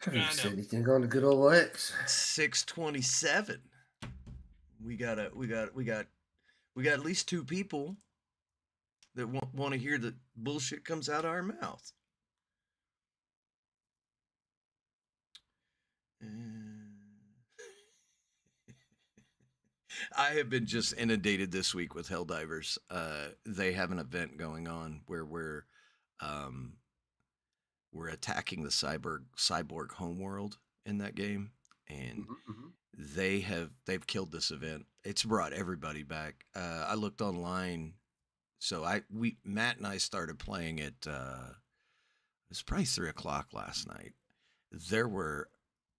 I didn't say anything on the good old X. 6:27. We got at least two people that want to hear that bullshit comes out of our mouth. I have been just inundated this week with Helldivers. They have an event going on where we're attacking the cyborg homeworld in that game, and they've killed this event. It's brought everybody back. I looked online, so Matt and I started playing it. It was probably 3:00 last night. There were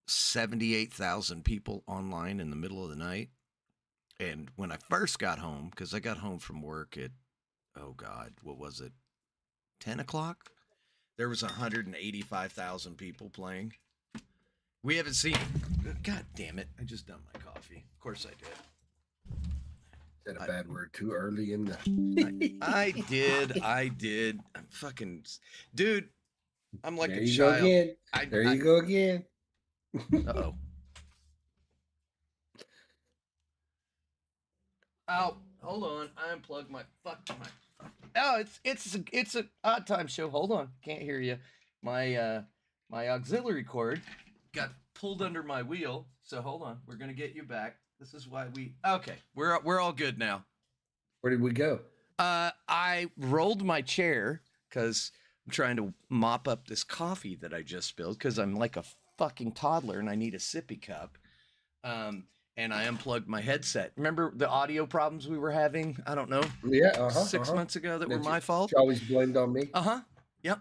78,000 people online in the middle of the night. And when I first got home, because I got home from work at, what was it, 10 o'clock? There was 185,000 people playing. We haven't seen, God damn it, I just dumped my coffee. Of course I did. Is that a bad word too early in the... I did. I'm fucking, dude, I'm like there a you child. Go again. There you go again. Uh-oh. Oh, hold on. I unplugged my Oh, it's an odd time show. Hold on. Can't hear you. My auxiliary cord got pulled under my wheel. So hold on. We're going to get you back. This is why okay. We're all good now. Where did we go? I rolled my chair cuz I'm trying to mop up this coffee that I just spilled cuz I'm like a fucking toddler and I need a sippy cup. And I unplugged my headset. Remember the audio problems we were having? I don't know. Yeah, 6 months ago that were my fault. You always blamed on me. Yep.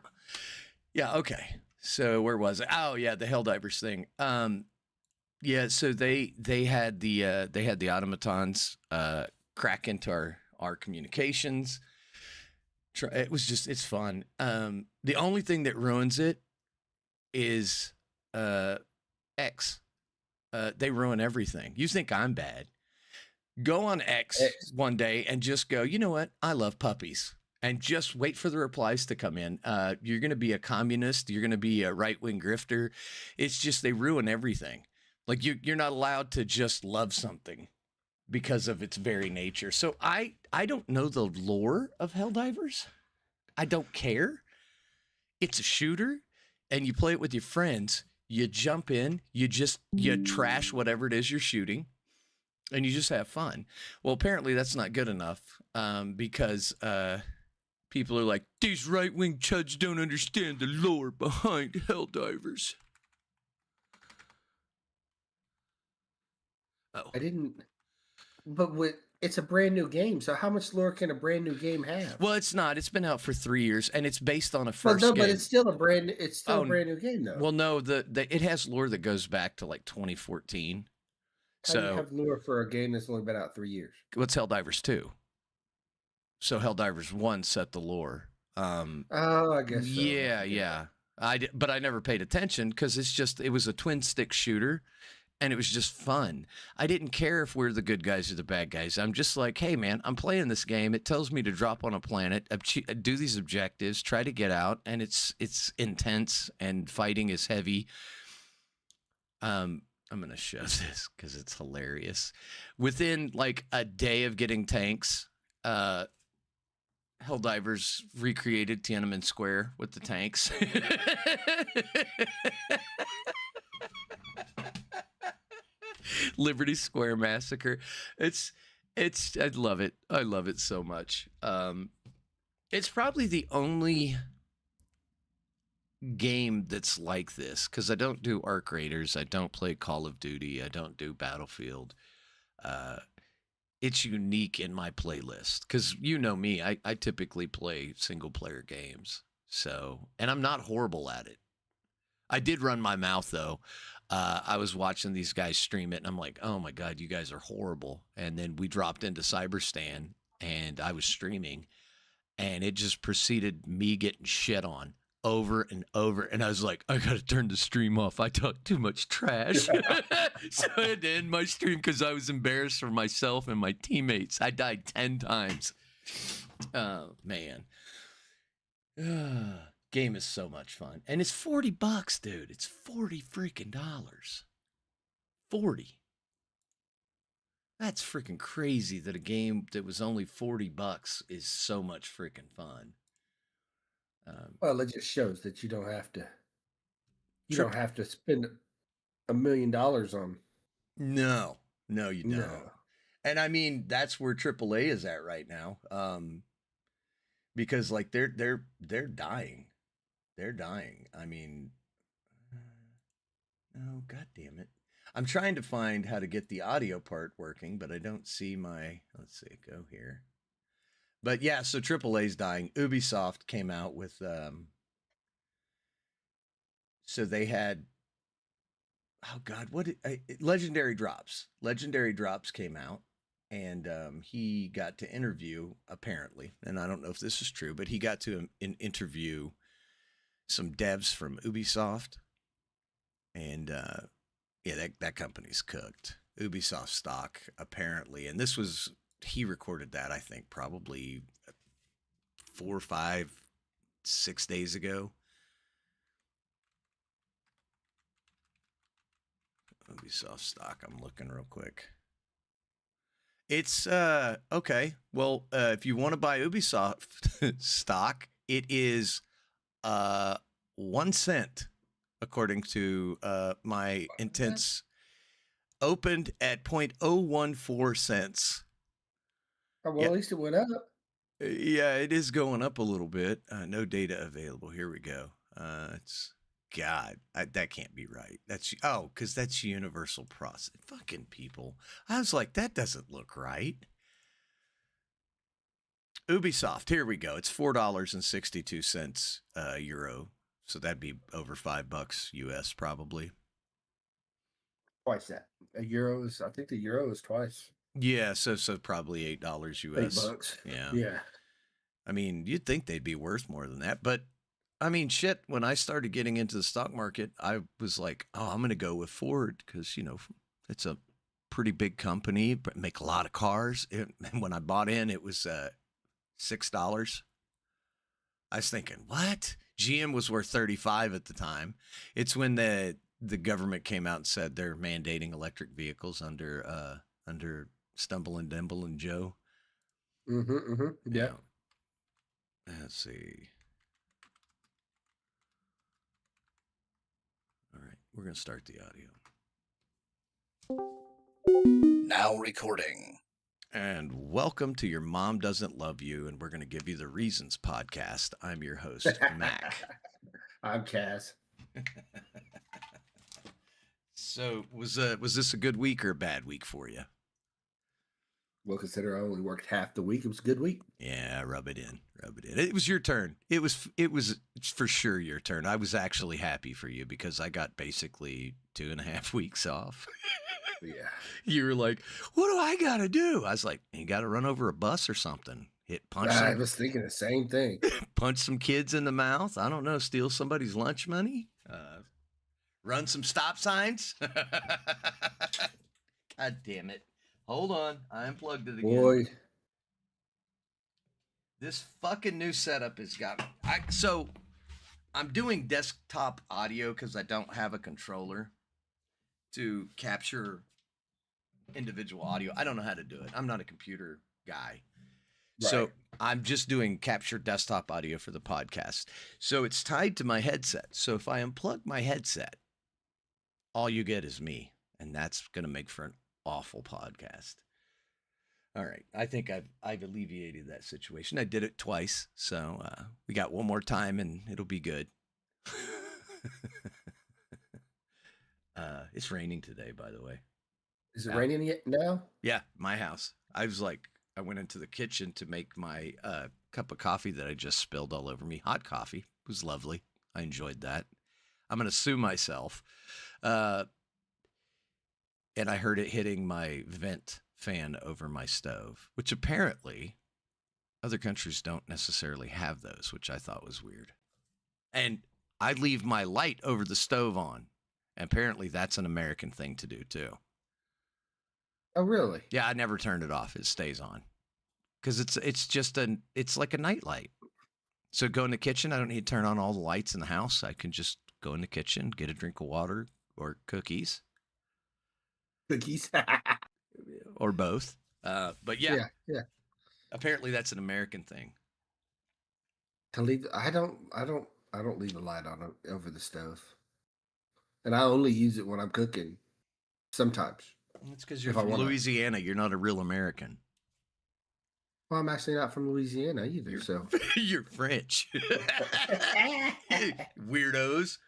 Yeah. Okay. So where was it? Oh yeah, the Helldivers thing. Yeah. So they had the automatons crack into our communications. It's fun. The only thing that ruins it is X. They ruin everything. You think I'm bad? Go on X one day and just go, you know what? I love puppies. And just wait for the replies to come in. You're going to be a communist. You're going to be a right-wing grifter. It's just they ruin everything. Like you're not allowed to just love something because of its very nature. So I don't know the lore of Helldivers. I don't care. It's a shooter, and you play it with your friends. You jump in, you trash whatever it is you're shooting, and you just have fun. Well, apparently that's not good enough because people are like, these right-wing chuds don't understand the lore behind Helldivers. I didn't, but it's a brand new game, so how much lore can a brand new game have? Well, it's not. It's been out for 3 years, and it's based on a first game. But it's still a brand new game, though. Well, no, it has lore that goes back to like 2014. How do you have lore for a game that's only been out 3 years? What's Helldivers 2? So Helldivers 1 set the lore. I guess so. Yeah. But I never paid attention because it was a twin stick shooter. And it was just fun. I didn't care if we're the good guys or the bad guys. I'm just like, hey, man, I'm playing this game. It tells me to drop on a planet, do these objectives, try to get out, and it's intense, and fighting is heavy. I'm going to show this because it's hilarious. Within, like, a day of getting tanks, Helldivers recreated Tiananmen Square with the tanks. Liberty Square Massacre. I love it. I love it so much. It's probably the only game that's like this because I don't do Arc Raiders. I don't play Call of Duty. I don't do Battlefield. It's unique in my playlist because you know me. I typically play single player games. So, and I'm not horrible at it. I did run my mouth though. I was watching these guys stream it, and I'm like, oh, my God, you guys are horrible. And then we dropped into Cyberstan, and I was streaming, and it just preceded me getting shit on over and over. And I was like, I got to turn the stream off. I talk too much trash. So I had to end my stream because I was embarrassed for myself and my teammates. I died 10 times. Oh, man. Game is so much fun. And it's $40, dude. It's 40 freaking dollars. 40. That's freaking crazy that a game that was only $40 is so much freaking fun. Well, it just shows that you don't Trip. have to spend $1 million on. No, you don't. No. And I mean, that's where AAA is at right now. Because like they're dying. They're dying. I mean, oh god damn it. I'm trying to find how to get the audio part working, but I don't see my. Let's see, go here. But yeah, so AAA's dying. Ubisoft came out with so they had oh god, Legendary Drops. Legendary Drops came out, and he got to interview apparently, and I don't know if this is true, but he got to interview some devs from Ubisoft, and yeah, that company's cooked. Ubisoft stock apparently, and this was he recorded that I think probably 4, 5, 6 days ago. Ubisoft stock. I'm looking real quick. It's okay. Well, if you want to buy Ubisoft stock, it is 1 cent, according to my intents. Opened at 0.014 cents. Oh, well, Yeah, at least it went up. yeah, it is going up a little bit. No data available. Here we go. It's God, that can't be right. That's because that's universal process. Fucking people. I was like, that doesn't look right. Ubisoft. Here we go. It's $4.62 euro. So that'd be over $5 US probably. Twice that. I think the euro is twice. Yeah, so probably $8 US. $8. Yeah. Yeah. I mean, you'd think they'd be worth more than that, but I mean, shit, when I started getting into the stock market, I was like, oh, I'm going to go with Ford because, it's a pretty big company, but make a lot of cars. And when I bought in, it was $6. I was thinking, what? GM was worth 35 at the time. It's when the government came out and said they're mandating electric vehicles under Stumble and Dimble and Joe. Mm-hmm. Mm-hmm. Yeah. Let's see. All right, we're going to start the audio. Now recording. And welcome to Your Mom Doesn't Love You, and we're going to give you the Reasons podcast. I'm your host, Mac. I'm Cass. So, was this a good week or a bad week for you? Well, consider I only worked half the week. It was a good week. Yeah, rub it in. It was your turn. It's for sure your turn. I was actually happy for you because I got basically 2.5 weeks off. Yeah. You were like, what do I got to do? I was like, you got to run over a bus or something. I was thinking the same thing. Punch some kids in the mouth. I don't know. Steal somebody's lunch money. Run some stop signs. God damn it. Hold on. I unplugged it again. Boy. This fucking new setup has got so I'm doing desktop audio because I don't have a controller to capture individual audio. I don't know how to do it. I'm not a computer guy. Right. So I'm just doing capture desktop audio for the podcast. So it's tied to my headset. So if I unplug my headset, all you get is me. And that's going to make for an awful podcast. All right. I think I've alleviated that situation. I did it twice. So we got one more time and it'll be good. It's raining today, by the way. Is it raining yet now? Yeah, my house. I went into the kitchen to make my cup of coffee that I just spilled all over me. Hot coffee. It was lovely. I enjoyed that. I'm going to sue myself. And I heard it hitting my vent fan over my stove, which apparently other countries don't necessarily have those, which I thought was weird. And I leave my light over the stove on. And apparently that's an American thing to do too. Oh, really? Yeah, I never turned it off. It stays on. Because it's like a night light. So go in the kitchen. I don't need to turn on all the lights in the house. I can just go in the kitchen, get a drink of water or cookies Cookies. or both. But yeah, Yeah, yeah. apparently that's an American thing. To leave, I don't leave a light on over the stove, and I only use it when I'm cooking. Sometimes, It's because you're if I from want to. Louisiana. You're not a real American. Well, I'm actually not from Louisiana either, You're so. you're French. Weirdos.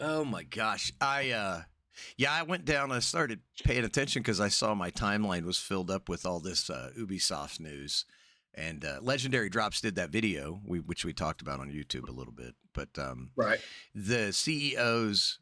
Oh my gosh. I went down. I started paying attention because I saw my timeline was filled up with all this Ubisoft news. And Legendary Drops did that video, which we talked about on YouTube a little bit. But Right. the CEOs,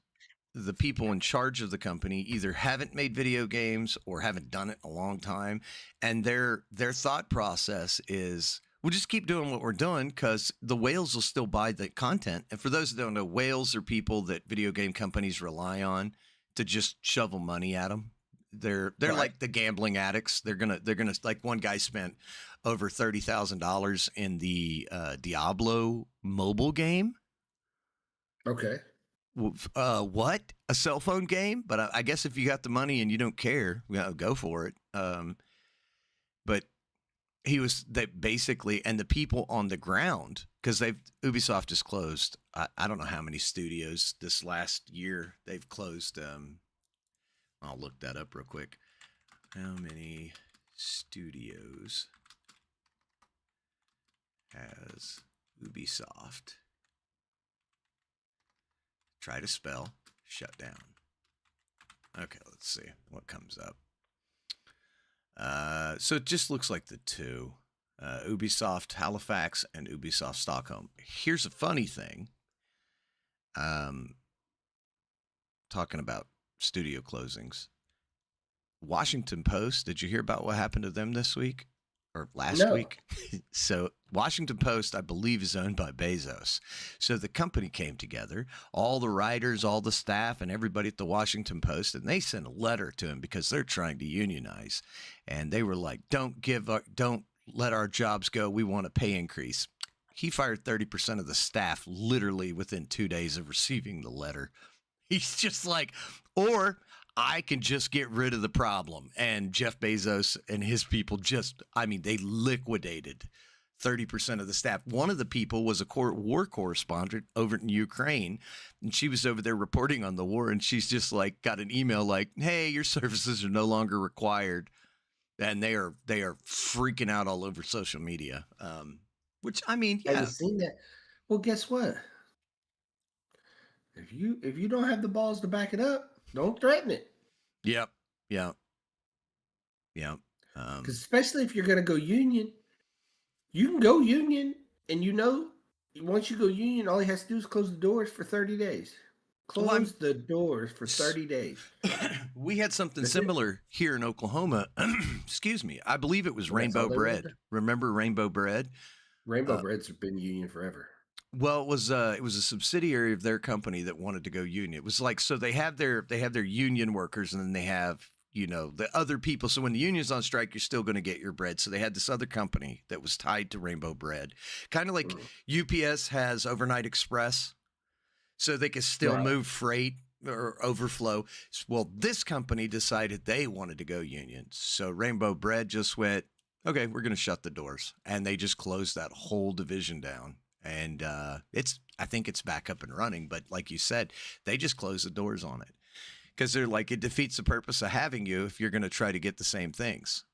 the people in charge of the company, either haven't made video games or haven't done it in a long time, and their thought process is, we'll just keep doing what we're doing because the whales will still buy the content. And for those that don't know, whales are people that video game companies rely on to just shovel money at them. They're Right. like the gambling addicts. They're gonna like, one guy spent over $30,000 in the Diablo mobile game. Okay. What? A cell phone game? But I guess if you got the money and you don't care, go for it. But he was, that basically, and the people on the ground, because Ubisoft has closed. I don't know how many studios this last year they've closed. I'll look that up real quick. How many studios has Ubisoft? Try to spell shut down. Okay, let's see what comes up. So it just looks like the two, Ubisoft Halifax and Ubisoft Stockholm. Here's a funny thing. Talking about studio closings. Washington Post, did you hear about what happened to them this week or last No. week? So Washington Post, I believe, is owned by Bezos. So the company came together, all the writers, all the staff, and everybody at the Washington Post, and they sent a letter to him because they're trying to unionize. And they were like, don't let our jobs go. We want a pay increase. He fired 30% of the staff literally within 2 days of receiving the letter. He's just like, or I can just get rid of the problem. And Jeff Bezos and his people they liquidated 30% of the staff. One of the people was a war correspondent over in Ukraine, and she was over there reporting on the war. And she's just like, got an email like, hey, your services are no longer required. And they are freaking out all over social media. Which, Have you yeah. seen that? Well, guess what? If you don't have the balls to back it up, don't threaten it. Yep. Yeah. Yeah. Because especially if you're going to go union, you can go union, and once you go union, all he has to do is close the doors for 30 days. Well, Close the doors for 30 days. we had something That's it. similar here in Oklahoma. Excuse me. I believe it was And that's all Rainbow they want to Bread. do. Remember Rainbow Bread? Rainbow Uh, Breads have been union forever. well, it was a subsidiary of their company that wanted to go union. It was like, so they have their union workers, and then they have, the other people. So when the union's on strike, you're still going to get your bread. So they had this other company that was tied to Rainbow Bread, kind of like UPS has Overnight Express, so they could still Right. move freight or overflow. Well, this company decided they wanted to go union. So Rainbow Bread just went, okay, we're going to shut the doors. And they just closed that whole division down. And I think it's back up and running. But like you said, they just closed the doors on it because they're like, it defeats the purpose of having you if you're going to try to get the same things.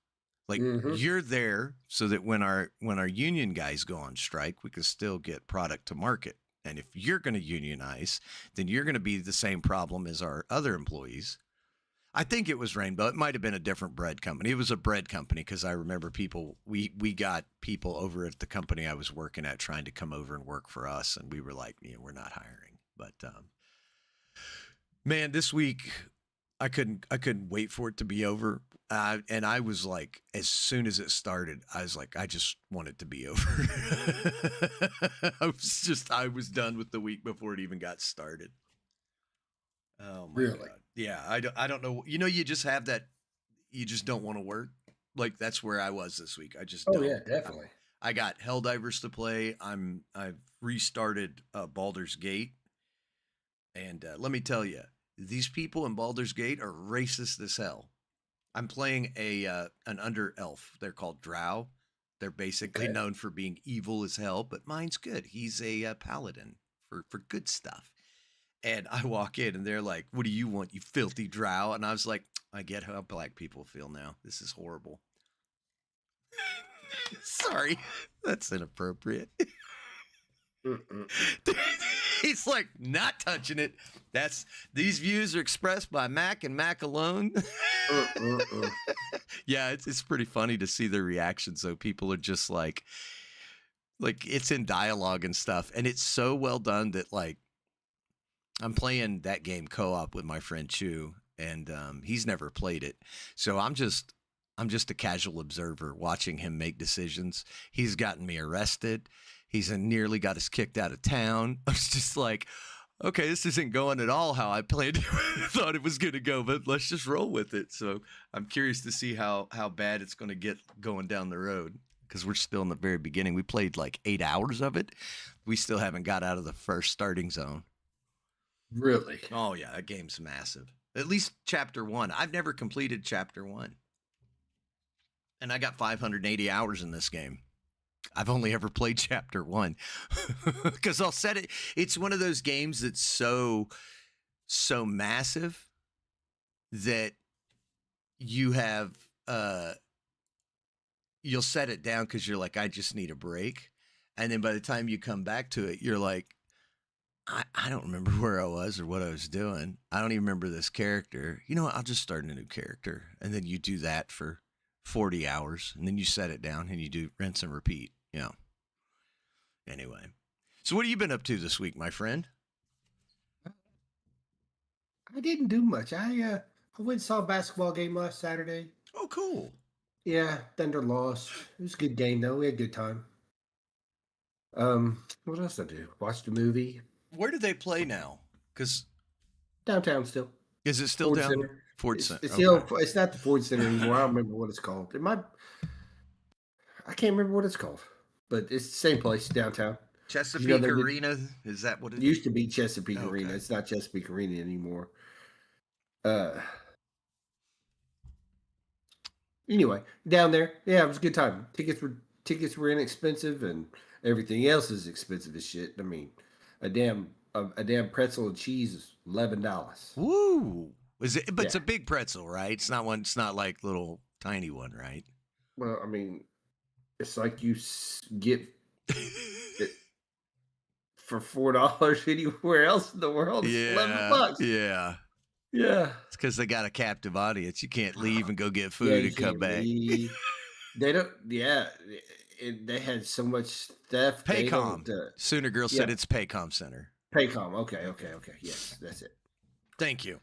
Like, Mm-hmm. you're there so that when our union guys go on strike, we can still get product to market. And if you're going to unionize, then you're going to be the same problem as our other employees. I think it was Rainbow. It might have been a different bread company. It was a bread company because I remember we got people over at the company I was working at trying to come over and work for us, and we were like, we're not hiring. But man, this week I couldn't wait for it to be over. And I was like, as soon as it started, I was like, I just want it to be over. I was done with the week before it even got started. Oh my Really? God. Yeah. I don't know. You just have that. You just don't want to work. Like, that's where I was this week. I just Oh yeah, don't. definitely. I got Helldivers to play. I've restarted Baldur's Gate, and let me tell you, these people in Baldur's Gate are racist as hell. I'm playing a an under elf. They're called Drow. They're basically Okay. known for being evil as hell, but mine's good. He's a paladin for good stuff. And I walk in and they're like, "What do you want, you filthy Drow?" And I was like, "I get how black people feel now. This is horrible." Sorry, that's inappropriate. Mm-mm-mm. He's like, "Not touching it. That's these views are expressed by Mac and Mac alone." Mm-mm-mm. Yeah, it's pretty funny to see their reactions. So people are just like it's in dialogue and stuff, and it's so well done that like I'm playing that game co-op with my friend Chu, and he's never played it, so I'm just a casual observer watching him make decisions. He's gotten me arrested. He's nearly got us kicked out of town. I was just like, okay, this isn't going at all how I planned thought it was going to go, but let's just roll with it. So I'm curious to see how bad it's going to get going down the road because we're still in the very beginning. We played like 8 hours of it. We still haven't got out of the first starting zone. Really? Oh yeah, that game's massive. At least chapter one. I've never completed chapter one, and I got 580 hours in this game. I've only ever played chapter one because I'll set it. It's one of those games that's so massive that you have you'll set it down because you're like, I just need a break, and then by the time you come back to it, you're like, I don't remember where I was or what I was doing. I don't even remember this character. You know what? I'll just start a new character. And then you do that for 40 hours. And then you set it down and you do rinse and repeat. You know. Anyway. So what have you been up to this week, my friend? I didn't do much. I went and saw a basketball game last Saturday. Oh, cool. Yeah, Thunder lost. It was a good game though. We had a good time. What else did I do? Watched a movie. Where do they play now? Because Downtown still. is it still Ford down Center. Ford It's Center? it's Okay. still it's not the Ford Center anymore. I don't remember what it's called. I can't remember what it's called. But it's the same place downtown. You know Chesapeake they did Arena? Is that what it used to be Chesapeake Arena. Okay. It's not Chesapeake Arena anymore. Uh Anyway, down there, yeah, it was a good time. Tickets were inexpensive, and everything else is expensive as shit. I mean, a damn pretzel and cheese is $11. Woo. Is it but it's Yeah. a big pretzel, right? It's not like little tiny one, right? Well, I mean, it's like you get it for $4 anywhere else in the world. It's 11 Yeah, bucks. yeah. Yeah. It's because they got a captive audience. You can't leave and go get Yeah, food you and come can't back. leave. They don't. Yeah, they had so much stuff. They don't. Paycom. Sooner Girl Yeah, said it's Paycom Center. Paycom. Okay, okay, okay. Yes, that's it. Thank you.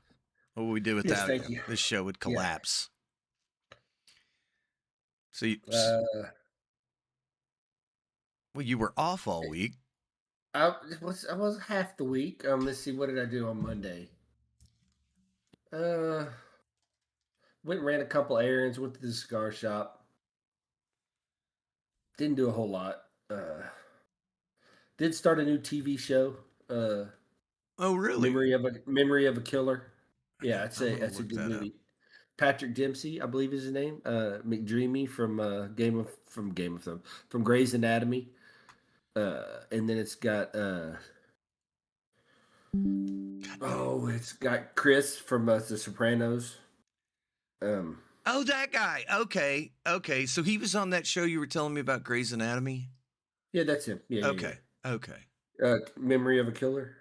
What would we do Yes, without you? thank you. This show would Yeah. collapse. So, Uh, well, you were off all week. I was half the week. Let's see. What did I do on Monday? Uh, Went and ran a couple errands. Went to the cigar shop. Didn't do a whole lot. Did start a new TV show. Oh, really? Memory of a Killer. Yeah, I'm gonna that's a look good that up. movie. Patrick Dempsey, I believe is his name. McDreamy from Game of Thrones, from Grey's Anatomy. And then it's got God dang. it's got Chris from The Sopranos. Um, Oh, that guy. Okay. Okay. So he was on that show you were telling me about Grey's Anatomy? yeah, that's him. Yeah, yeah, Okay. Okay. yeah. Memory of a Killer.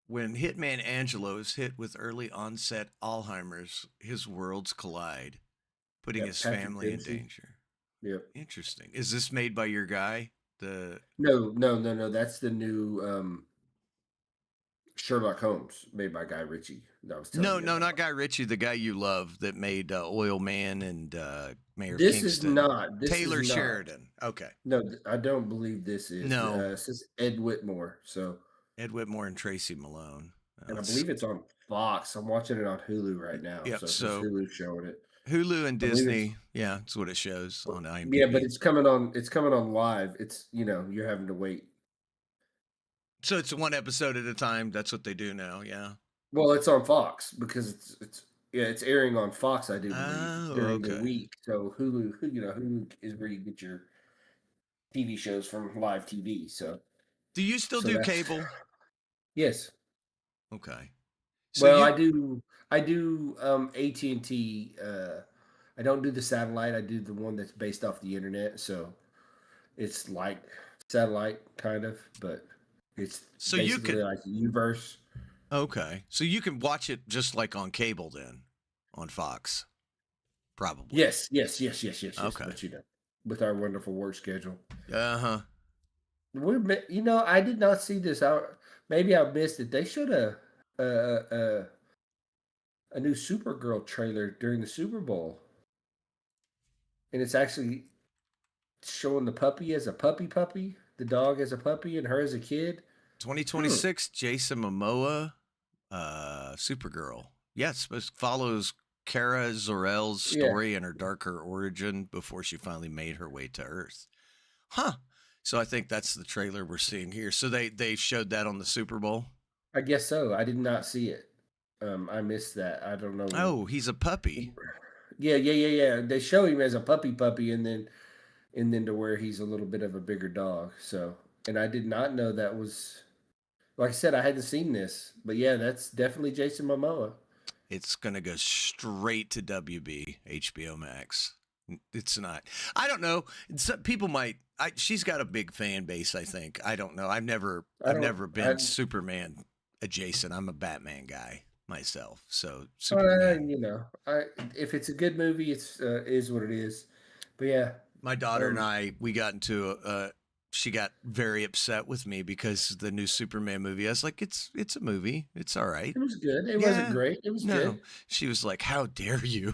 When Hitman Angelo is hit with early onset Alzheimer's, his worlds collide, putting Yep, his Patrick family in Dempsey. danger. Yep. Interesting. Is this made by your guy? The No, no, no, no. That's the new Sherlock Holmes, made by Guy Ritchie, that I was telling No, you no, not about. Guy Ritchie, the guy you love that made Oil Man and Mayor of This is Kingston. not. This is Taylor not. Sheridan. Okay. No, I don't believe this is. No, This is Ed Whitmore. So, Ed Whitmore and Tracy Malone. and I It's, believe it's on Fox. I'm watching it on Hulu right now. yep. So it's just So Hulu showing it. Hulu and I believe it's Disney. Yeah, that's what it shows on yeah, but IMDb. it's coming on live. It's you're having to wait. So it's one episode at a time. That's what they do now. Yeah. Well, it's on Fox because it's yeah, it's airing on Fox, I do believe, Oh, during the okay. week. So Hulu is where you get your TV shows from live TV. Do you still So do that's cable? yes. Okay. So Well, you I do AT&T. I don't do the satellite. I do the one that's based off the internet. So it's like satellite kind of, but it's so you basically can like Uverse. okay. So you can watch it just like on cable then on Fox, probably. Yes. Okay. But with our wonderful work schedule, Uh-huh. I did not see this. Maybe I missed it. They showed a a, a new Supergirl trailer during the Super Bowl, and it's actually showing the puppy as a puppy, the dog as a puppy, and her as a kid. Hmm. 2026 Jason Momoa Supergirl. Yes, it follows Kara Zor-El's Yeah, story and her darker origin before she finally made her way to Earth. Huh. So I think that's the trailer we're seeing here. So they showed that on the Super Bowl. I guess so. I did not see it. I missed that. I don't know. Oh, he's a puppy. Yeah. They show him as a puppy, and then to where he's a little bit of a bigger dog. So, and I did not know that was. Like I said, I hadn't seen this, but yeah, that's definitely Jason Momoa. It's gonna go straight to WB HBO Max. It's not. I don't know. People might. She's got a big fan base. I think. I don't know. I've never. I I've don't. never I. been Superman adjacent. I'm a Batman guy myself. So Superman. I if it's a good movie, it's is what it is. But yeah, My daughter and um, I, we got into she got very upset with me because the new Superman movie. I was like, it's a movie. It's all right. it was good. It wasn't Yeah. great. It was No. good. She was like, "How dare you?"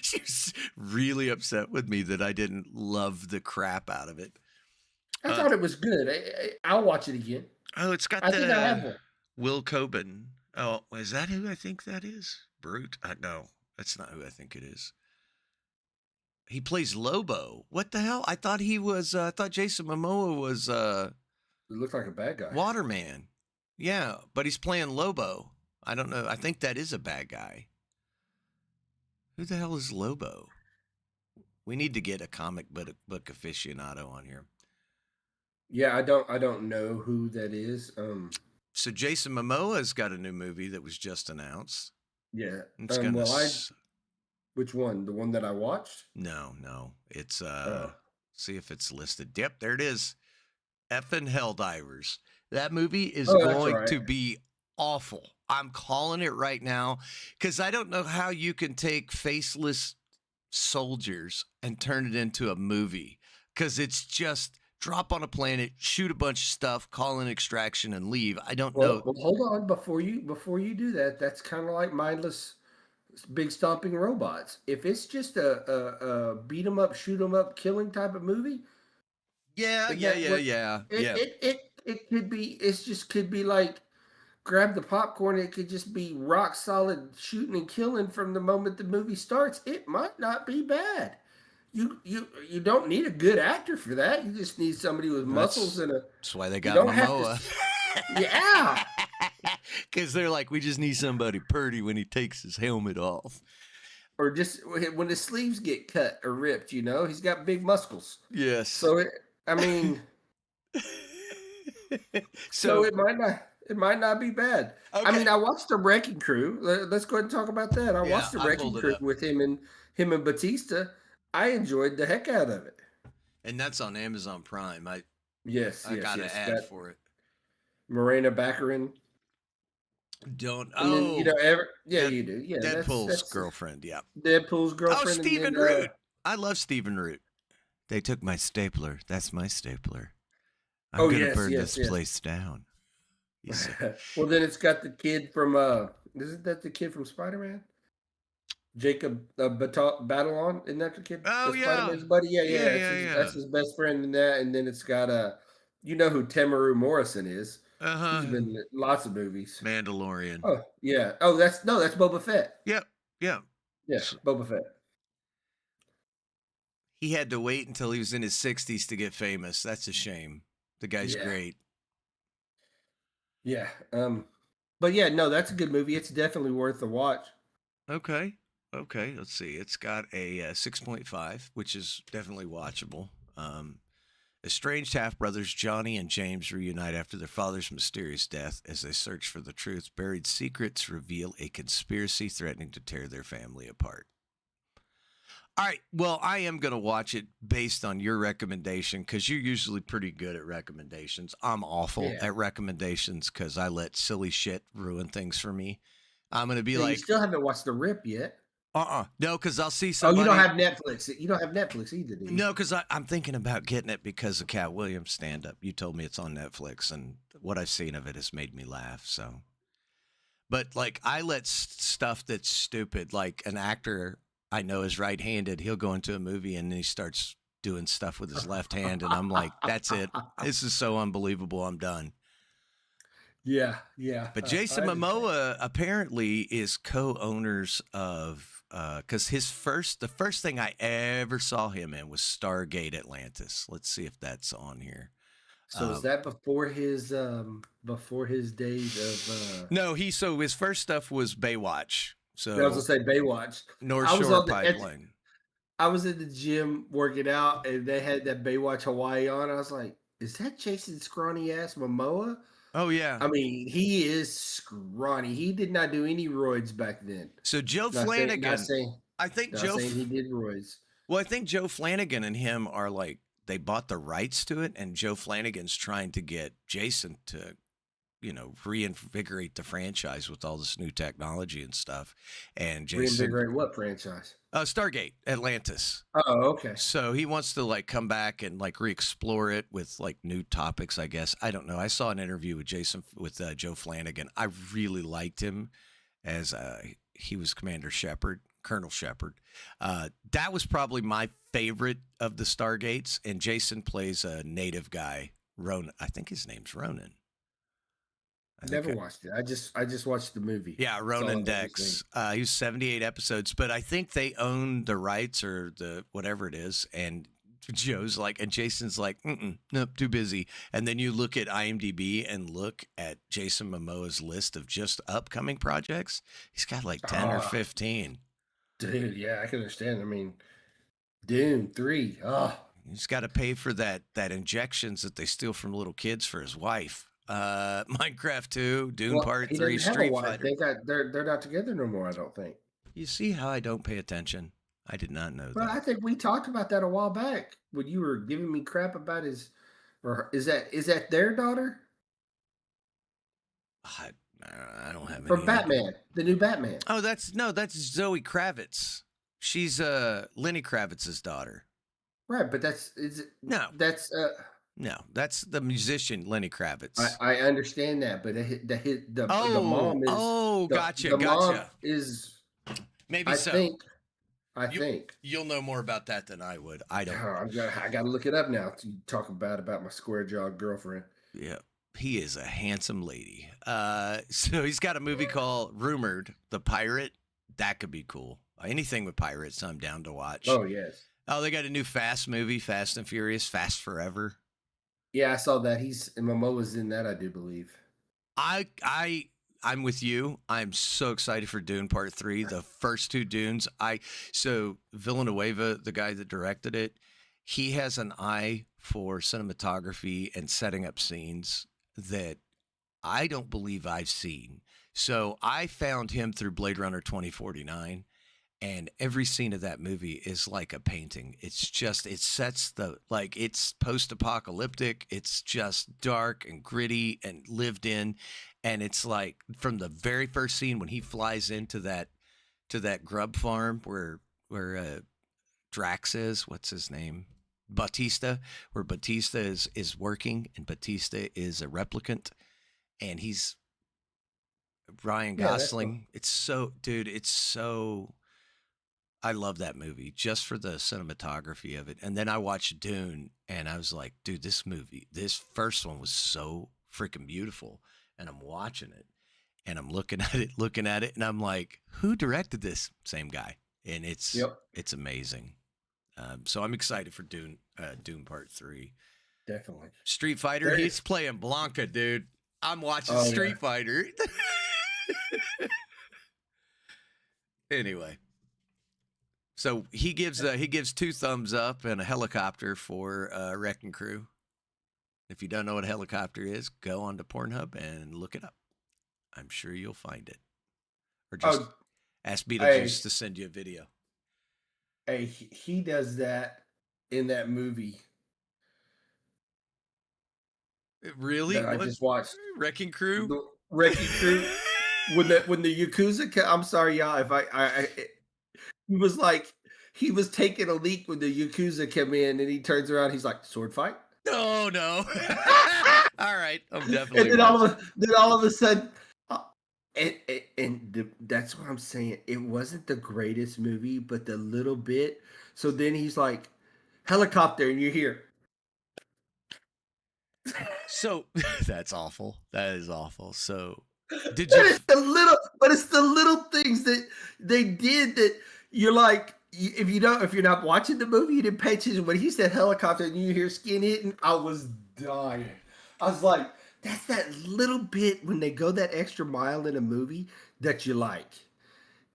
She was really upset with me that I didn't love the crap out of it. I Uh, thought it was good. I'll watch it again. oh, it's got I think I the have one. Will Coben. Oh, is that who I think that is? Brute? No, that's not who I think it is. He plays Lobo. What the hell? I thought he was. I thought Jason Momoa was It looked like a bad guy. Waterman. Yeah, but he's playing Lobo. I don't know. I think that is a bad guy. Who the hell is Lobo? We need to get a comic book aficionado on here. Yeah, I don't know who that is. So Jason Momoa's got a new movie that was just announced. Yeah. It's gonna. Well, which one? The one that I watched? No. It's Oh, see if it's listed. Yep, there it is. Effing Helldivers. That movie is oh, that's going right. to be awful. I'm calling it right now because I don't know how you can take faceless soldiers and turn it into a movie because it's just drop on a planet, shoot a bunch of stuff, call an extraction, and leave. I don't know. Well, hold on before you do that. That's kind of like mindless big stomping robots. If it's just a beat 'em up, shoot 'em up, killing type of movie, Yeah, isn't that what yeah. it could be? It's just could be like grab the popcorn. It could just be rock solid shooting and killing from the moment the movie starts. It might not be bad. You don't need a good actor for that. You just need somebody with muscles That's and a. that's why they You got don't have to. Momoa. Yeah. Because they're like, we just need somebody pretty when he takes his helmet off. Or just when his sleeves get cut or ripped, he's got big muscles. Yes. So I mean, so So it might not be bad. I okay. mean, I watched the Wrecking Crew. Let's go ahead and talk about that. I Yeah, watched the I Wrecking pulled it Crew up. with him and Batista. I enjoyed the heck out of it. And that's on Amazon Prime. Yes, I got an ad got for it. Morena Baccarin, Don't and then yeah, Dead you do. Yeah, Deadpool's that's girlfriend, yeah. Deadpool's Oh, girlfriend, and Stephen then Root. I love Stephen Root. They took my stapler. That's my stapler. I'm oh gonna yes, burn this yes. place down. He said, Well, then it's got the kid from isn't that the kid from Spider-Man? Jacob Batalon, isn't that the kid? "Oh The yeah, Spider-Man's buddy? Yeah, yeah, that's yeah, his yeah. that's his best friend in that. And then it's got you know who Temaru Morrison is. Uh He's huh. been in lots of movies. Mandalorian. Oh, yeah. Oh, that's Boba Fett. Yep, yeah. Yeah, So Boba Fett. he had to wait until he was in his 60s to get famous. That's a shame. The guy's Yeah, great. yeah. But yeah, no, that's a good movie. It's definitely worth the watch. Okay. Okay. Let's see. It's got a 6.5, which is definitely watchable. Estranged half brothers Johnny and James reunite after their father's mysterious death as they search for the truth. Buried secrets reveal a conspiracy threatening to tear their family apart. All right. Well, I am going to watch it based on your recommendation because you're usually pretty good at recommendations. I'm awful Yeah. at recommendations because I let silly shit ruin things for me. I'm going to be Yeah, you like, still haven't watched The Rip yet. no, because I'll see Oh, you don't somebody. have Netflix. You don't have Netflix either, do you? No, because I'm thinking about getting it because of Cat Williams stand up. You told me it's on Netflix, and what I've seen of it has made me laugh. So, but like, I let stuff that's stupid, like an actor I know is right handed, he'll go into a movie and then he starts doing stuff with his left hand. And I'm like, that's it. This is so unbelievable. I'm done. Yeah, yeah. But I Jason understand. Momoa apparently is co-owners of because the first thing I ever saw him in was Stargate Atlantis. Let's see if that's on here. So is that before his days of No, so his first stuff was Baywatch. I was gonna So say Baywatch. North I was Shore on the at, Pipeline. I was in the gym working out and they had that Baywatch Hawaii on. I was like, is that Jason scrawny ass Momoa? Oh yeah. I mean, he is scrawny. He did not do any roids back then. So Joe Not saying, not Flanagan, saying, I think not saying he did roids. I think Joe Flanagan and him are like they bought the rights to it, and Joe Flanagan's trying to get Jason to reinvigorate the franchise with all this new technology and stuff. And Jason, Reinvigorate what franchise? Stargate Atlantis. Oh, okay. So he wants to like come back and like re-explore it with like new topics, I guess. I don't know. I saw an interview with Joe Flanagan. I really liked him as he was Commander Shepard, Colonel Shepard. That was probably my favorite of the Stargates. And Jason plays a native guy, Ronan. I think his name's Ronan. I think Never watched it. I just watched the movie. Yeah, That's all Ronan I've ever seen. Dex. He was 78 episodes, but I think they own the rights or the whatever it is. And Joe's like, and Jason's like, nope, too busy. And then you look at IMDb and look at Jason Momoa's list of just upcoming projects. He's got like 10 or Ah, 15. dude, yeah, I can understand. I mean, Dune 3. Oh, He's got to pay for that injections that they steal from little kids for his wife. Minecraft 2, Dune well, Part he 3, doesn't have a Street wife. Fighter. They're not together no more. I don't think. You see how I don't pay attention? I did not know But that. I think we talked about that a while back when you were giving me crap about his. Or is that their daughter I, I don't have from any idea. Batman, the new Batman? Oh, that's Zoe Kravitz. She's Lenny Kravitz's daughter. Right, but that's is it, No, that's no, that's the musician Lenny Kravitz. I understand that, but the Oh, mom is oh, gotcha, the mom gotcha. is Maybe I so. think I You think. you'll know more about that than I would. I Oh, don't. I gotta look it up now to talk about my square jawed girlfriend. Yeah, he is a handsome lady. So he's got a movie called Rumored, the Pirate. That could be cool. Anything with pirates, I'm down to watch. Oh yes, Oh, they got a new Fast movie, Fast and Furious, Fast Forever. yeah, I saw that. He's and Momoa's in that, I do believe. I I I'm with you. I'm so excited for Dune Part 3. The first two Dunes. So Villanueva, the guy that directed it, he has an eye for cinematography and setting up scenes that I don't believe I've seen. So I found him through Blade Runner 2049, and every scene of that movie is like a painting. It sets it's post-apocalyptic. It's just dark and gritty and lived in, and it's like from the very first scene when he flies into that grub farm where Drax is, what's his name, Batista, where Batista is working, and Batista is a replicant, and he's Ryan Yeah, that's cool. Gosling. It's so, dude, it's so. I love that movie just for the cinematography of it. And then I watched Dune and I was like, dude, this first one was so freaking beautiful. And I'm watching it and I'm looking at it, and I'm like, who directed this? Same guy. and it's Yep, it's amazing. So I'm excited for Dune Part 3. definitely. Street Fighter, There. he's playing Blanca, dude. I'm watching Oh yeah. Street Fighter. Anyway, so he gives two thumbs up and a helicopter for Wrecking Crew. If you don't know what a helicopter is, go onto Pornhub and look it up. I'm sure you'll find it. Or just Oh, ask hey, Beetlejuice to send you a video. hey, he does that in that movie Really? that I What? just watched, Wrecking Crew? the Wrecking Crew. When the Yakuza, I'm sorry, y'all, if he was like, he was taking a leak when the Yakuza came in, and he turns around, he's like, sword fight. No, no. All right, I'm And definitely then watching. all of a sudden, uh, that's what I'm saying. It wasn't the greatest movie, but the little bit. So then he's like, helicopter, and you hear, So that's awful. That is awful. So did but you? it's the little things that they did that you're like, if you're not watching the movie, you didn't pay attention. When he said helicopter and you hear skin hitting, I was dying. I was like, that's that little bit when they go that extra mile in a movie that you like,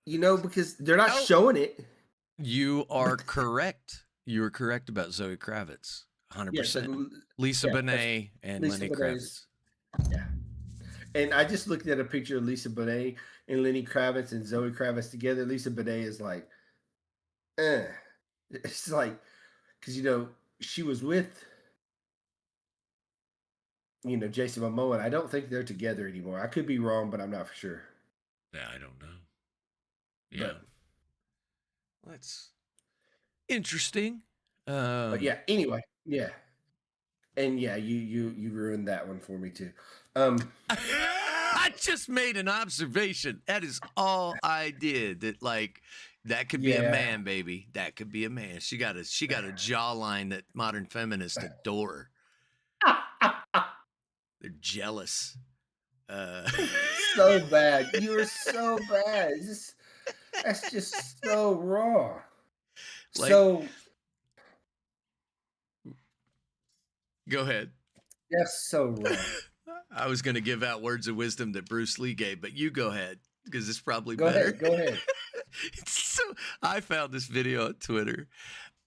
because they're not Oh, showing it. you are correct. You were correct about Zoe Kravitz. Yeah, 100%. Lisa that's Bonet and Lisa Lenny Bonet's. Kravitz. Yeah, and I just looked at a picture of Lisa Bonet and Lenny Kravitz and Zoe Kravitz together. Lisa Bonet is like, eh. It's like, because she was with Jason Momoa. And I don't think they're together anymore. I could be wrong, but I'm not for sure. Yeah, I don't know. Yeah, But that's interesting. yeah. Anyway, yeah, and yeah, you ruined that one for me too. Um, I just made an observation. That is all I did. That could be a yeah. man, baby. That could be a man. She got a jawline that modern feminists adore. They're jealous. Uh, So bad. You were so bad. That's just so wrong. like, So go ahead. that's so wrong. I was going to give out words of wisdom that Bruce Lee gave, but you go ahead because it's probably Go better. ahead. Go ahead. So I found this video on Twitter,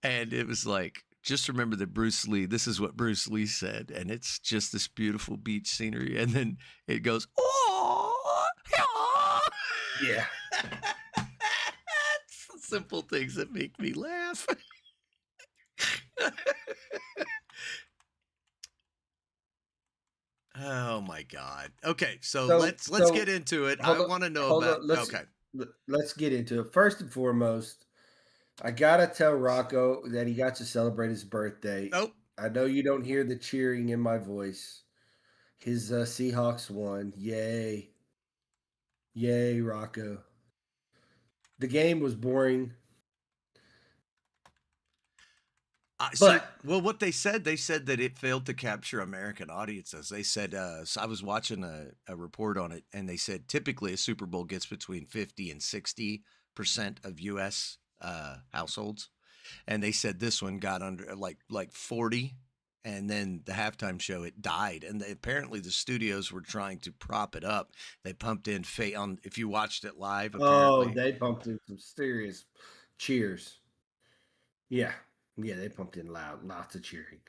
and it was like, just remember that Bruce Lee, this is what Bruce Lee said, and it's just this beautiful beach scenery, and then it goes, oh, Yeah. it's the simple things that make me laugh. Oh my god. Okay, so let's get So into it. I hold on. want to know Hold about. on. Okay. Let's get into it. First and foremost, I gotta tell Rocco that he got to celebrate his birthday. Oh, I know you don't hear the cheering in my voice. His Seahawks won. Yay. Yay, Rocco. The game was boring, so, but well, what they said that it failed to capture American audiences. They said, so I was watching a report on it, and they said typically a Super Bowl gets between 50 and 60% of U.S. Households, and they said this one got under like 40, and then the halftime show it died, and apparently the studios were trying to prop it up. They pumped in on if you watched it live, oh, apparently. they pumped in some serious cheers. Yeah. Yeah, they pumped in loud, lots of cheering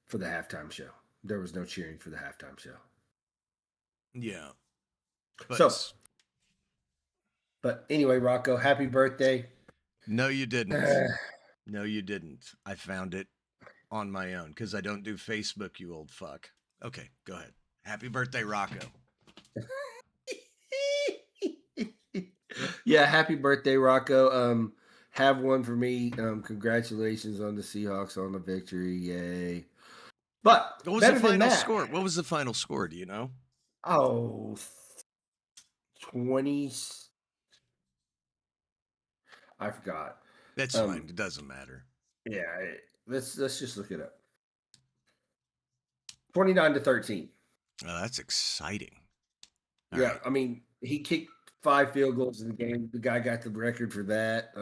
for the halftime show. There was no cheering for the halftime show. Yeah, So, but but anyway, Rocco, happy birthday. no, you didn't. No, you didn't. I found it on my own because I don't do Facebook, you old fuck. Okay, go ahead. Happy birthday, Rocco. Yeah, happy birthday, Rocco. Have one for me. Congratulations on the Seahawks on the victory. Yay. But What was the better than final that, score? What was the final score? Do you know? oh, 20. I forgot. That's fine. Um, It doesn't matter. yeah, let's just look it up. 29-13. Oh, that's exciting. All Yeah, right. I mean, he kicked 5 field goals in the game. The guy got the record for that.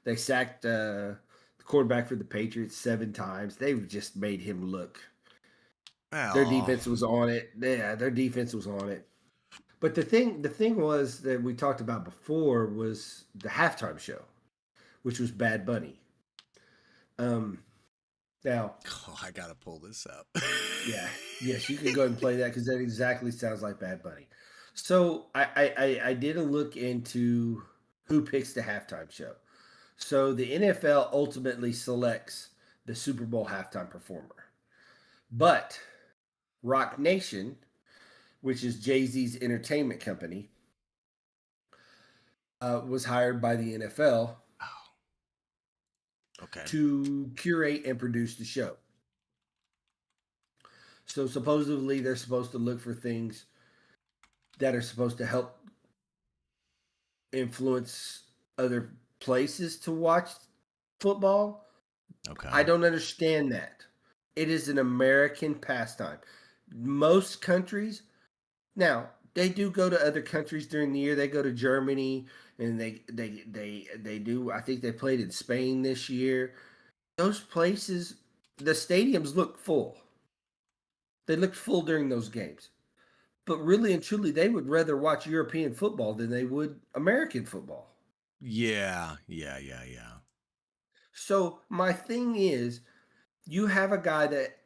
They sacked the quarterback for the Patriots 7 times. They just made him look. Their Oh, defense was on it. Yeah, their defense was on it. But the thing was that we talked about before was the halftime show, which was Bad Bunny. Um, now, oh, I gotta pull this up. yeah, yes, you can go ahead and play that because that exactly sounds like Bad Bunny. So I did a look into who picks the halftime show. So the NFL ultimately selects the Super Bowl halftime performer, but Rock Nation, which is Jay Z's entertainment company, was hired by the NFL Oh, okay. to curate and produce the show. So supposedly they're supposed to look for things that are supposed to help influence other places to watch football. Okay. I don't understand that. It is an American pastime. Most countries now they do go to other countries during the year. They go to Germany and they do. I think they played in Spain this year. Those places, the stadiums look full. They looked full during those games. But really and truly, they would rather watch European football than they would American football. Yeah, yeah, yeah, yeah. So my thing is, you have a guy that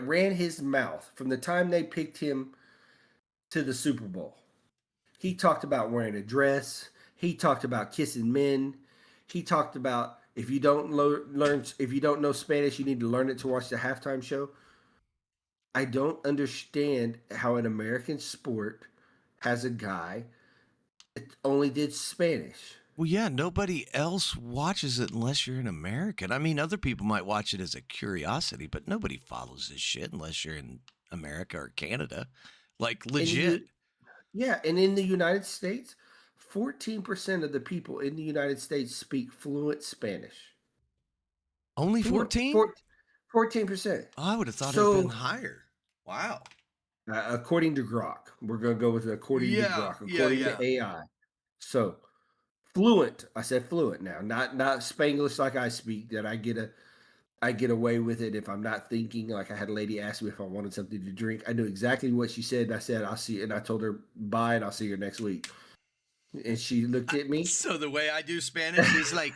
ran his mouth from the time they picked him to the Super Bowl. He talked about wearing a dress. He talked about kissing men. He talked about if you don't know Spanish, you need to learn it to watch the halftime show. I don't understand how an American sport has a guy that only did Spanish. Well, yeah, nobody else watches it unless you're an American. I mean, other people might watch it as a curiosity, but nobody follows this shit unless you're in America or Canada. Like In the legit. yeah, and in the United States, 14% of the people in the United States speak fluent Spanish. Only Fluent, 14? 14%. Oh, I would have thought it had been So, higher. Wow. according to Grok, we're gonna go with according to Yeah, Grok, yeah, according yeah. to AI. So, fluent. I said fluent now, not Spanglish like I speak. That I get away with it if I'm not thinking. Like I had a lady ask me if I wanted something to drink. I knew exactly what she said. And I said I'll see, and I told her bye, and I'll see her next week. And she looked at me. So the way I do Spanish is like,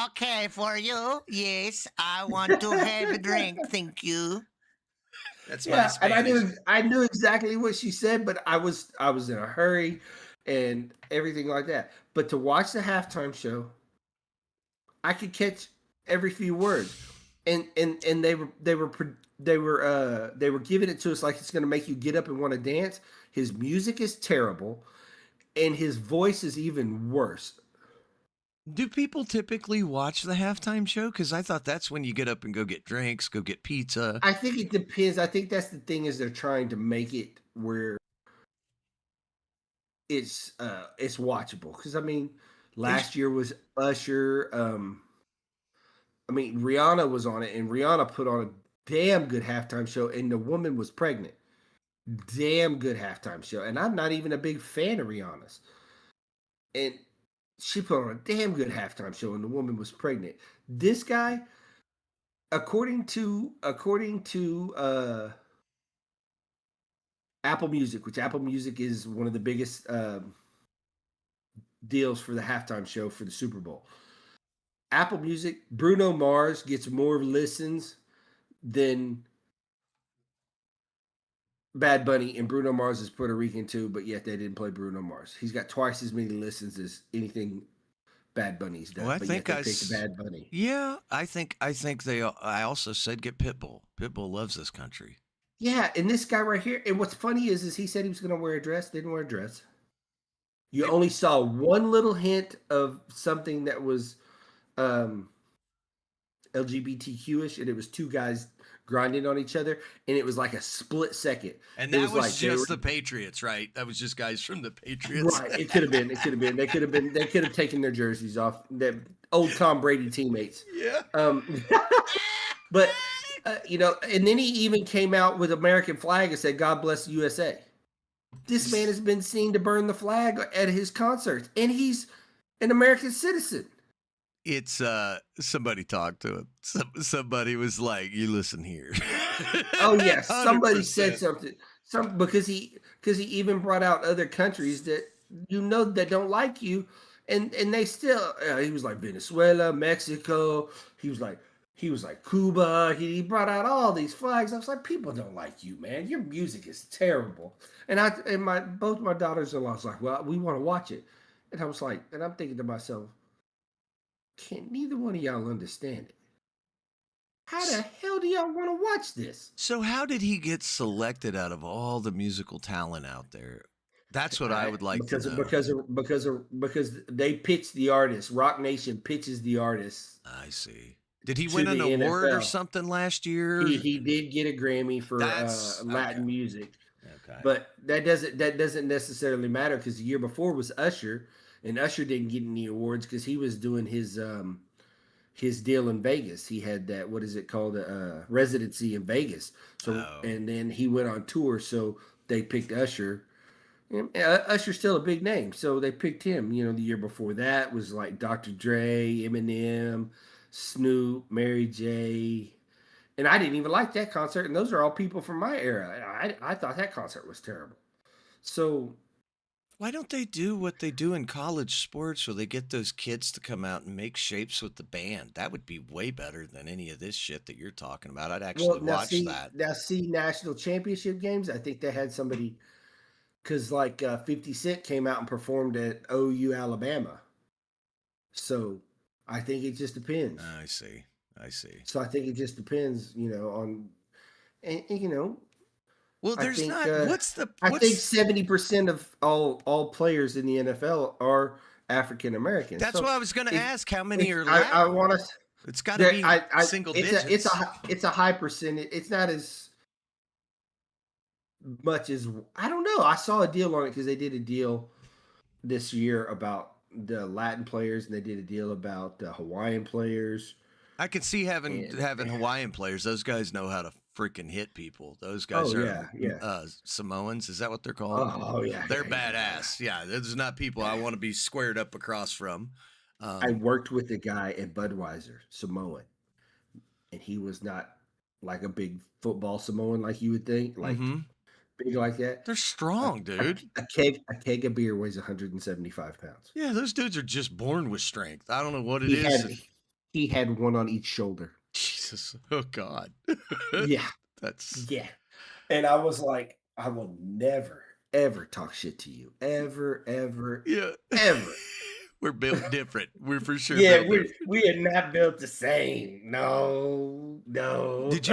okay, for you. Yes, I want to have a drink. Thank you. That's my Yeah, and Spanish. I knew exactly what she said, but I was in a hurry and everything like that. But to watch the halftime show, I could catch every few words, and they were giving it to us like it's going to make you get up and want to dance. His music is terrible, and his voice is even worse. Do people typically watch the halftime show? Because I thought that's when you get up and go get drinks, go get pizza. I think it depends. I think that's the thing is they're trying to make it where it's watchable because I mean They last year was Usher. I mean Rihanna was on it and Rihanna put on a damn good halftime show and the woman was pregnant. Damn good halftime show and I'm not even a big fan of Rihanna's and she put on a damn good halftime show and the woman was pregnant. This guy, according to Apple Music, which Apple Music is one of the biggest deals for the halftime show for the Super Bowl. Apple Music, Bruno Mars gets more listens than Bad Bunny, and Bruno Mars is Puerto Rican too, but yet they didn't play Bruno Mars. He's got twice as many listens as anything Bad Bunny's well, done, I but yet think they picked Bad Bunny. yeah, I think they. I also said get Pitbull. Pitbull loves this country. Yeah, and this guy right here, and what's funny is he said he was going to wear a dress, didn't wear a dress. You They, only saw one little hint of something that was um, LGBTQ-ish, and it was two guys grinding on each other, and it was like a split second. and It that was was like they just were the Patriots, right? That was just guys from the Patriots. right. It could have been. It could have been. They could have been. They could have taken their jerseys off. That old Tom Brady teammates. Yeah. Um, but and then he even came out with American flag and said, "God bless the USA." This man has been seen to burn the flag at his concerts, and he's an American citizen. It's somebody talked to him. Somebody was like, "You listen here." Oh yes, Hundred somebody said percent. something. Some because he even brought out other countries that that don't like you, and they still. He was like Venezuela, Mexico. He was like Cuba. He brought out all these flags. I was like, people don't like you, man. Your music is terrible. And my both my daughters-in-law was like, well, we want to watch it, and I was like, and I'm thinking to myself, can't neither one of y'all understand it? How the hell do y'all want to watch this? So how did he get selected out of all the musical talent out there? That's what I I would like to know. because they pitch the artist. Rock Nation pitches the artist I see. Did he to win an the award or NFL. something last year? He did get a Grammy for That's okay. Latin music, Okay. but that doesn't necessarily matter because the year before was Usher, and Usher didn't get any awards because he was doing his deal in Vegas. He had that, what is it called, residency in Vegas. So Oh. and then he went on tour, so they picked Usher. Usher's still a big name, so they picked him. The year before that was like Dr. Dre, Eminem, Snoop, Mary J. And I didn't even like that concert. And those are all people from my era. I thought that concert was terrible. So, Why don't they do what they do in college sports where they get those kids to come out and make shapes with the band? That would be way better than any of this shit that you're talking about. I'd actually well, watch that. national championship games. I think they had somebody because like 50 Cent came out and performed at OU Alabama. So I think it just depends. I see. I see. So I think it just depends, on and Well, I there's think not. uh, What's the I think what's 70% of all players in the NFL are African Americans. That's So what I was going to it, ask. How many it's are I Latin? want to It's got to there be I single it's digits. a high percentage. It's not as much as I don't know. I saw a deal on it because they did a deal this year about the Latin players and they did a deal about the Hawaiian players I could see having and Hawaiian players. Those guys know how to freaking hit people. Those guys oh are yeah. Samoans. Is that what they're called? Oh They're yeah. badass. Yeah, those are not people I want to be squared up across from. I Um, worked with a guy at Budweiser, Samoan, and he was not like a big football Samoan like you would think, like mm-hmm. big like that. They're A, strong, a, dude. a keg of beer weighs 175 pounds. Yeah, those dudes are just born with strength. I don't know what it He is. had he had one on each shoulder. Jesus. Oh God. Yeah, That's yeah. And I was like, I will never ever talk shit to you, ever, ever, yeah. ever. We're built different. We're for sure Yeah, built we different. we are not built the same. No, no. Did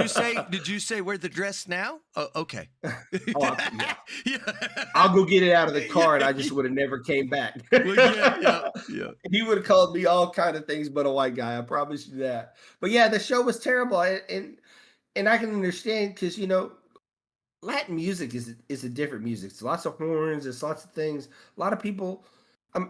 you say wear the dress now? Oh, okay. Yeah. Yeah. I'll go get it out of the car, and Yeah. I just would have never came back. Well, yeah. He would have called me all kind of things, but a white guy. I promise you that. But yeah, the show was terrible, and I can understand because Latin music is a different music. It's lots of horns. It's lots of things. A lot of people,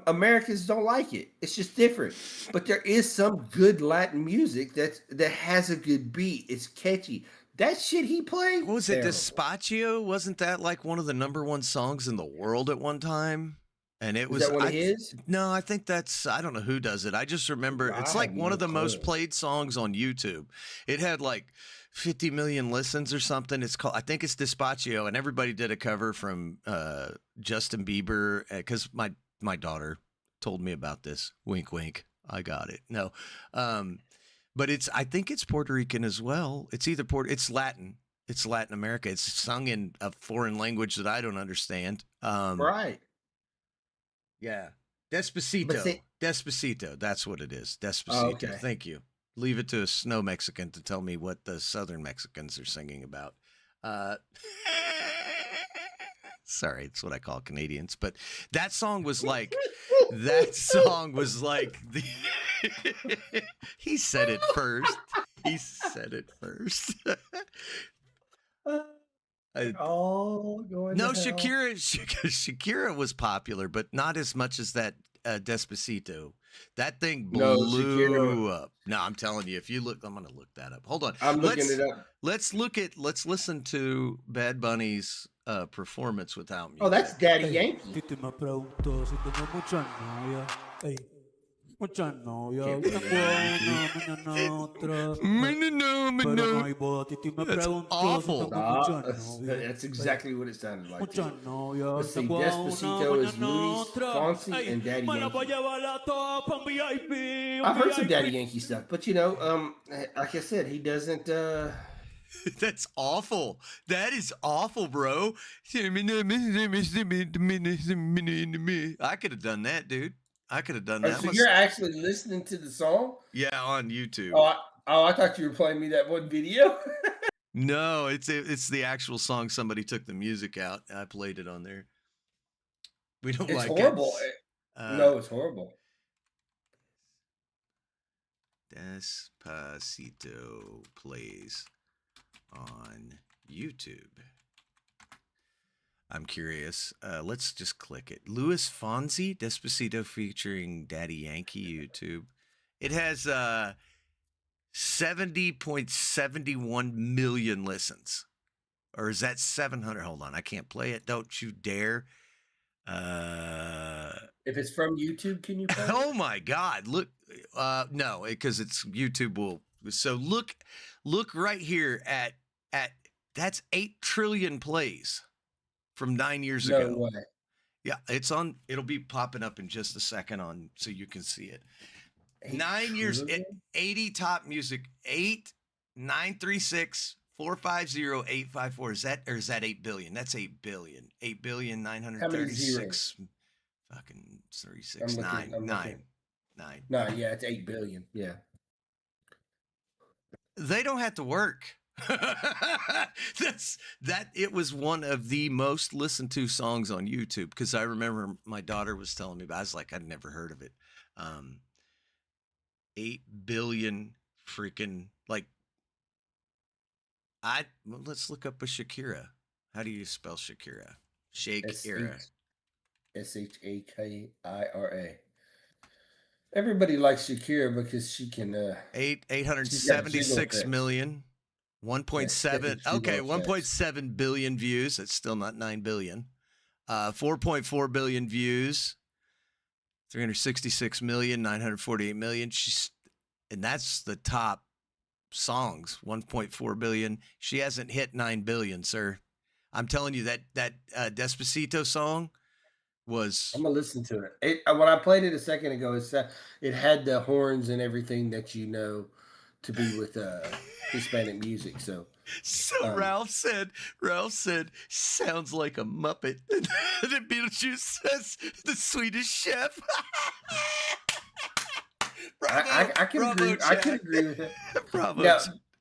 Americans don't like it. It's just different. But there is some good Latin music that has a good beat. It's catchy. That shit he played, What was it? terrible. Despacio? Wasn't that like one of the #1 songs in the world at one time? And it Is was that one of his? no, I think that's I don't know who does it. I just remember I it's have like one no of the most clue. played songs on YouTube. It had like 50 million listens or something. It's called I think it's Despacio, and everybody did a cover from Justin Bieber because my daughter told me about this. Wink, wink. I got it. No, but I think it's Puerto Rican as well. It's either it's Latin. It's Latin America. It's sung in a foreign language that I don't understand. Right. Yeah. But Despacito. see, Despacito. That's what it is. oh, Despacito. okay. Thank you. Leave it to a snow Mexican to tell me what the southern Mexicans are singing about. Uh, sorry, it's what I call Canadians. But that song was like, the. He said it first. He said it first. I, All going to No, hell. Shakira was popular, but not as much as that Despacito. That thing No, Shakira. blew up. No, I'm telling you, if you look, I'm gonna look that up. Hold on. I'm looking it Let's up. let's listen to Bad Bunny's performance without Oh, that's music. Daddy Ey, Yankee. Titi me preguntó si tengo mucha novia. Ey, mucha novia. Can't Hoy play tengo that a on una, YouTube. mañana otra. Pero no No, hay boda. Titi me that's preguntó si awful. tengo Nah, mucha that's, novia. that's Ey, exactly what it sounded like mucha too. novia. Hoy Let's see. tengo a una, Despacito is mañana Luis otra. Fonsi Ey, and Daddy me la voy a Yankee. llevar la toda pa' un VIP. Un I've heard some Daddy VIP. Yankee stuff, but like I said, he doesn't. That's awful. That is awful, bro. I could have done that, dude. I could have done that. So you're actually listening to the song? Yeah, on YouTube. I thought you were playing me that one video. No, it's the actual song. Somebody took the music out. I played it on there. We don't It's like horrible. it. No, it's horrible. Despacito plays on YouTube. I'm curious. Let's just click it. Luis Fonsi, Despacito featuring Daddy Yankee, YouTube. It has 70.71 million listens. Or is that 700? Hold on, I can't play it. Don't you dare. If it's from YouTube, can you play it? Oh my God! Look, no, because it's YouTube will. So look right here at that's 8 trillion plays from 9 years ago. No way. Yeah, it's on. It'll be popping up in just a second on, so you can see it. 8 9 years, trillion? 80 top music, 8,936,450,854. Is that 8 billion? That's 8 billion. 8 billion 936. Fucking 36. I'm Nine. looking. 9. No, yeah, it's 8 billion. Yeah. They don't have to work. It was one of the most listened to songs on YouTube, because I remember my daughter was telling me about it. I was like, I'd never heard of it. 8 billion freaking, like, let's look up a Shakira. How do you spell Shakira? Shakira. Shakira. Everybody likes Shakira because she can 876 million. 1.7. Okay, 1.7 billion views. That's still not 9 billion. 4.4 billion views. 366 million, 948 million. And that's the top songs. 1.4 billion. She hasn't hit 9 billion, sir. I'm telling you, that Despacito song was. I'm gonna listen to it. When I played it a second ago, it had the horns and everything that you know to be with Hispanic music. So Ralph said, sounds like a Muppet. And then Beetlejuice says, the Swedish chef. Bravo, I can agree. Jack. I can agree with it. Bravo. Now,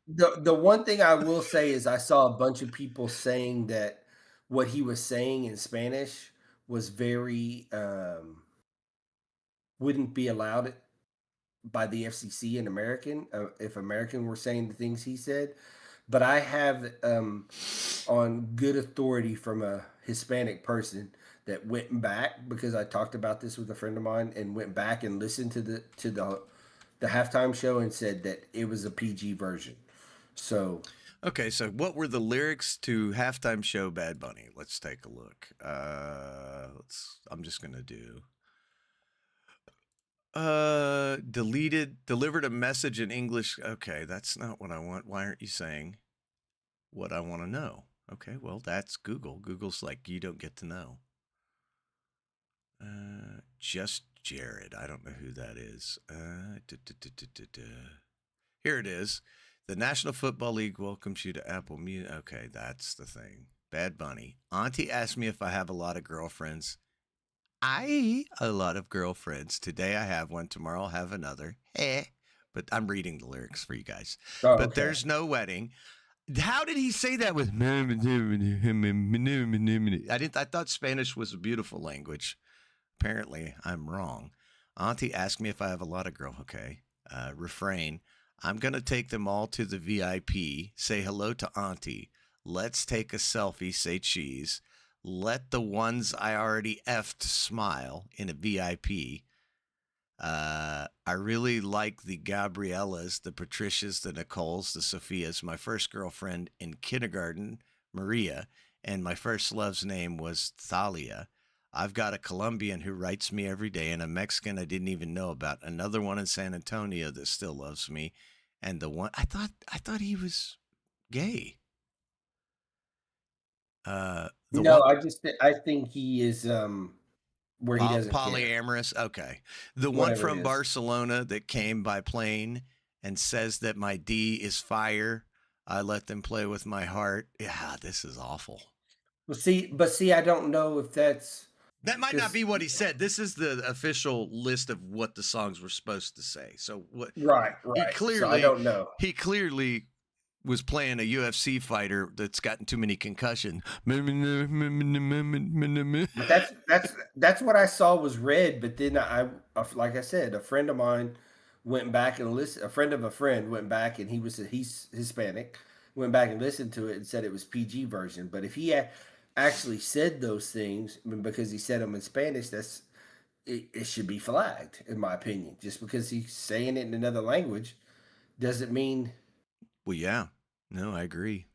the one thing I will say is I saw a bunch of people saying that what he was saying in Spanish was very wouldn't be allowed by the FCC in American if American were saying the things he said. But I have on good authority from a Hispanic person that went back, because I talked about this with a friend of mine, and went back and listened to the halftime show and said that it was a PG version. So okay, so what were the lyrics to halftime show Bad Bunny? Let's take a look. I'm just gonna do delivered a message in English. Okay, that's not what I want. Why aren't you saying what I want to know? Okay, well, that's Google. Google's like, you don't get to know. Just Jared. I don't know who that is. Here it is. The National Football League welcomes you to Apple Music. Okay, that's the thing. Bad Bunny. Auntie asked me if I have a lot of girlfriends. A lot of girlfriends. Today I have one. Tomorrow I'll have another. But I'm reading the lyrics for you guys. But there's no wedding. How did he say that with? I thought Spanish was a beautiful language. Apparently, I'm wrong. Auntie asked me if I have a lot of girl. Okay. Refrain. I'm going to take them all to the VIP. Say hello to Auntie. Let's take a selfie. Say cheese. Let the ones I already effed smile in a VIP. I really like the Gabrielas, the Patricias, the Nicoles, the Sophias. My first girlfriend in kindergarten, Maria, and my first love's name was Thalia. I've got a Colombian who writes me every day, and a Mexican I didn't even know about. Another one in San Antonio that still loves me, and the one I thought he was gay. The No, one I think he is where he doesn't care. polyamorous. Okay, the one Whatever it from is. Barcelona that came by plane and says that my D is fire. I let them play with my heart. Yeah, this is awful. But see, I don't know if that's That might not because be what he said. This is the official list of what the songs were supposed to say. So what right, he right. So I clearly don't know. he clearly was playing a UFC fighter that's gotten too many concussions. But that's what I saw was red. But then like I said, a friend of mine went back and listened. A friend of a friend went back, and he's Hispanic. Went back and listened to it and said it was PG version. But if he actually said those things, I mean, because he said them in Spanish, it should be flagged, in my opinion. Just because he's saying it in another language doesn't mean. Well, yeah, no, I agree.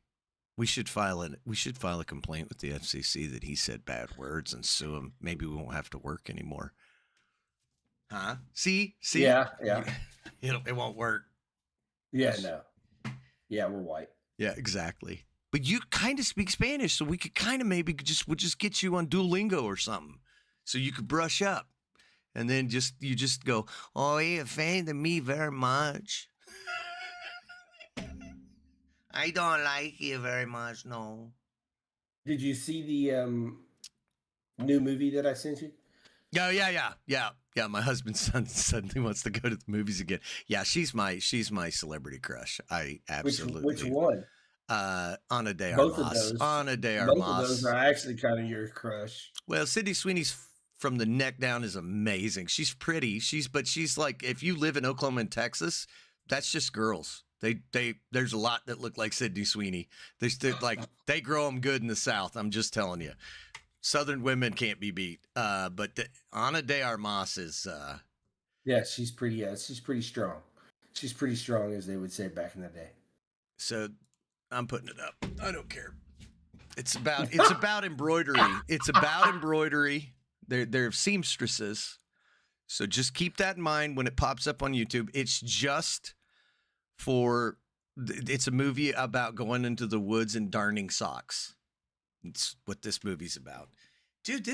We should file it. We should file a complaint with the FCC that he said bad words and sue him. Maybe we won't have to work anymore. Huh? See, Yeah, yeah, it won't work. yeah. No, yeah, we're white. Yeah, exactly. But you kind of speak Spanish, so we could kind of maybe we'll just get you on Duolingo or something, so you could brush up, and then you just go, "Oh, he offended me very much. I don't like you very much, no." Did you see the new movie that I sent you? Oh yeah. My husband's son suddenly wants to go to the movies again. Yeah, she's my celebrity crush. I Which absolutely. one? Ana de Both of Armas. those. Ana de Both of those are Armas. actually kind of your crush. Well, Sydney Sweeney's from the neck down is amazing. She's pretty. She's like, if you live in Oklahoma and Texas, that's just girls. There's a lot that look like Sydney Sweeney. They grow them good in the South. I'm just telling you. Southern women can't be beat. But Ana de Armas is. Yeah, she's pretty. She's pretty strong. She's pretty strong, as they would say back in the day. So I'm putting it up. I don't care. It's about embroidery. It's about embroidery. They're seamstresses. So just keep that in mind when it pops up on YouTube. It's just for. It's a movie about going into the woods and darning socks. It's what this movie's about. Dude,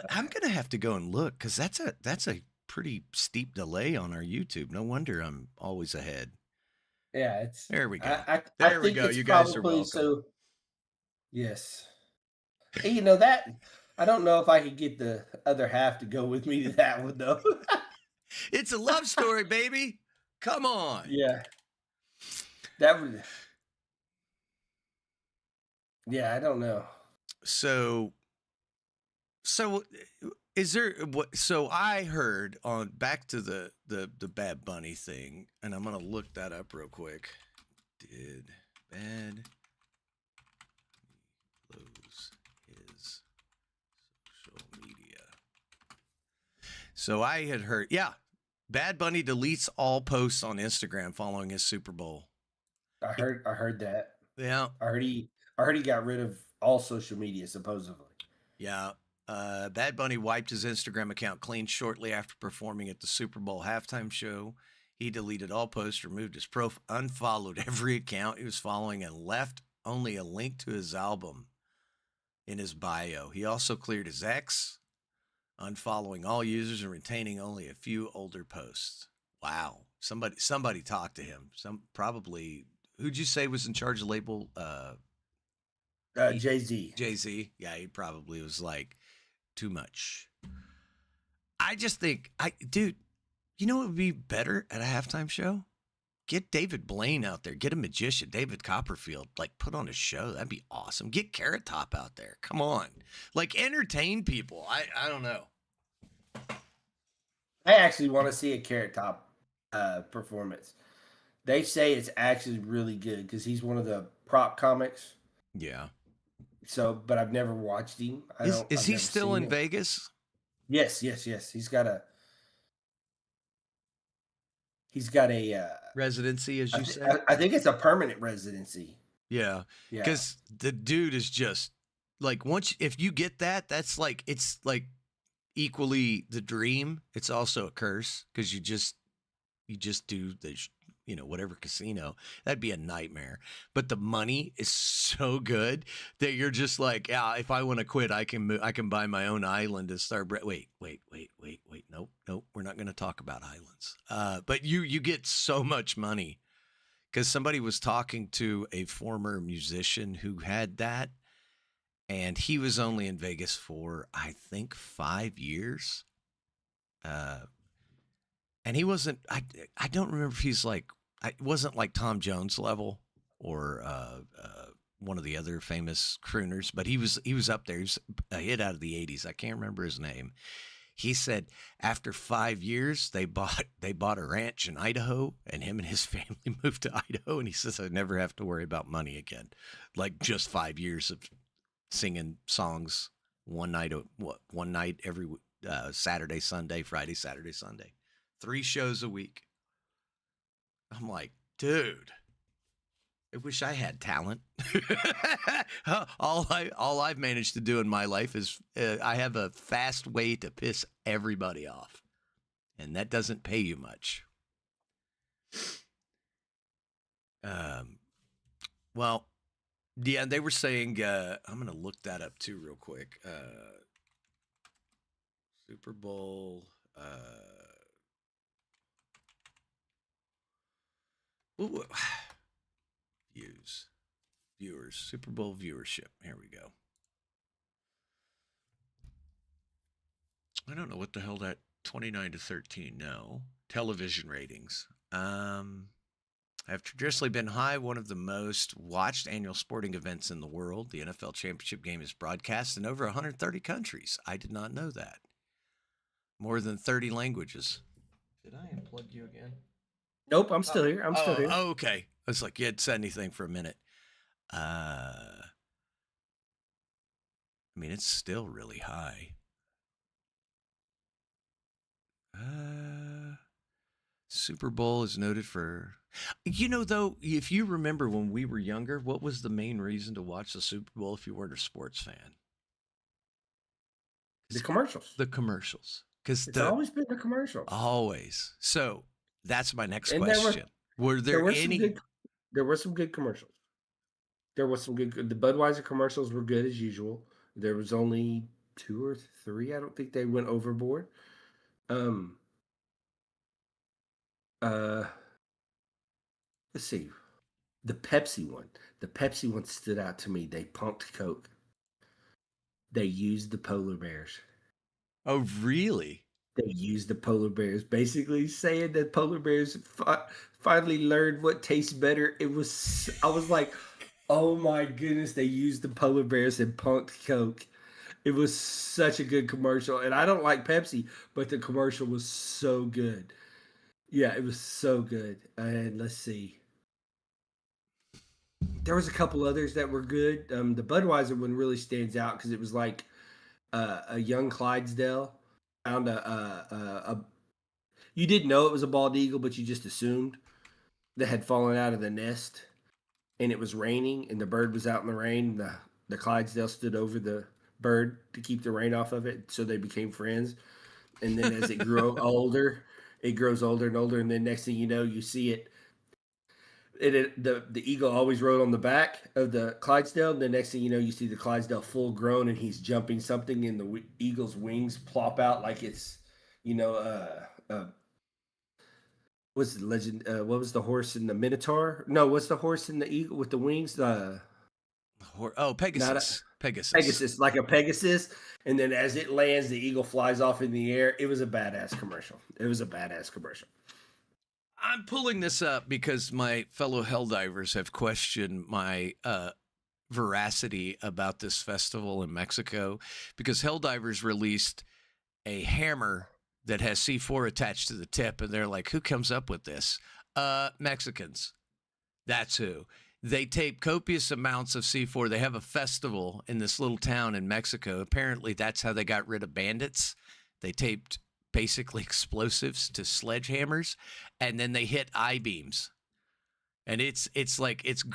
I'm gonna have to go and look because that's a pretty steep delay on our YouTube. No wonder I'm always ahead. Yeah, it's. There we go. I There we think go. it's You guys are probably welcome. so. Yes. Hey, you know that I don't know if I could get the other half to go with me to that one though. It's a love story, baby. Come on. Yeah, that would. Yeah, I don't know. So is there what? So I heard on back to the Bad Bunny thing, and I'm gonna look that up real quick. Did Bad close his social media? So I had heard, yeah, Bad Bunny deletes all posts on Instagram following his Super Bowl. I heard that. Yeah, I heard he got rid of all social media supposedly. yeah. Bad Bunny wiped his Instagram account clean shortly after performing at the Super Bowl halftime show. He deleted all posts, removed his profile, unfollowed every account he was following, and left only a link to his album in his bio. He also cleared his ex, unfollowing all users and retaining only a few older posts. Wow. Somebody talked to him. Probably who'd you say was in charge of the label? Jay-Z. Jay-Z. Yeah, he probably was like, too much. I just think, dude, you know what would be better at a halftime show? Get David Blaine out there. Get a magician, David Copperfield. Like, put on a show. That'd be awesome. Get Carrot Top out there. Come on. Like, entertain people. I don't know. I actually want to see a Carrot Top performance. They say it's actually really good because he's one of the prop comics. Yeah. So, but I've never watched him. Is he still in Vegas? Yes. He's got a Residency, as you say. I think it's a permanent residency. Yeah. Yeah. Because the dude is just like once if you get that, that's like it's like equally the dream. It's also a curse because you just do the whatever casino. That'd be a nightmare. But the money is so good that you're just like, yeah, if I want to quit, I can buy my own island and start. Wait. Nope. We're not going to talk about islands. But you get so much money because somebody was talking to a former musician who had that, and he was only in Vegas for I think 5 years. And he wasn't. I don't remember if he's like. It wasn't like Tom Jones level or one of the other famous crooners, but he was up there. He was a hit out of the '80s. I can't remember his name. He said after 5 years they bought a ranch in Idaho, and him and his family moved to Idaho. And he says I never have to worry about money again. Like just 5 years of singing songs one night every Saturday, Sunday, Friday, Saturday, Sunday. 3 shows a week. I'm like, dude, I wish I had talent. all I've managed to do in my life is I have a fast way to piss everybody off, and that doesn't pay you much. Well, yeah, they were saying I'm gonna look that up too real quick. Super Bowl. Ooh, viewers, Super Bowl viewership. Here we go. I don't know what the hell that 29-13. No, television ratings. Have traditionally been high. One of the most watched annual sporting events in the world. The NFL championship game is broadcast in over 130 countries. I did not know that. More than 30 languages. Did I unplug you again? Nope, I'm still here. I'm still here. Oh, okay. I was like, you hadn't said anything for a minute. I mean, it's still really high. Super Bowl is noted for, though, if you remember when we were younger, what was the main reason to watch the Super Bowl if you weren't a sports fan? The commercials. The commercials. Because it's always been the commercials. Always. So that's my next question. Were there any? There were some good commercials. There was some good. The Budweiser commercials were good as usual. There was only 2 or 3. I don't think they went overboard. Let's see. The Pepsi one. The Pepsi one stood out to me. They punked Coke. They used the polar bears. Oh, really? They used the polar bears, basically saying that polar bears finally learned what tastes better. I was like, oh my goodness, they used the polar bears and punked Coke. It was such a good commercial. And I don't like Pepsi, but the commercial was so good. Yeah, it was so good. And let's see. There was a couple others that were good. The Budweiser one really stands out because it was like a young Clydesdale found a you didn't know it was a bald eagle, but you just assumed that had fallen out of the nest, and it was raining, and the bird was out in the rain. The Clydesdale stood over the bird to keep the rain off of it, so they became friends. And then as it grew older, it grows older and older, and then next thing you know, you see it. The eagle always rode on the back of the Clydesdale. The next thing you know, you see the Clydesdale full grown, and he's jumping something, and the eagle's wings plop out like it's, what's the legend? What was the horse in the Minotaur? No, what's the horse in the eagle with the wings? Pegasus. Pegasus, like a Pegasus. And then as it lands, the eagle flies off in the air. It was a badass commercial. I'm pulling this up because my fellow helldivers have questioned my veracity about this festival in Mexico, because helldivers released a hammer that has C4 attached to the tip, and they're like, who comes up with this? Mexicans. That's who. They tape copious amounts of C4. They have a festival in this little town in Mexico. Apparently, that's how they got rid of bandits. They taped basically explosives to sledgehammers, and then they hit I-beams, and it's like it's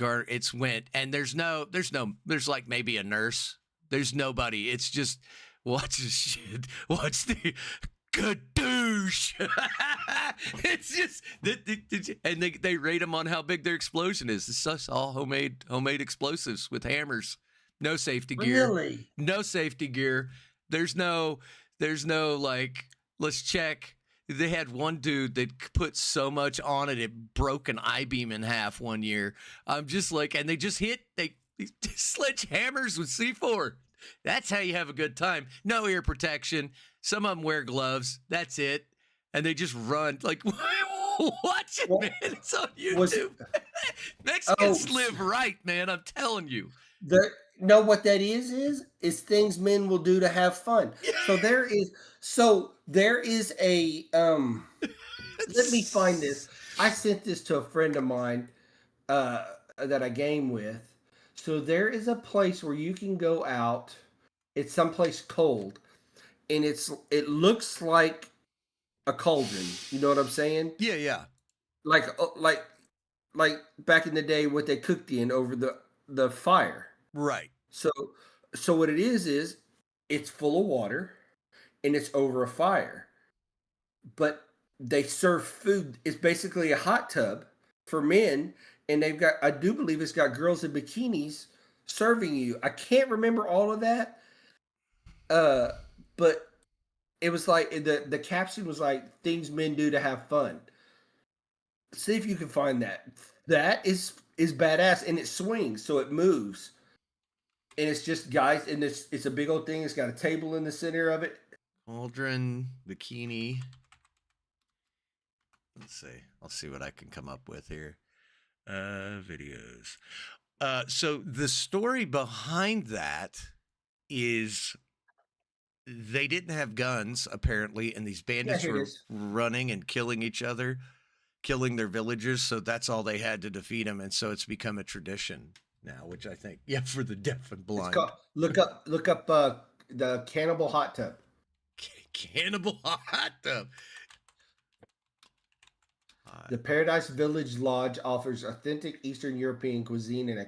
went, and there's like maybe a nurse There's nobody. It's just watch the shit. Watch the kadoosh. It's just and they rate them on how big their explosion is. It's just all homemade explosives with hammers. No safety gear. Really? No safety gear. There's no like, let's check. They had one dude that put so much on it, it broke an I-beam in half one year. I'm just like, and they just sledgehammers with C4. That's how you have a good time. No ear protection. Some of them wear gloves. That's it. And they just run. Like, watch it, man. It's on YouTube. Mexicans live right, man. I'm telling you. Know what that is things men will do to have fun. So there is a let me find this. I sent this to a friend of mine that I game with. So there is a place where you can go out. It's someplace cold, and it looks like a cauldron. You know what I'm saying? Yeah. Like back in the day, what they cooked in over the fire. Right. So what it is it's full of water and it's over a fire. But they serve food. It's basically a hot tub for men, and I do believe it's got girls in bikinis serving you. I can't remember all of that. But it was like the caption was like things men do to have fun. See if you can find that. That is badass, and it swings, so it moves. And it's just guys, and it's a big old thing. It's got a table in the center of it. Cauldron, bikini. Let's see. I'll see what I can come up with here. Videos. So the story behind that is they didn't have guns, apparently, and these bandits were running and killing each other, killing their villagers. So that's all they had to defeat them. And so it's become a tradition now, which I think, for the deaf and blind. Look up the Cannibal Hot Tub. Cannibal Hot Tub. The Paradise Village Lodge offers authentic Eastern European cuisine and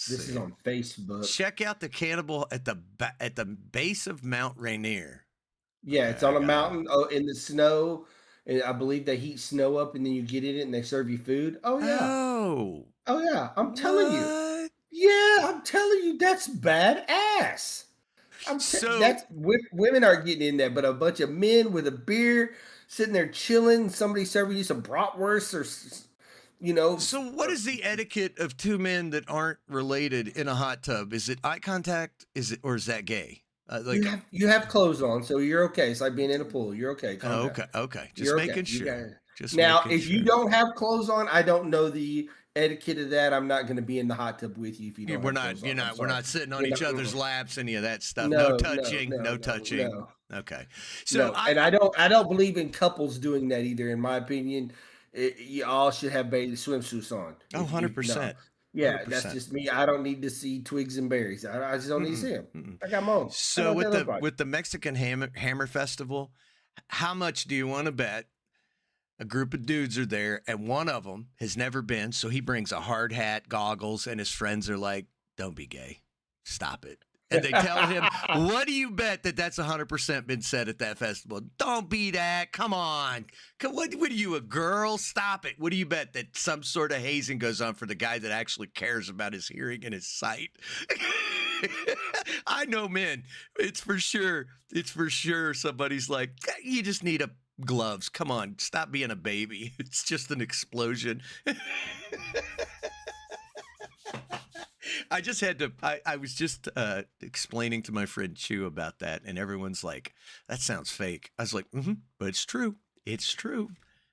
this is on Facebook. Check out the cannibal at the base of Mount Rainier. Yeah, it's on a mountain in the snow. And I believe they heat snow up, and then you get in it, and they serve you food. Oh yeah. Oh yeah. I'm telling you. Yeah, I'm telling you, that's badass. That's women are getting in there, but a bunch of men with a beer sitting there chilling. Somebody serving you some bratwurst or. So what is the etiquette of two men that aren't related in a hot tub? Is it eye contact? Or is that gay? You have clothes on, so you're okay. It's like being in a pool. You're okay. Okay. Just making sure. If you don't have clothes on, I don't know the etiquette of that. I'm not going to be in the hot tub with you if you don't. We're not sitting on each other's laps. Any of that stuff. No touching. No touching. No. Okay. So I don't believe in couples doing that either. In my opinion, you all should have bathing swimsuits on. 100%. Yeah, 100%. That's just me. I don't need to see twigs and berries. I just don't need to see them. I got my own. So with the Mexican Hammer Festival, how much do you want to bet a group of dudes are there and one of them has never been, so he brings a hard hat, goggles, and his friends are like, don't be gay. Stop it. And they tell him, what do you bet that's 100% been said at that festival? Don't be that. Come on. What are you, a girl? Stop it. What do you bet that some sort of hazing goes on for the guy that actually cares about his hearing and his sight? I know men. It's for sure somebody's like, you just need gloves. Come on. Stop being a baby. It's just an explosion. I just had to, I was just explaining to my friend Chu about that, and everyone's like, that sounds fake. I was like, but it's true. It's true.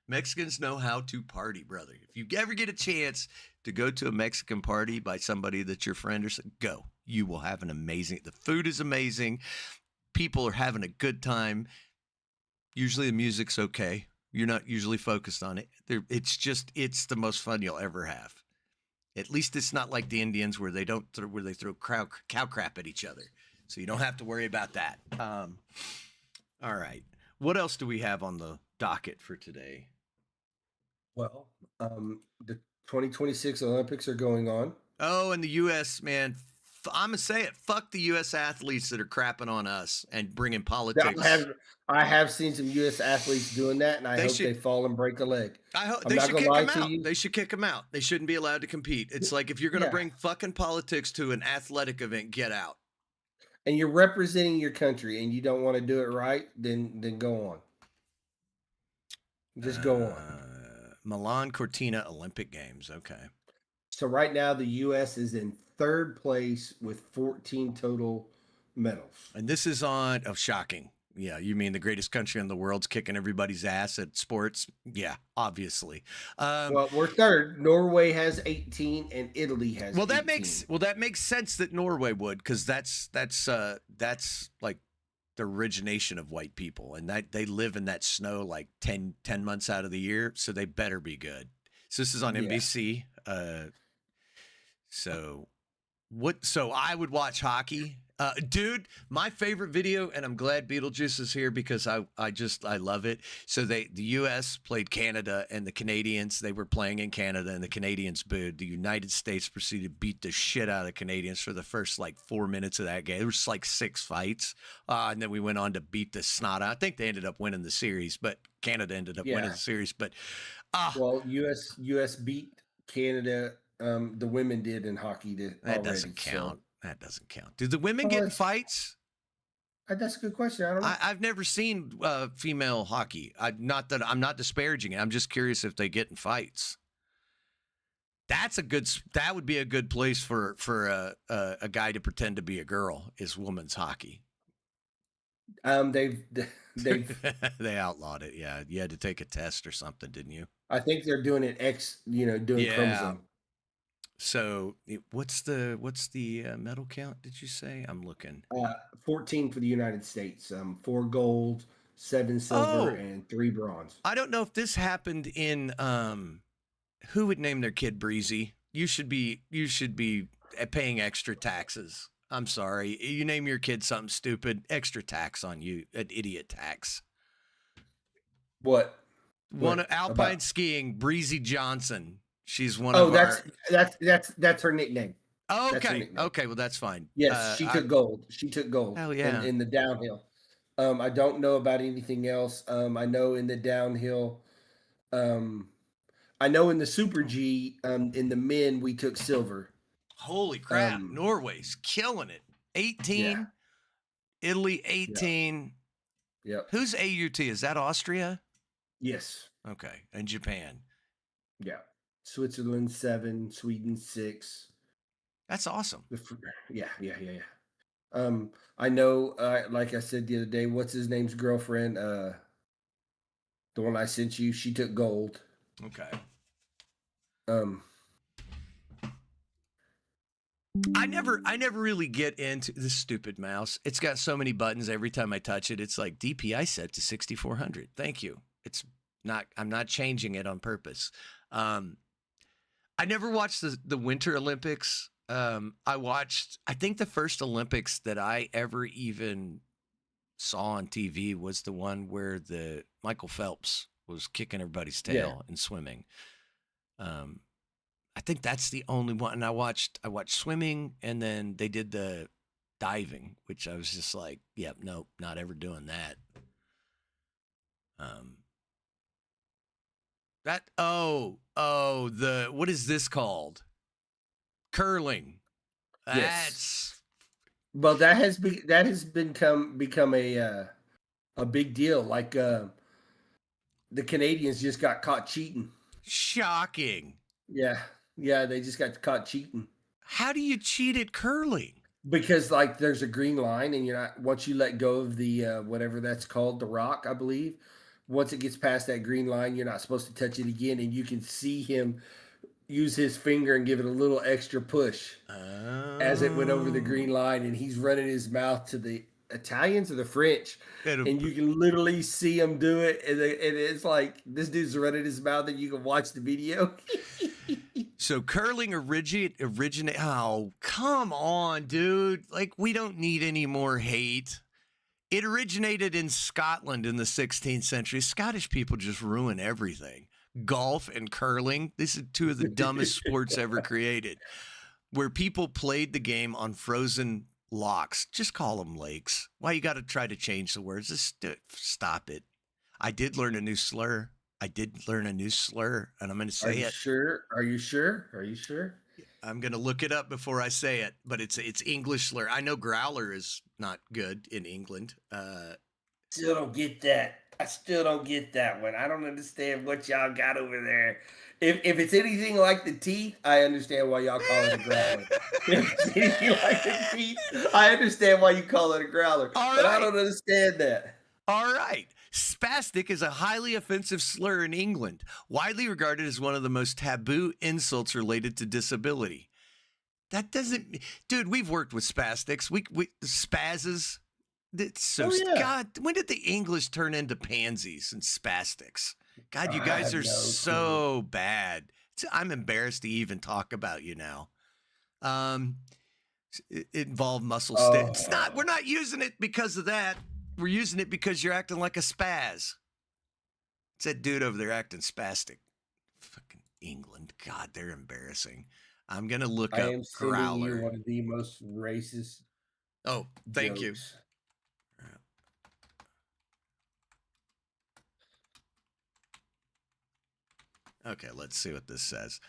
Mexicans know how to party, brother. If you ever get a chance to go to a Mexican party by somebody that's your friend or something, go. You will have the food is amazing. People are having a good time. Usually the music's okay. You're not usually focused on it. It's the most fun you'll ever have. At least it's not like the Indians where they throw cow crap at each other. So you don't have to worry about that. All right. What else do we have on the docket for today? Well, the 2026 Olympics are going on. Oh, and the U.S., man, I'm going to say it. Fuck the U.S. athletes that are crapping on us and bringing politics. I have seen some U.S. athletes doing that, and I They hope should. they fall and break a leg. I hope I'm they not should gonna kick lie him to out. you. They should kick him out. They shouldn't be allowed to compete. It's like if you're going to Yeah, bring fucking politics to an athletic event, get out. and you're representing your country, and you don't want to do it right, then go on. Just go on. Milan Cortina Olympic Games. Okay. So right now, the U.S. is in third place with 14 total medals. And this is on, oh, shocking. Yeah, you mean the greatest country in the world's kicking everybody's ass at sports? Yeah, obviously. Well, we're third. Norway has 18, and Italy has. Well, 18. that makes sense that Norway would, because that's like the origination of white people, and that they live in that snow like 10 months out of the year, so they better be good. So this is on Yeah. NBC. So I would watch hockey. Dude, my favorite video, and I'm glad Beetlejuice is here because I love it. So the US played Canada, and the Canadians, they were playing in Canada, and the Canadians booed. The United States proceeded to beat the shit out of the Canadians for the first like 4 minutes of that game. There was like 6 fights. And then we went on to beat the snot out. I think they ended up winning the series, but Canada ended up winning the series. But well, US beat Canada. The women did in hockey. That doesn't count. That doesn't count. Do the women get in fights? That's a good question. I don't know. I've never seen female hockey. I'm not disparaging it. I'm just curious if they get in fights. That would be a good place for a guy to pretend to be a girl, is women's hockey. They've They outlawed it. Yeah, you had to take a test or something, didn't you? I think they're doing it doing chromosome. So what's the medal count? Did you say? I'm looking. 14 for the United States. 4 gold, 7 silver, and 3 bronze. I don't know if this happened in who would name their kid Breezy? You should be paying extra taxes. I'm sorry. You name your kid something stupid, extra tax on you, an idiot tax. What? One alpine skiing, Breezy Johnson. She's one of our. That's her nickname. Oh, okay. Okay. Well, that's fine. Yes, she took gold. She took gold. Hell yeah. In the downhill. I don't know about anything else. I know in the downhill. I know in the Super G. In the men, we took silver. Holy crap! Norway's killing it. 18. Yeah. Italy 18. Yep. Who's AUT? Is that Austria? Yes. Okay. And Japan. Yeah. Switzerland 7, Sweden 6. That's awesome. Yeah. I know, like I said the other day, what's his name's girlfriend? The one I sent you, she took gold. Okay. I never really get into this stupid mouse. It's got so many buttons. Every time I touch it, it's like DPI set to 6400. Thank you. I'm not changing it on purpose. I never watched the Winter Olympics. I think the first Olympics that I ever even saw on TV was the one where the Michael Phelps was kicking everybody's tail in swimming. I think that's the only one. And I watched swimming, and then they did the diving, which I was just like, yep, nope, not ever doing that. What is this called? Curling. Yes. Well, that has become a big deal. Like the Canadians just got caught cheating. Shocking. Yeah, they just got caught cheating. How do you cheat at curling? Because like there's a green line, and once you let go of the whatever that's called, the rock, I believe. Once it gets past that green line, you're not supposed to touch it again, and you can see him use his finger and give it a little extra push as it went over the green line, and he's running his mouth to the Italians or the French, and you can literally see him do it, and it's like this dude's running his mouth, and you can watch the video. So curling originate. Oh, come on, dude! Like we don't need any more hate. It originated in Scotland in the 16th century. Scottish people just ruin everything. Golf and curling. These are two of the dumbest sports ever created. where people played the game on frozen locks. Just call them lakes. Why you got to try to change the words? Just stop it. I did learn a new slur. And I'm going to Are say you it. sure? Are you sure? Are you sure? I'm going to look it up before I say it, but it's English slur. I know growler is not good in England. Still don't get that. I still don't get that one. I don't understand what y'all got over there. If it's anything like the teeth, I understand why y'all call it a growler. If it's anything like the teeth, I understand why you call it a growler. All But I right. don't understand that. All right. Spastic is a highly offensive slur in England, widely regarded as one of the most taboo insults related to disability. That doesn't, dude. We've worked with spastics. We spazzes. It's so yeah. God. When did the English turn into pansies and spastics? God, you I guys have are no so bad. I'm embarrassed to even talk about you now. It involved muscle stick. It's not. We're not using it because of that. We're using it because you're acting like a spaz. It's that dude over there acting spastic. Fucking England. God, they're embarrassing. I'm going to look I up am sending growler. you one of the most racist Oh, thank you. jokes. Okay, let's see what this says.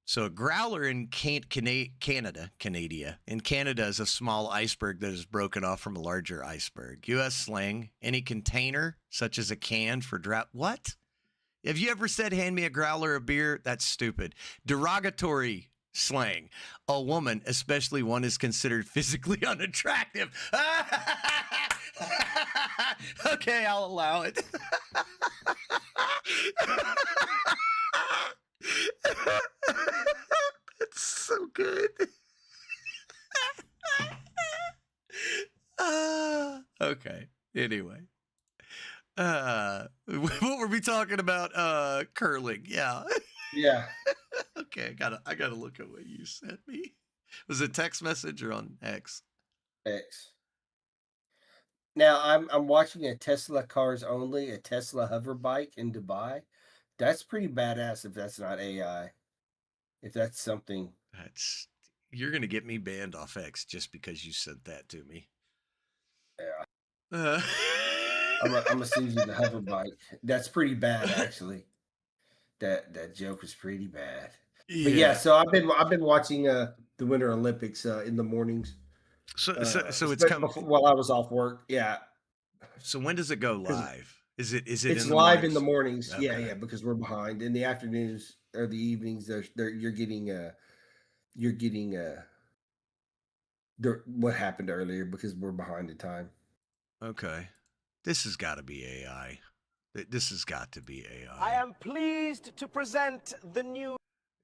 So a growler in Canada is a small iceberg that is broken off from a larger iceberg. U.S. slang, any container, such as a can for drought. What? Have you ever said, hand me a growler of beer? That's stupid. Derogatory slang. A woman, especially one, is considered physically unattractive. Okay, I'll allow it. That's so good. Okay. Anyway. What were we talking about? Curling. Yeah. Yeah. Okay, I gotta look at what you sent me. Was it text message or on X? X. Now I'm watching a Tesla cars only, a Tesla hover bike in Dubai. That's pretty badass if that's not AI. If that's something. You're gonna get me banned off X just because you sent that to me. Yeah. I'm gonna send you the hover bike. That's pretty bad actually. That joke was pretty bad. Yeah. But yeah, so I've been watching the Winter Olympics in the mornings. So it's coming while I was off work. Yeah. So when does it go live? Is it It's in the live mornings? in the mornings. Okay. Yeah, because we're behind. In the afternoons or the evenings, you're getting what happened earlier because we're behind in time. Okay. This has got to be AI. This has got to be AI. I am pleased to present the new.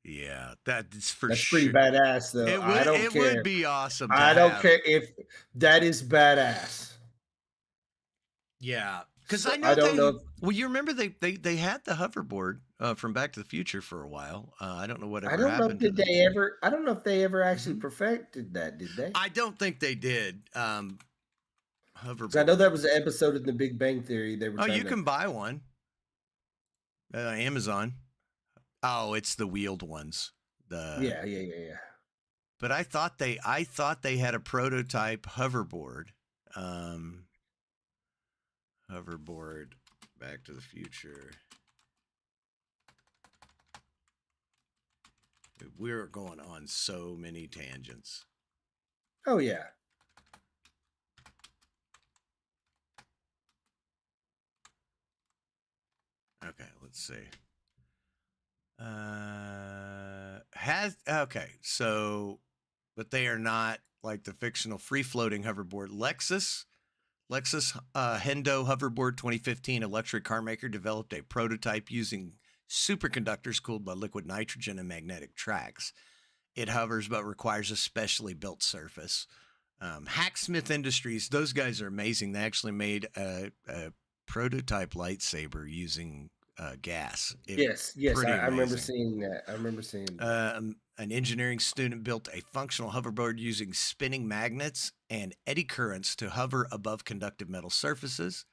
Yeah, that's for That's sure. pretty badass, though. I don't care. It would be awesome. I don't care if that is badass. Yeah, because So, I don't know. know. Well, you remember they had the hoverboard from Back to the Future for a while. I don't know whatever I don't know. happened. Did they ever? I don't know if they ever actually perfected that. Did they? I don't think they did. Hoverboard. I know that was an episode in The Big Bang Theory. They were. You can buy one. Amazon. Oh, it's the wheeled ones. Yeah. But I thought they had a prototype hoverboard. Hoverboard, Back to the Future. We're going on so many tangents. Oh yeah. Okay, let's see. But they are not like the fictional free-floating hoverboard. Lexus Hendo Hoverboard 2015 electric car maker developed a prototype using superconductors cooled by liquid nitrogen and magnetic tracks. It hovers but requires a specially built surface. Hacksmith Industries, those guys are amazing. They actually made a prototype lightsaber using gas. Yes. I remember seeing that. an engineering student built a functional hoverboard using spinning magnets and eddy currents to hover above conductive metal surfaces.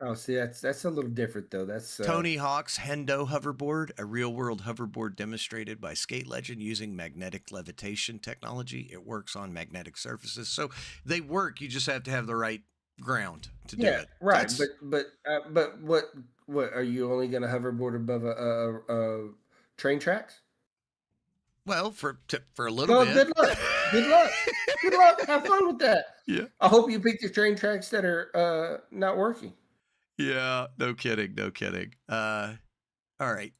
Oh, see, that's a little different though. That's Tony Hawk's Hendo hoverboard, a real-world hoverboard demonstrated by skate legend using magnetic levitation technology. It works on magnetic surfaces, so they work. You just have to have the right ground to do yeah, it. right. That's But what are you only going to hoverboard above a train tracks? well for a little Well, bit. good luck. Good luck. Good luck. Have fun with that. Yeah. I hope you pick the train tracks that are not working. Yeah, no kidding, no kidding. All right.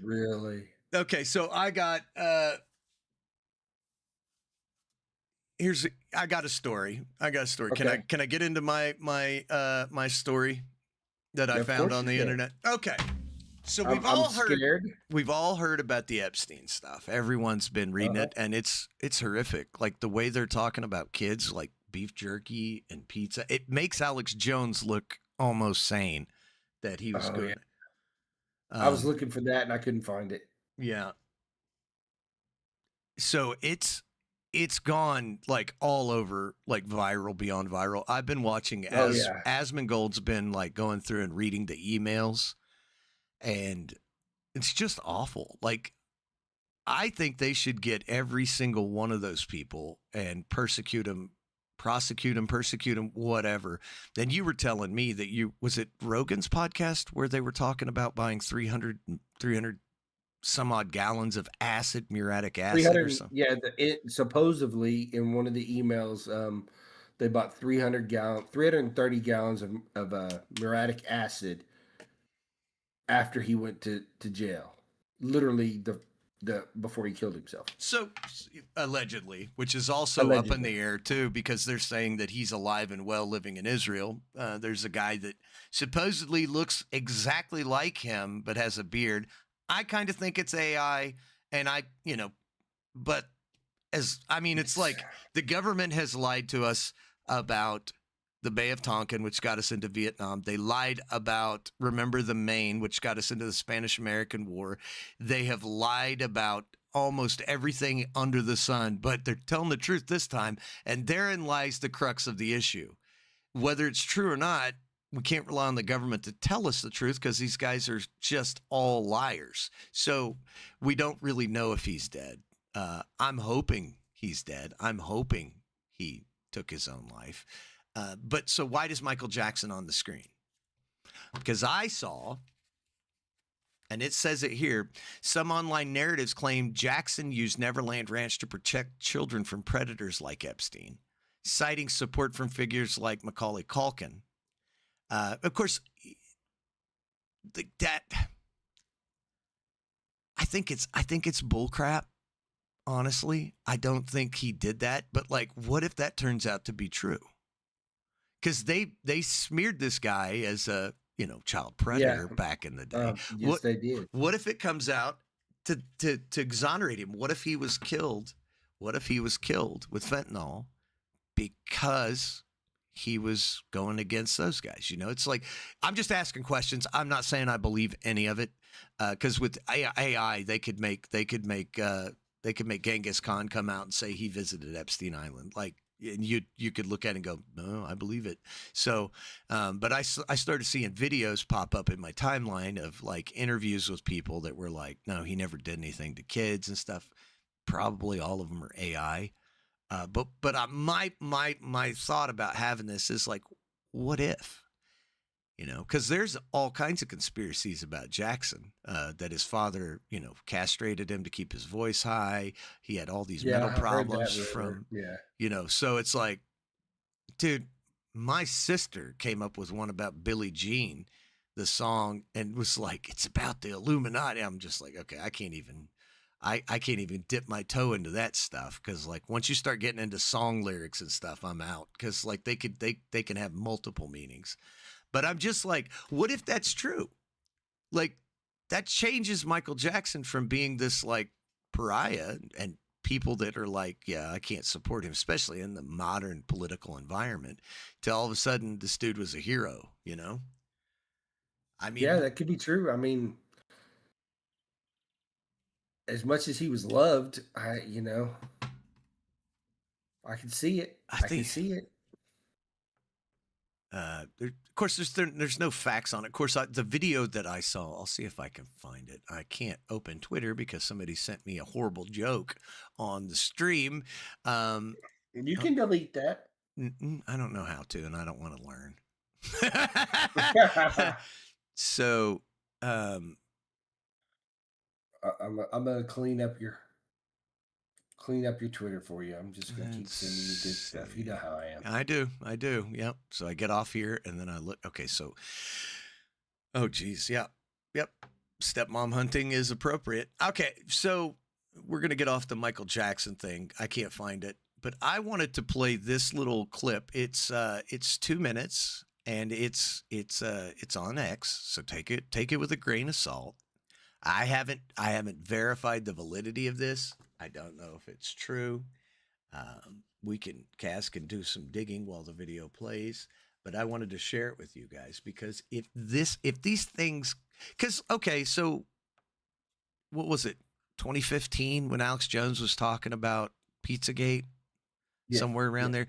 Really? Okay, so I got I got a story. Okay. Can I get into my story that I Of found course on you the can. internet? Okay. So I'm scared. we've all heard about the Epstein stuff. Everyone's been reading Uh-huh. it, and it's horrific. Like the way they're talking about kids, like beef jerky and pizza. It makes Alex Jones look almost sane that he was Oh yeah. good. I was looking for that and I couldn't find it. Yeah. So it's gone like all over, like viral beyond viral. I've been watching Oh as yeah. Asmongold's been like going through and reading the emails, and it's just awful. Like I think they should get every single one of those people and persecute them, whatever. Then you were telling me that was it Rogan's podcast where they were talking about buying 300 some odd gallons of muriatic acid or 300, something. yeah, supposedly in one of the emails, they bought 330 gallons of muriatic acid after he went to jail. Literally the before he killed himself. So allegedly, which is also up in Allegedly. the air too, because they're saying that he's alive and well living in Israel. There's a guy that supposedly looks exactly like him, but has a beard. I kind of think it's AI, and but it's like the government has lied to us about the Bay of Tonkin, which got us into Vietnam. They lied about Remember the Maine, which got us into the Spanish-American War. They have lied about almost everything under the sun, but they're telling the truth this time, and therein lies the crux of the issue. Whether it's true or not, we can't rely on the government to tell us the truth because these guys are just all liars. So we don't really know if he's dead. I'm hoping he's dead. I'm hoping he took his own life. But so why does Michael Jackson on the screen? Because I saw, and it says it here, some online narratives claim Jackson used Neverland Ranch to protect children from predators like Epstein, citing support from figures like Macaulay Culkin. Of course, that I think it's bullcrap. Honestly, I don't think he did that. But like, what if that turns out to be true? Because they smeared this guy as a child predator back in the day. Yes, they did. What if it comes out to exonerate him? What if he was killed? What if he was killed with fentanyl because he was going against those guys? It's like, I'm just asking questions. I'm not saying I believe any of it, because with AI, they could make Genghis Khan come out and say he visited Epstein Island. Like, and you could look at it and go, no, I believe it. So, but I started seeing videos pop up in my timeline of like interviews with people that were like, no, he never did anything to kids and stuff. Probably all of them are AI. But my thought about having this is like, what if? Because there's all kinds of conspiracies about Jackson, that his father, castrated him to keep his voice high. He had all these mental I've heard that problems rumor. from, so it's like, dude, my sister came up with one about Billie Jean, the song, and was like, it's about the Illuminati. I'm just like, okay, I can't even dip my toe into that stuff, because like once you start getting into song lyrics and stuff, I'm out, because like they can have multiple meanings. But I'm just like, what if that's true? Like, that changes Michael Jackson from being this like pariah, and people that are like, yeah, I can't support him, especially in the modern political environment, to all of a sudden this dude was a hero, I mean, Yeah, that could be true. I mean, as much as he was loved, I can see it. I I can think- see it. of course, there's no facts on it. Of course, the video that I saw, I'll see if I can find it. I can't open Twitter because somebody sent me a horrible joke on the stream. You can delete that. I don't know how to, and I don't want to learn. So, I'm gonna clean up your Twitter for you. I'm just gonna keep sending you good stuff. You know how I am. I do. Yep. So I get off here and then I look. Okay. So, oh geez. Yep. Stepmom hunting is appropriate. Okay. So we're going to get off the Michael Jackson thing. I can't find it, but I wanted to play this little clip. It's 2 minutes and it's on X. So take it with a grain of salt. I haven't verified the validity of this. I don't know if it's true. Cass can do some digging while the video plays, but I wanted to share it with you guys because if these things, okay, so what was it? 2015 when Alex Jones was talking about Pizzagate, somewhere around there,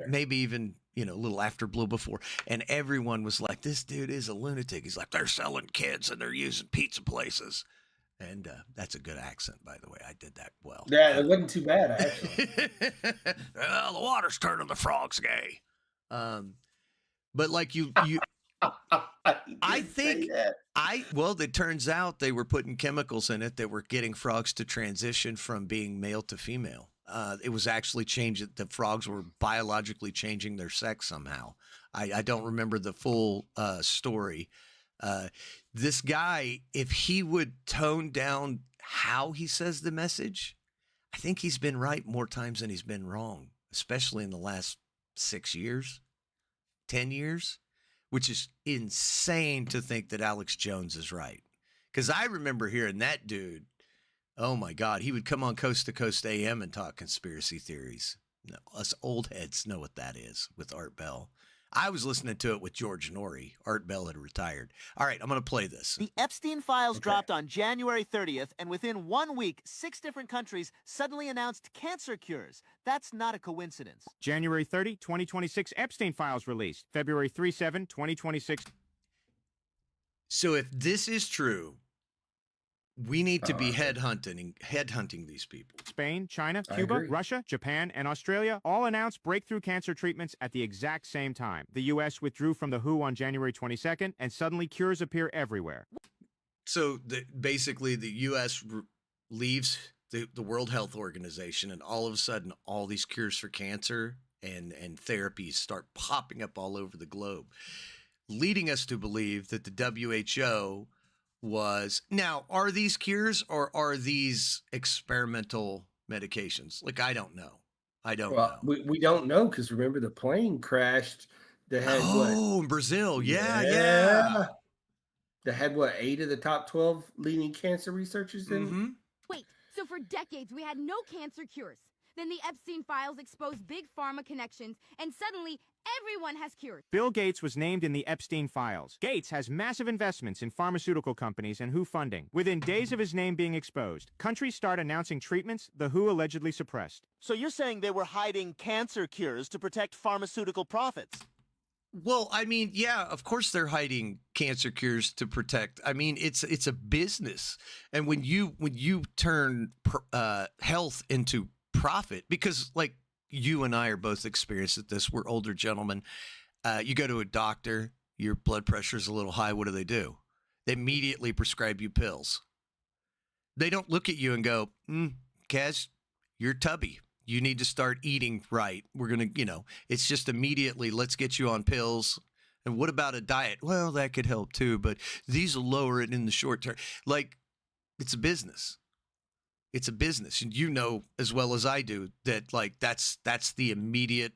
maybe even a little after, Blue before, and everyone was like, "This dude is a lunatic." He's like, "They're selling kids and they're using pizza places." And that's a good accent, by the way. I did that well. Yeah, it wasn't too bad, actually. Well, the water's turning the frogs gay. But like you I think it turns out they were putting chemicals in it that were getting frogs to transition from being male to female. It was actually changing. The frogs were biologically changing their sex somehow. I don't remember the full story. This guy, if he would tone down how he says the message, I think he's been right more times than he's been wrong, especially in the last 6 years, 10 years, which is insane to think that Alex Jones is right. Because I remember hearing that dude, oh my God, he would come on Coast to Coast AM and talk conspiracy theories. No, us old heads know what that is with Art Bell. I was listening to it with George Norrie. Art Bell had retired. All right, I'm going to play this. The Epstein files dropped on January 30th, and within 1 week, 6 different countries suddenly announced cancer cures. That's not a coincidence. January 30, 2026, Epstein files released. February 3/7, 2026. So if this is true, we need to be headhunting these people. Spain, China, I Cuba, agree. Russia, Japan, and Australia all announced breakthrough cancer treatments at the exact same time. The U.S. withdrew from the WHO on January 22nd, and suddenly cures appear everywhere. So basically the U.S. leaves the World Health Organization, and all of a sudden all these cures for cancer and therapies start popping up all over the globe, leading us to believe that the WHO was, now, are these cures or are these experimental medications? Like, I don't know. Well, we don't know because remember the plane crashed that had in Brazil. Yeah. That had 8 of the top 12 leading cancer researchers in. Mm-hmm. Wait, so for decades we had no cancer cures. Then the Epstein files exposed big pharma connections, and suddenly everyone has cures. Bill Gates was named in the Epstein files. Gates has massive investments in pharmaceutical companies and WHO funding. Within days of his name being exposed, countries start announcing treatments the WHO allegedly suppressed. So you're saying they were hiding cancer cures to protect pharmaceutical profits? Well, I mean, yeah, of course they're hiding cancer cures to protect. I mean, it's a business, and when you turn health into profit, because like you and I are both experienced at this, we're older gentlemen. You go to a doctor, your blood pressure is a little high. What do? They immediately prescribe you pills. They don't look at you and go, Kaz, you're tubby. You need to start eating right. We're going to, it's just immediately, let's get you on pills. And what about a diet? Well, that could help too, but these will lower it in the short term. Like, it's a business. It's a business. And you know as well as I do that, like, that's the immediate.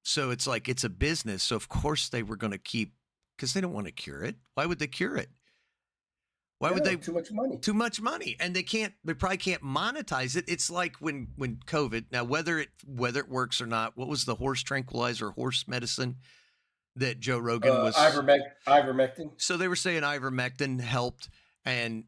So it's like, it's a business. So of course they were going to keep, because they don't want to cure it. Why would they cure it? Why would they? Too much money. Too much money. And they probably can't monetize it. It's like when COVID, now whether it works or not, what was the horse tranquilizer, horse medicine that Joe Rogan was? Ivermectin. So they were saying ivermectin helped, and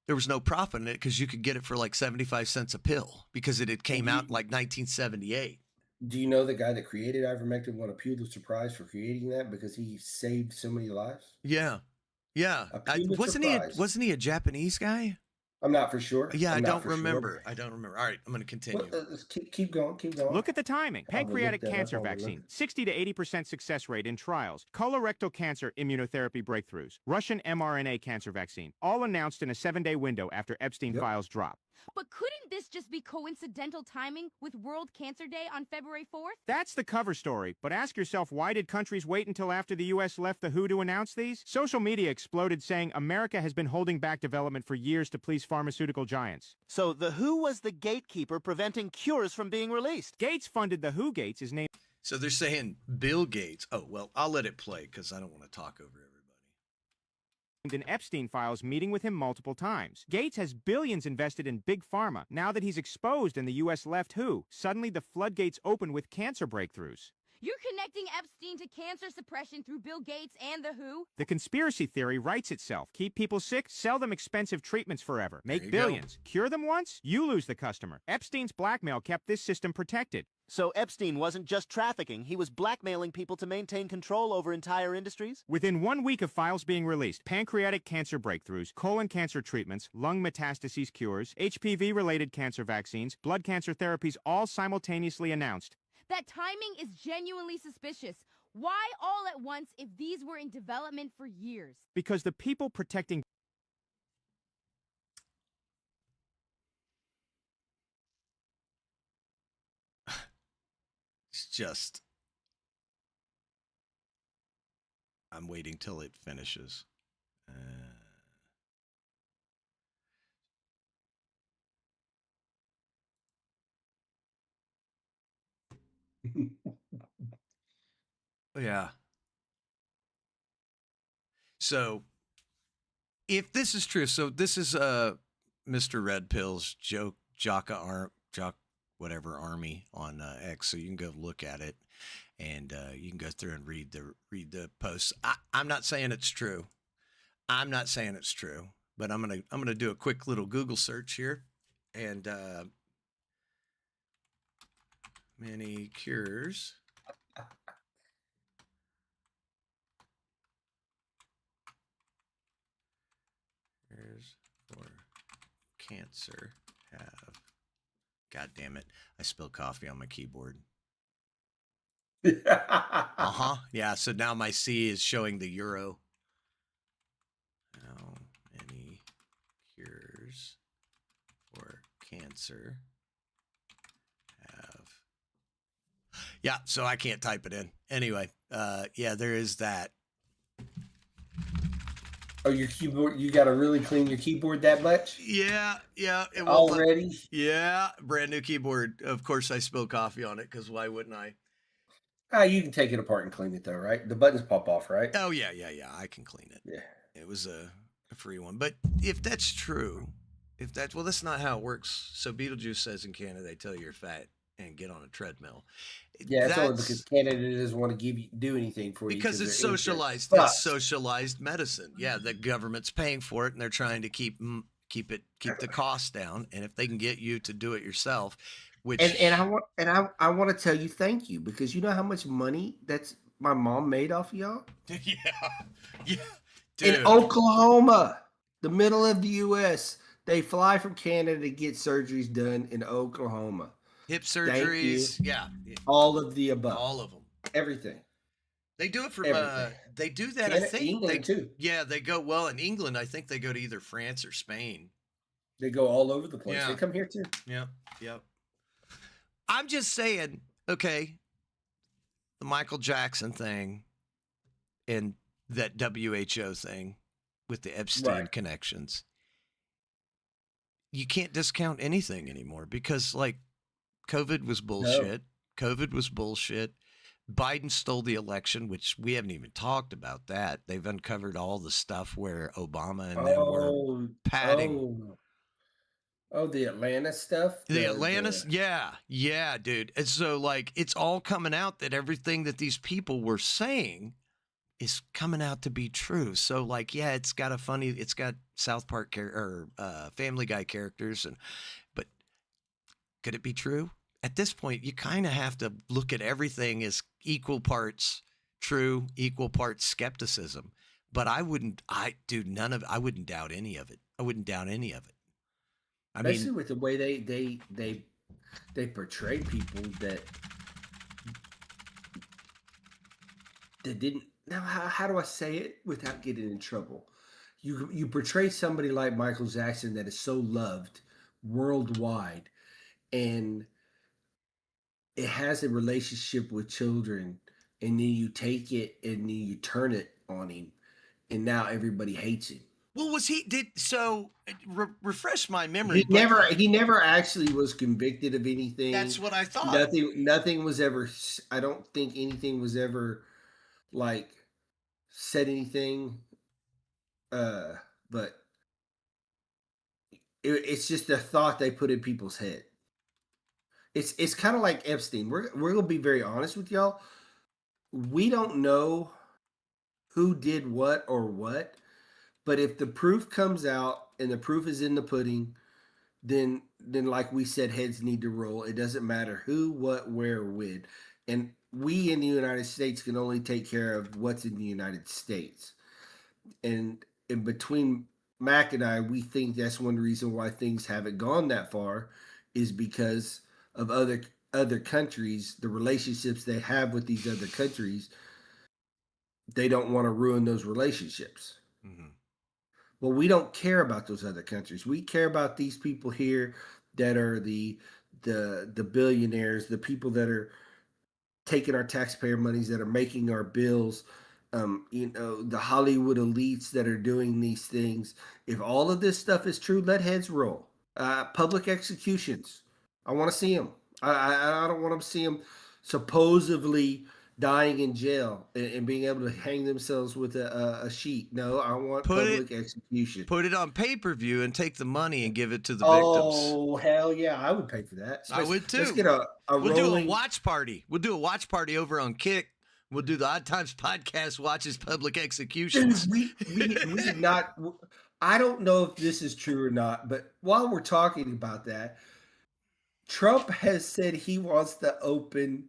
there was no profit in it because you could get it for like 75 cents a pill because it had came out in like 1978. Do you know the guy that created ivermectin won a Pulitzer Prize for creating that because he saved so many lives? Yeah. Yeah. A Pulitzer Prize. Wasn't he a Japanese guy? I'm not for sure. Yeah, I'm I not don't for remember. Sure. I don't remember. All right, I'm going to continue. Well, let's keep going. Keep going. Look at the timing. I'll look Pancreatic that up cancer while we're vaccine, looking. 60 to 80% success rate in trials. Colorectal cancer immunotherapy breakthroughs. Russian mRNA cancer vaccine. All announced in a 7-day window after Epstein Yep. files drop. But couldn't this just be coincidental timing with World Cancer Day on February 4th? That's the cover story, but ask yourself, why did countries wait until after the U.S. left the WHO to announce these? Social media exploded saying America has been holding back development for years to please pharmaceutical giants. So the WHO was the gatekeeper preventing cures from being released. Gates funded the WHO. Gates is named So they're saying Bill Gates. Oh, well, I'll let it play because I don't want to talk over everybody. in Epstein files, meeting with him multiple times. Gates has billions invested in big pharma. Now that he's exposed and the U.S. left WHO, suddenly the floodgates open with cancer breakthroughs. You're connecting Epstein to cancer suppression through Bill Gates and the WHO? The conspiracy theory writes itself. Keep people sick, sell them expensive treatments forever. There you Make go. billions. Cure them once, you lose the customer. Epstein's blackmail kept this system protected. So Epstein wasn't just trafficking, he was blackmailing people to maintain control over entire industries? Within 1 week of files being released, pancreatic cancer breakthroughs, colon cancer treatments, lung metastases cures, HPV-related cancer vaccines, blood cancer therapies all simultaneously announced. That timing is genuinely suspicious. Why all at once if these were in development for years? Because the people protecting It's just, I'm waiting till it finishes. Yeah. So if this is true, so this is Mr. Red Pill's Jock whatever army on X, so you can go look at it and you can go through and read the posts. I'm not saying it's true. I'm not saying it's true, but I'm gonna do a quick little Google search here and many cures. Cures for cancer have. God damn it! I spilled coffee on my keyboard. Yeah. So now my C is showing the euro. How many cures for cancer have? Yeah. So I can't type it in. Anyway. Yeah, there is that. Oh, your keyboard, you got to really clean your keyboard that much? Yeah. It won't Already? Yeah. Brand new keyboard. Of course, I spilled coffee on it because why wouldn't I? You can take it apart and clean it though, right? The buttons pop off, right? Oh, yeah. I can clean it. Yeah. It was a free one. But if that's true, well, that's not how it works. So Beetlejuice says in Canada, they tell you you're fat and get on a treadmill. Yeah, it's only because Canada doesn't want to do anything for you. Because it's socialized. But It's socialized medicine. Yeah, the government's paying for it, and they're trying to keep the costs down. And if they can get you to do it yourself, which I want to tell you thank you, because you know how much money that's my mom made off of y'all? yeah, dude. In Oklahoma, the middle of the U.S., they fly from Canada to get surgeries done in Oklahoma. Hip surgeries, yeah. All of the above. All of them. Everything. They do it for Everything. they do that, Canada, I think. England too. Yeah, they go in England, I think they go to either France or Spain. They go all over the place. Yeah. They come here too. Yep. I'm just saying, okay, the Michael Jackson thing and that WHO thing with the Epstein connections. You can't discount anything anymore because, like, COVID was bullshit. No. COVID was bullshit. Biden stole the election, which we haven't even talked about that. They've uncovered all the stuff where Obama and them were padding. Oh, the Atlanta stuff? The Atlanta, yeah, dude. And so, like, it's all coming out that everything that these people were saying is coming out to be true. So like, yeah, it's got South Park or Family Guy characters, but could it be true? At this point, you kind of have to look at everything as equal parts true, equal parts skepticism. But I wouldn't doubt any of it. I wouldn't doubt any of it. I Especially mean, with the way they portray people that didn't. Now, how do I say it without getting in trouble? You portray somebody like Michael Jackson that is so loved worldwide, and it has a relationship with children, and then you take it and then you turn it on him, and now everybody hates him. well, was he did so? Refresh my memory, He but never he never actually was convicted of anything. that's what I thought. Nothing was ever. I don't think anything was ever like said anything. But it's just a thought they put in people's head. It's kind of like Epstein. We're gonna be very honest with y'all. We don't know who did what or what, but if the proof comes out and the proof is in the pudding, then like we said, heads need to roll. It doesn't matter who, what, where, or when. And we in the United States can only take care of what's in the United States. And in between Mac and I, we think that's one reason why things haven't gone that far is because of other countries, the relationships they have with these other countries, they don't want to ruin those relationships. Mm-hmm. Well, we don't care about those other countries. We care about these people here that are the billionaires, the people that are taking our taxpayer monies, that are making our bills. The Hollywood elites that are doing these things. If all of this stuff is true, let heads roll. Public executions. I want to see them. I don't want to see them supposedly dying in jail and being able to hang themselves with a sheet. No, I want public execution. Put it on pay-per-view and take the money and give it to the victims. Oh, hell yeah. I would pay for that. I would too. Let's get a we'll rolling... do a watch party. We'll do a watch party over on Kick. We'll do the Odd Times podcast watches public executions. Dude, we did not... I don't know if this is true or not, but while we're talking about that, Trump has said he wants to open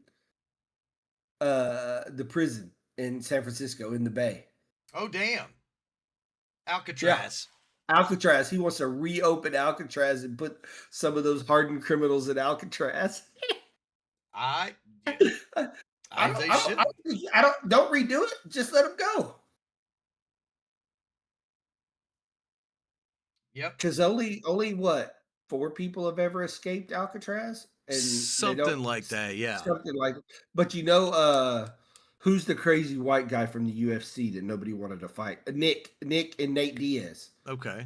the prison in San Francisco in the Bay. Oh, damn. Alcatraz. Yeah. Alcatraz. He wants to reopen Alcatraz and put some of those hardened criminals in Alcatraz. Don't redo it. Just let them go. Yep. Because only what 4 people have ever escaped Alcatraz, and something like that. Yeah. Something like. But who's the crazy white guy from the UFC that nobody wanted to fight? Nick and Nate Diaz. Okay.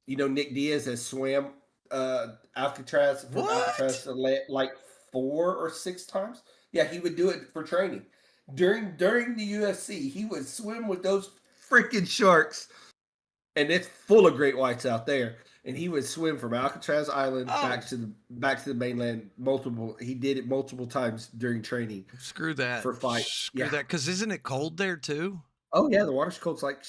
Nick Diaz has swam Alcatraz from Alcatraz to like 4 or 6 times. Yeah, he would do it for training. During the UFC, he would swim with those freaking sharks, and it's full of great whites out there. And he would swim from Alcatraz Island back to the mainland. He did it multiple times during training. Screw that for fight. Screw that, because isn't it cold there too? Oh yeah, the water's cold. It's like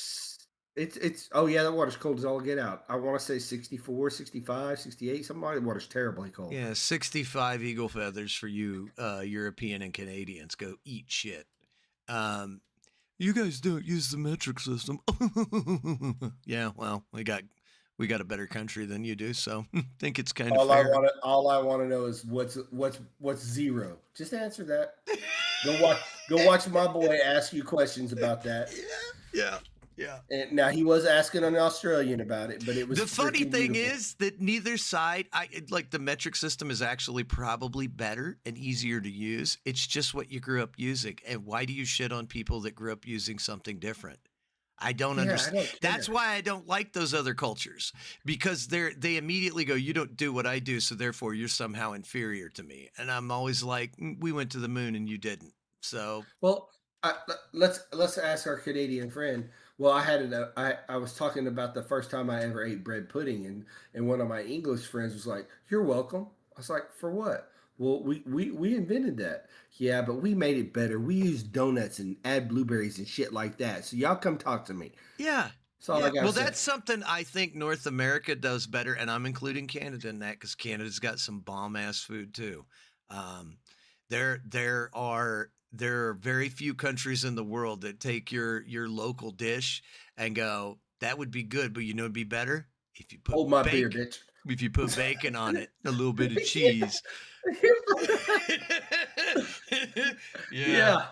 it's. Oh yeah, the water's cold as all get out. I want to say 64, 65, 68. Something like that. The water's terribly cold. Yeah, 65 eagle feathers for you European and Canadians. Go eat shit. You guys don't use the metric system. Yeah, well, we got a better country than you do, so think it's kind of fair. All I want to know is what's zero. Just answer that. Go watch my boy ask you questions about that. Yeah. And now he was asking an Australian about it, but it was the funny thing beautiful. is that neither side, the metric system is actually probably better and easier to use. It's just what you grew up using. And why do you shit on people that grew up using something different? I don't understand. That's why I don't like those other cultures, because they immediately go, you don't do what I do, so therefore you're somehow inferior to me. And I'm always like, we went to the moon and you didn't. So let's ask our Canadian friend. Well, I was talking about the first time I ever ate bread pudding, and one of my English friends was like, "You're welcome." I was like, "For what?" Well, we invented that. Yeah, but we made it better. We used donuts and add blueberries and shit like that. So y'all come talk to me. Yeah. That's all Yeah. I gotta Well, say. that's something I think North America does better, and I'm including Canada in that because Canada's got some bomb ass food too. Um, there are very few countries in the world that take your local dish and go, that would be good, but you know it'd be better if you put Hold my beer, bacon. bitch. If you put bacon on it, a little bit of cheese. Yeah. Yeah.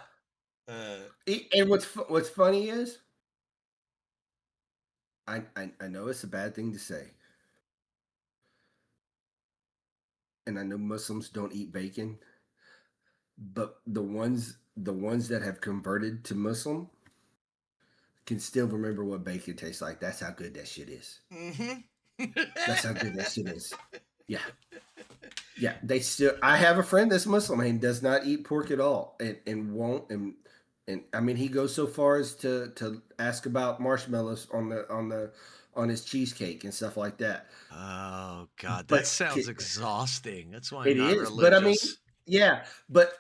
Uh, And what's funny is I know it's a bad thing to say, and I know Muslims don't eat bacon, but the ones that have converted to Muslim can still remember what bacon tastes like. That's how good that shit is. That's how good that shit is. Yeah. Yeah. They still I have a friend that's Muslim and does not eat pork at all and won't and I mean he goes so far as to ask about marshmallows on his cheesecake and stuff like that. Oh God, that But sounds exhausting. That's why I'm it not is, but I mean, religious. yeah, but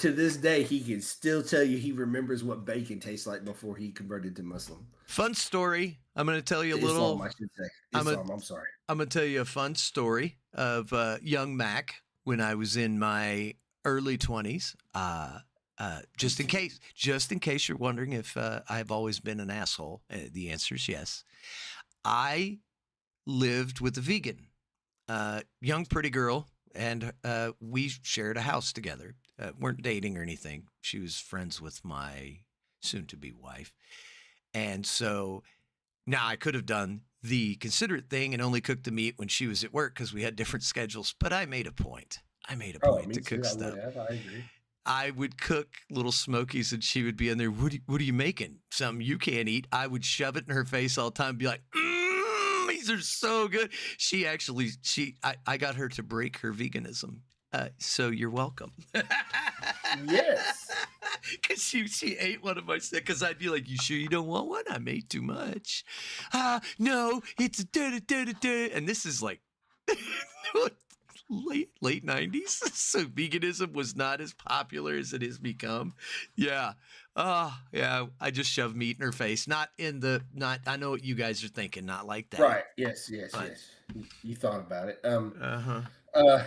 to this day he can still tell you he remembers what bacon tastes like before he converted to Muslim. Fun story. I'm going to tell you a Islam, little. I should say. I'm a, Islam, I'm sorry. I'm going to tell you a fun story of young Mac when I was in my early 20s. Just in case you're wondering if I've always been an asshole, the answer is yes. I lived with a vegan, young pretty girl, and we shared a house together. Weren't dating or anything. She was friends with my soon-to-be wife, and so now I could have done the considerate thing and only cooked the meat when she was at work because we had different schedules. But I made a point. Oh, To me cook too. I would stuff. have. I agree. I would cook little smokies and she would be in there. What are you making? Something you can't eat. I would shove it in her face all the time and be like, these are so good. I got her to break her veganism. So you're welcome. Yes. Because she ate one of my sticks. Because I'd be like, you sure you don't want one? I made too much. No, it's da-da-da-da-da. And this is like late 90s. So veganism was not as popular as it has become. Yeah. Yeah. I just shoved meat in her face. I know what you guys are thinking. Not like that. Right. Yes. But, Yes. You thought about it. uh-huh. Uh.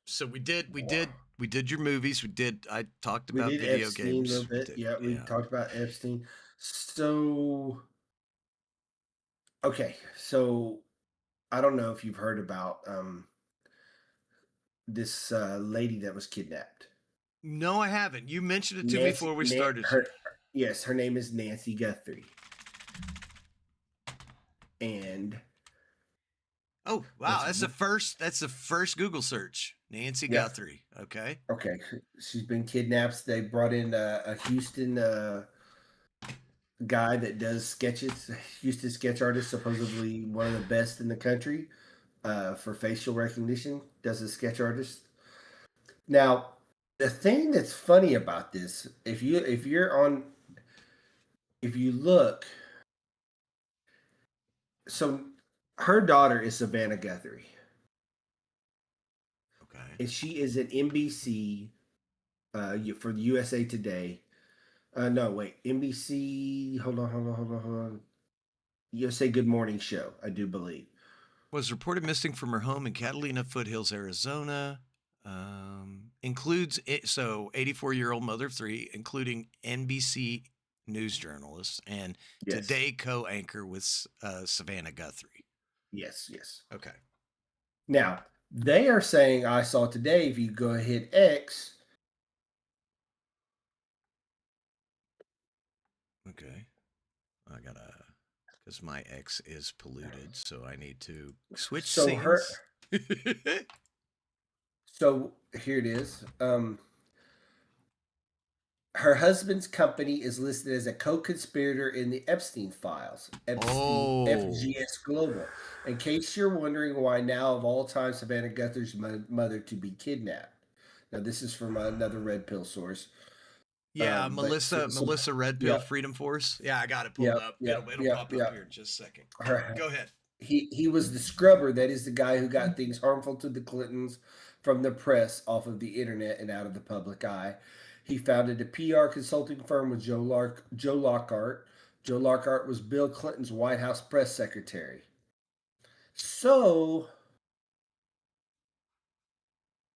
So we did your movies. I talked We about did video Epstein a games. little bit. Yeah, we talked about Epstein. So okay, so I don't know if you've heard about this lady that was kidnapped. No, I haven't. You mentioned it to me before we started. Yes, her name is Nancy Guthrie. And oh wow, that's the first Google search. Nancy Yeah. Guthrie. Okay. okay, she's been kidnapped. They brought in a Houston guy that does sketches. Houston sketch artist, supposedly one of the best in the country for facial recognition. Does a sketch artist. Now, the thing that's funny about this, if you look, so her daughter is Savannah Guthrie, Okay. and she is an NBC for the USA Today. No, wait, NBC. Hold on. USA Good Morning Show, I do believe. Was reported missing from her home in Catalina Foothills, Arizona. Includes it, so 84-year-old mother of three, including NBC news journalist and Yes. Today co-anchor with Savannah Guthrie. Yes. Okay. Now, they are saying, I saw today, if you go hit X. Okay. I gotta, because my X is polluted, so I need to switch So scenes. So here it is. Her husband's company is listed as a co-conspirator in the Epstein files. Epstein, FGS Global. In case you're wondering why now of all time Savannah Guthrie's mother to be kidnapped. Now this is from another red pill source. Yeah, Melissa Red Pill yeah. Freedom Force. Yeah, I got it pulled up. It'll pop up here in just a second. Go ahead. he was the scrubber. That is the guy who got things harmful to the Clintons from the press off of the internet and out of the public eye. He founded a PR consulting firm with Joe Lockhart. Joe Lockhart was Bill Clinton's White House press secretary. So,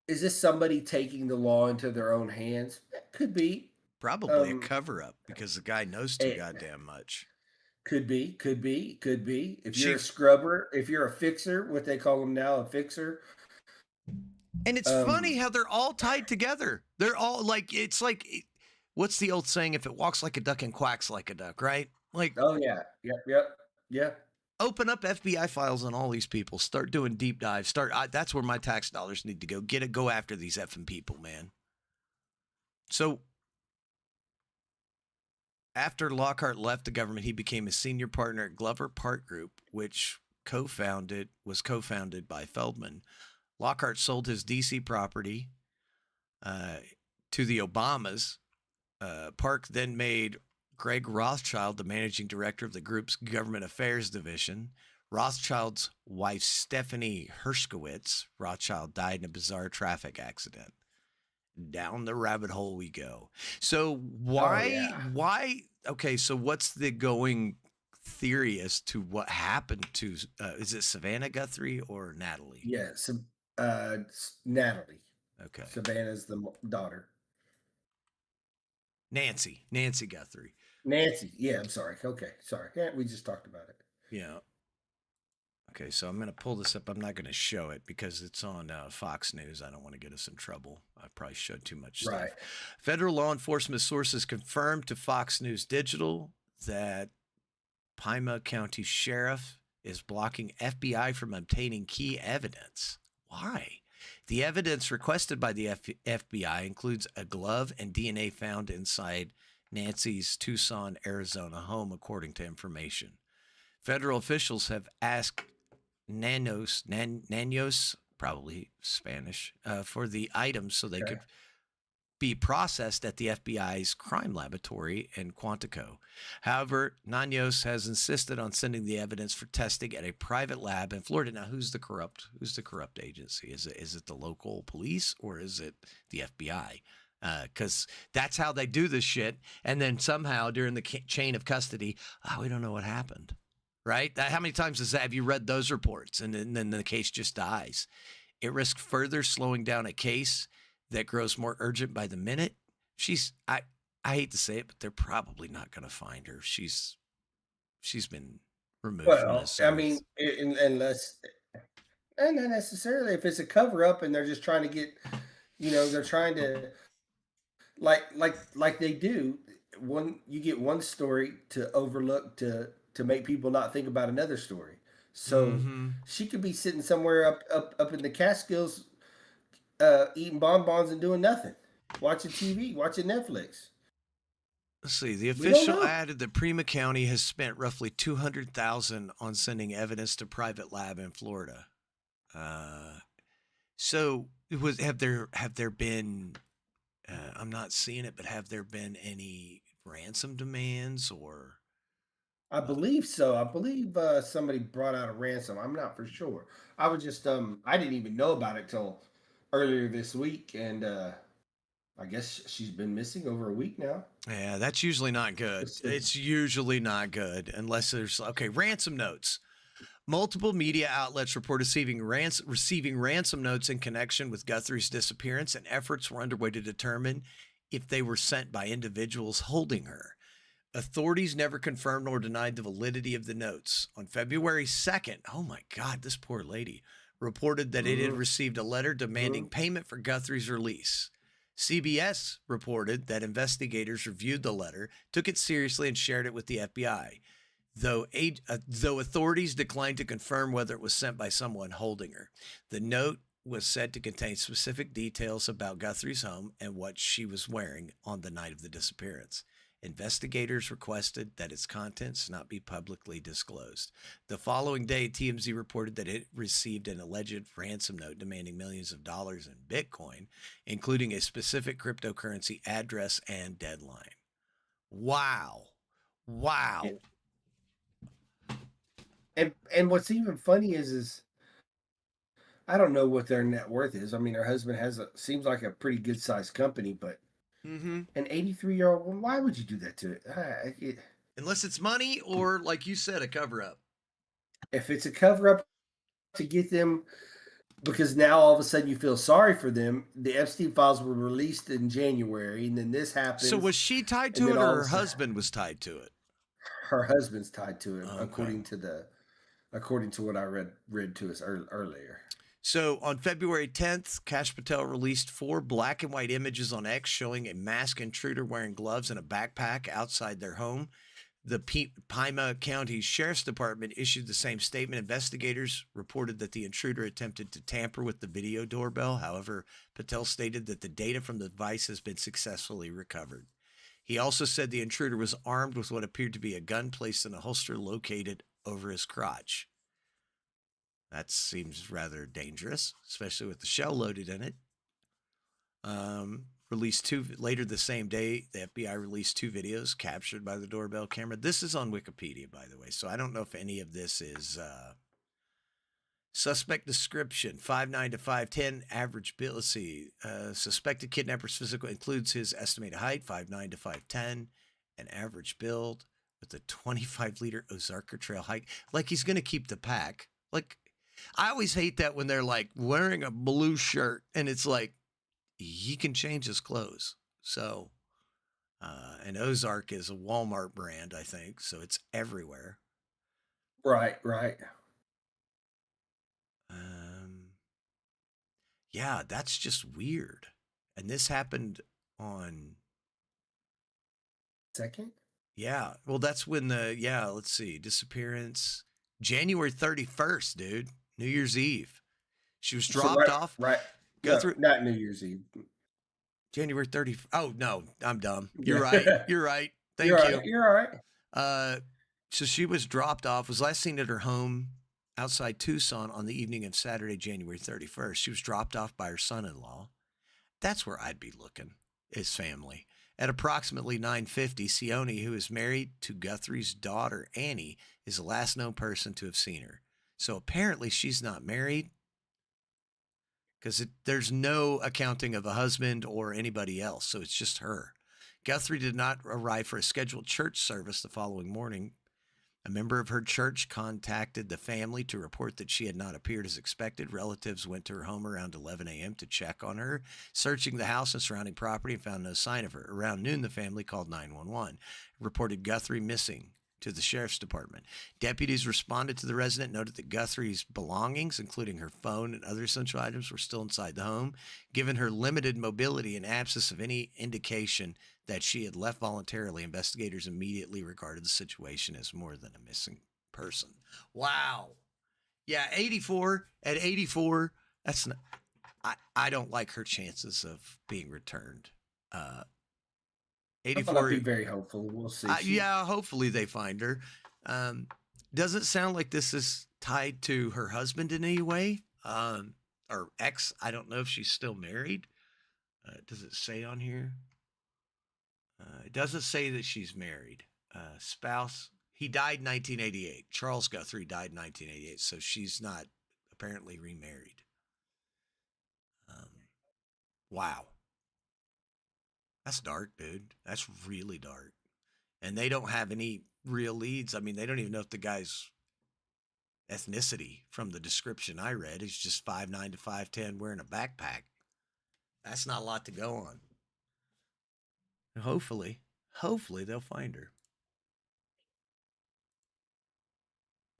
is this somebody taking the law into their own hands? Could be. Probably a cover up because the guy knows too It goddamn much. could be, could be, could be. If you're a She scrubber, if you're a fixer, what they call them now, a fixer. And it's funny how they're all tied together. They're all like, it's like, what's the old saying? If it walks like a duck and quacks like a duck, right? Like, Oh yeah, yep. open up FBI files on all these people. Start doing deep dives. That's where my tax dollars need to go. Go after these effing people, man. So after Lockhart left the government, he became a senior partner at Glover Park Group, which was co-founded by Feldman. Lockhart sold his D.C. property to the Obamas. Park then made Greg Rothschild the managing director of the group's government affairs division. Rothschild's wife, Stephanie Hershkowitz, Rothschild died in a bizarre traffic accident. Down the rabbit hole we go. So why? Okay, so what's the going theory as to what happened to? Is it Savannah Guthrie or Natalie? Yeah, Natalie. Okay, Savannah's the daughter. Nancy Guthrie. Nancy. Yeah, I'm sorry. Okay, sorry. Yeah, we just talked about it. Yeah. Okay, so I'm going to pull this up. I'm not going to show it because it's on Fox News. I don't want to get us in trouble. I probably showed too much stuff. Right. Federal law enforcement sources confirmed to Fox News Digital that Pima County Sheriff is blocking FBI from obtaining key evidence. Why? The evidence requested by the FBI includes a glove and DNA found inside Nancy's Tucson, Arizona home, according to information. Federal officials have asked Nanos, probably Spanish, for the items so they could be processed at the FBI's crime laboratory in Quantico. However, Nanos has insisted on sending the evidence for testing at a private lab in Florida. Now, who's the corrupt agency? Is it the local police or is it the FBI? Because that's how they do this shit. And then somehow during the chain of custody, we don't know what happened. Right? How many times have you read those reports and then the case just dies? It risks further slowing down a case that grows more urgent by the minute. I hate to say it, but they're probably not going to find her. She's been removed from this. I mean, unless, and not necessarily if it's a cover up and they're just trying to get, they're trying to, like they do. You get one story to overlook to make people not think about another story. So she could be sitting somewhere up in the Catskills, eating bonbons and doing nothing, watching TV, watching Netflix. Let's see. The official added that Pima County has spent roughly $200,000 on sending evidence to private lab in Florida. So have there been? I'm not seeing it, but have there been any ransom demands or? I believe so. I believe somebody brought out a ransom. I'm not for sure. I was just I didn't even know about it till earlier this week, and I guess she's been missing over a week now. Yeah, that's usually not good. It's usually not good unless there's ransom notes. Multiple media outlets report receiving ransom notes in connection with Guthrie's disappearance, and efforts were underway to determine if they were sent by individuals holding her. Authorities never confirmed nor denied the validity of the notes. On February 2nd, oh my God, this poor lady, reported that it had received a letter demanding payment for Guthrie's release. CBS reported that investigators reviewed the letter, took it seriously, and shared it with the FBI, though authorities declined to confirm whether it was sent by someone holding her. The note was said to contain specific details about Guthrie's home and what she was wearing on the night of the disappearance. Investigators requested that its contents not be publicly disclosed. The following day, TMZ reported that it received an alleged ransom note demanding millions of dollars in Bitcoin, including a specific cryptocurrency address and deadline. Wow. And what's even funny is I don't know what their net worth is. I mean, her husband seems like a pretty good sized company, but Mm-hmm. an 83-year-old, well, why would you do that to it? Unless it's money or, like you said, a cover up. If it's a cover up to get them, because now all of a sudden you feel sorry for them. The Epstein files were released in January, and then this happens. So was she tied and to then it, all or of her a sudden- husband was tied to it? Her husband's tied to it, Okay. according to what I read to us earlier. So on February 10th, Kash Patel released 4 black and white images on X showing a masked intruder wearing gloves and a backpack outside their home. The Pima County Sheriff's Department issued the same statement. Investigators reported that the intruder attempted to tamper with the video doorbell. However, Patel stated that the data from the device has been successfully recovered. He also said the intruder was armed with what appeared to be a gun placed in a holster located over his crotch. That seems rather dangerous, especially with the shell loaded in it. Later the same day, the FBI released 2 videos captured by the doorbell camera. This is on Wikipedia, by the way, so I don't know if any of this is suspect description: 5'9" to 5'10", average build. Let's see. Suspected kidnapper's physical includes his estimated height, 5'9" to 5'10", an average build with a 25-liter Ozarka Trail hike. Like he's going to keep the pack. Like, I always hate that when they're like wearing a blue shirt and it's like, he can change his clothes. So, and Ozark is a Walmart brand, I think. So it's everywhere. Right. Yeah, that's just weird. And this happened on... Second? Yeah. Well, that's when let's see. Disappearance. January 31st, dude. New Year's Eve. She was dropped off. Right. Guthrie, not New Year's Eve. January 30th. Oh, no, I'm dumb. You're right. You're right. Thank you. You're all right. So she was dropped off, was last seen at her home outside Tucson on the evening of Saturday, January 31st. She was dropped off by her son-in-law. That's where I'd be looking, his family. At approximately 9:50, Sione, who is married to Guthrie's daughter, Annie, is the last known person to have seen her. So apparently she's not married, because there's no accounting of a husband or anybody else, so it's just her. Guthrie did not arrive for a scheduled church service the following morning. A member of her church contacted the family to report that she had not appeared as expected. Relatives went to her home around 11 a.m. to check on her, searching the house and surrounding property, and found no sign of her. Around noon, the family called 911, reported Guthrie missing to the sheriff's department. Deputies responded to the resident, noted that Guthrie's belongings, including her phone and other essential items, were still inside the home. Given her limited mobility and absence of any indication that she had left voluntarily, investigators immediately regarded the situation as more than a missing person. Wow. Yeah, 84. At 84, that's not, I don't like her chances of being returned. 84. I'd be very hopeful. We'll see. Yeah, hopefully they find her. Doesn't sound like this is tied to her husband in any way, or ex. I don't know if she's still married. Does it say on here? It doesn't say that she's married. Spouse. He died in 1988. Charles Guthrie died in 1988, so she's not apparently remarried. Wow. That's dark, dude. That's really dark. And they don't have any real leads. I mean, they don't even know if the guy's ethnicity from the description I read. He's just 5'9" to 5'10", wearing a backpack. That's not a lot to go on. Hopefully they'll find her.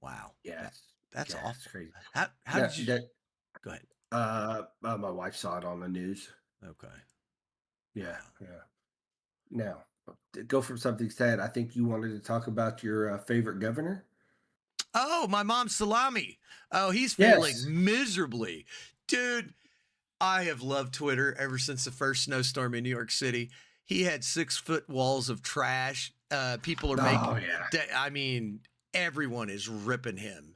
Wow. Yeah. That's awful. That's crazy. How did you... Go ahead. My wife saw it on the news. Okay. Yeah. Now, go from something sad. I think you wanted to talk about your favorite governor. Oh, my mom's salami. Oh, he's failing miserably. Dude, I have loved Twitter ever since the first snowstorm in New York City. He had 6-foot walls of trash. People are making... Oh, yeah. I mean, everyone is ripping him.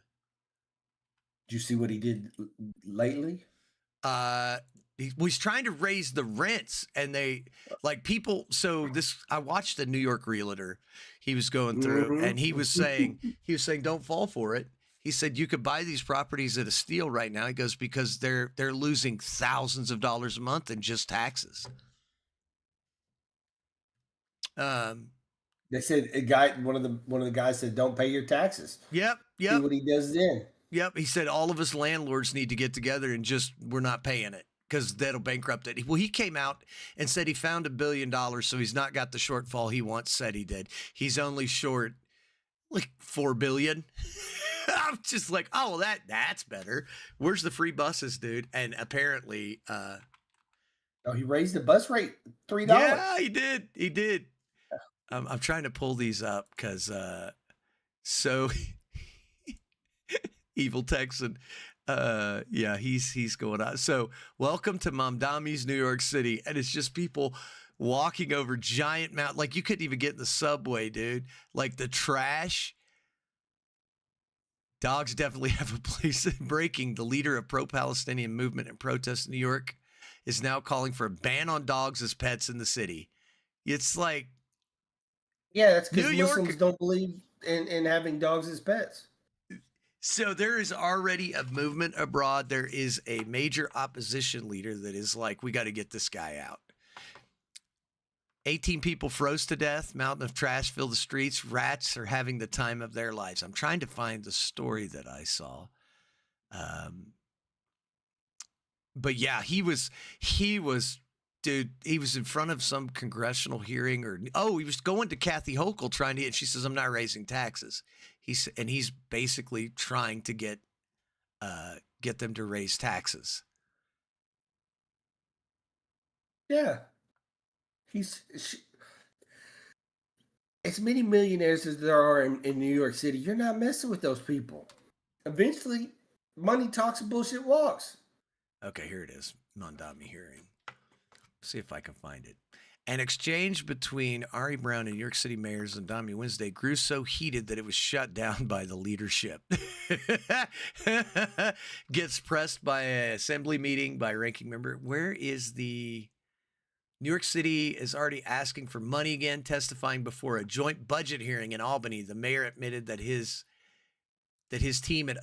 Did you see what he did lately? He was trying to raise the rents, and they like people. So I watched the New York Realtor. He was going through, and he was saying, don't fall for it. He said you could buy these properties at a steal right now. He goes, because they're losing thousands of dollars a month in just taxes. They said one of the guys said, "Don't pay your taxes." Yep. See what he does then. Yep. He said all of us landlords need to get together and we're not paying it because that'll bankrupt it. Well, he came out and said he found $1 billion, so he's not got the shortfall he once said he did. He's only short like $4 billion. I'm just like, oh, well, that's better. Where's the free buses, dude? And apparently, he raised the bus rate $3. Yeah, he did. He did. I'm trying to pull these up because so evil Texan. Yeah, he's going on. So welcome to Mamdami's New York City, and it's just people walking over giant mountains. Like you couldn't even get in the subway, dude. Like the trash. Dogs definitely have a place in breaking. The leader of pro-Palestinian movement and protests in New York is now calling for a ban on dogs as pets in the city. It's like, yeah, that's because New York- Muslims don't believe in having dogs as pets. So there is already a movement abroad. There is a major opposition leader that is like, we got to get this guy out. 18 people froze to death. Mountain of trash filled the streets. Rats are having the time of their lives. I'm trying to find the story that I saw. But yeah, he was, dude, he was in front of some congressional hearing he was going to Kathy Hochul and she says, I'm not raising taxes. He's basically trying to get them to raise taxes. Yeah. As many millionaires as there are in New York City, you're not messing with those people. Eventually, money talks and bullshit walks. Okay, here it is. Mamdami hearing. See if I can find it. An exchange between Ari Brown and New York City Mayor Mamdami Wednesday grew so heated that it was shut down by the leadership. Gets pressed by an assembly meeting by ranking member. Where is the... New York City is already asking for money again, testifying before a joint budget hearing in Albany. The mayor admitted that his team had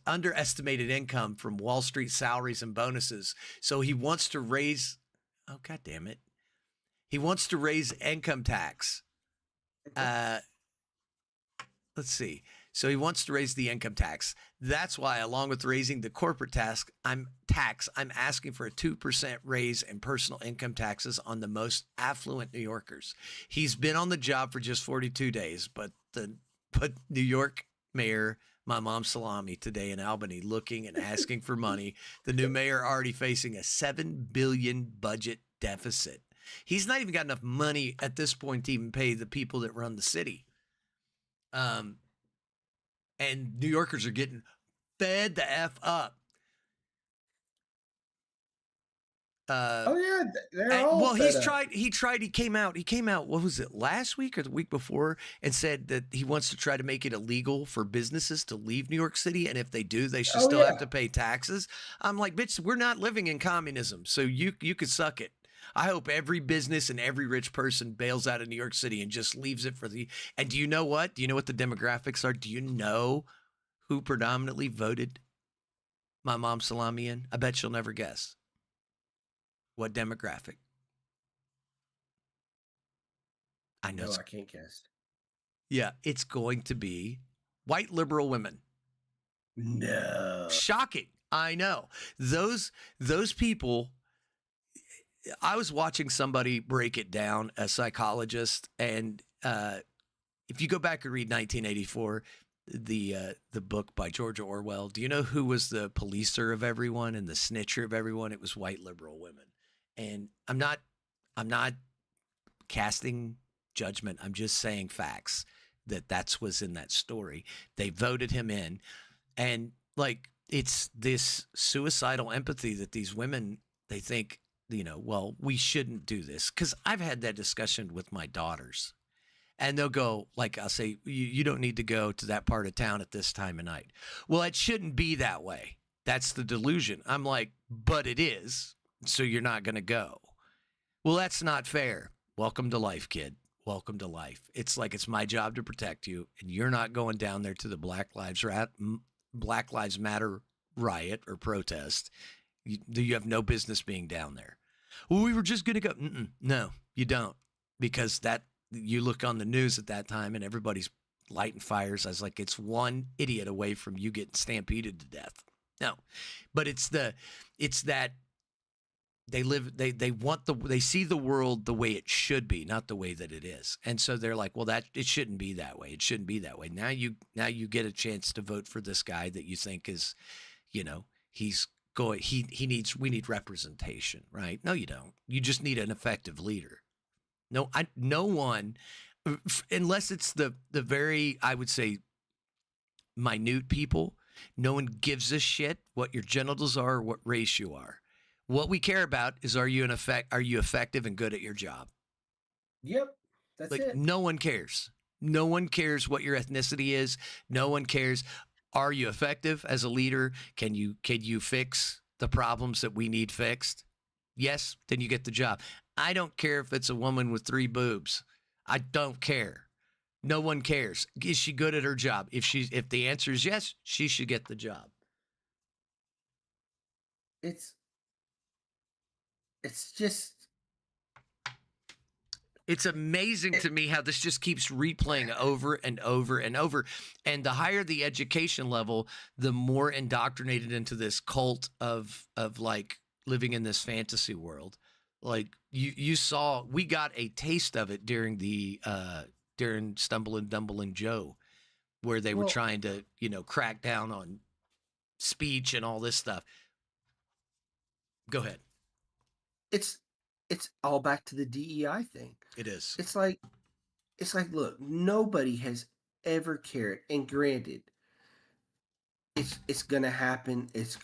underestimated income from Wall Street salaries and bonuses. So he wants to raise, oh, God damn it. He wants to raise income tax. Let's see. So he wants to raise the income tax. That's why, along with raising the corporate tax, I'm asking for a 2% raise in personal income taxes on the most affluent New Yorkers. He's been on the job for just 42 days, but New York Mayor, my mom Salami, today in Albany, looking and asking for money. The new mayor already facing a $7 billion budget deficit. He's not even got enough money at this point to even pay the people that run the city. And New Yorkers are getting fed the F up. They're all he came out, what was it, last week or the week before, and said that he wants to try to make it illegal for businesses to leave New York City, and if they do, they should still have to pay taxes. I'm like, bitch, we're not living in communism, so you could suck it. I hope every business and every rich person bails out of New York City and just leaves it and do you know what? Do you know what the demographics are? Do you know who predominantly voted my mom Salami in? I bet you'll never guess. What demographic? I know. No, I can't guess. Yeah, it's going to be white liberal women. No. Shocking. I know. Those people. I was watching somebody break it down, a psychologist, and if you go back and read 1984, the book by George Orwell, do you know who was the policer of everyone and the snitcher of everyone? It was white liberal women. And I'm not casting judgment. I'm just saying facts that's was in that story. They voted him in, and like it's this suicidal empathy that these women, they think, well, we shouldn't do this. Because I've had that discussion with my daughters. And they'll go, like, I'll say, you don't need to go to that part of town at this time of night. Well, it shouldn't be that way. That's the delusion. I'm like, but it is. So you're not going to go. Well, that's not fair. Welcome to life, kid. Welcome to life. It's like it's my job to protect you. And you're not going down there to the Black Lives Black Lives Matter riot or protest, you have no business being down there. Well, we were just going to go. No, you don't, because that you look on the news at that time and everybody's lighting fires. I was like, it's one idiot away from you getting stampeded to death. No, but it's that they see the world the way it should be, not the way that it is. And so they're like, well, that it shouldn't be that way. It shouldn't be that way. Now you get a chance to vote for this guy that you think is, he's going, we need representation, right? No, you don't. You just need an effective leader. No one, unless it's the very, I would say, minute people, no one gives a shit what your genitals are or what race you are. What we care about is, are you effective and good at your job? Yep. That's Like, it. no one cares. No one cares what your ethnicity is. No one cares. Are you effective as a leader? Can you fix the problems that we need fixed? Yes, then you get the job. I don't care if it's a woman with 3 boobs. I don't care. No one cares. Is she good at her job? If the answer is yes, she should get the job. It's just It's amazing to me how this just keeps replaying over and over and over. And the higher the education level, the more indoctrinated into this cult of like living in this fantasy world. Like you saw, we got a taste of it during Stumble and Dumble and Joe, where they were trying to, crack down on speech and all this stuff. Go ahead. It's all back to the DEI thing. It is. It's like, look, nobody has ever cared. And granted, it's gonna happen. It's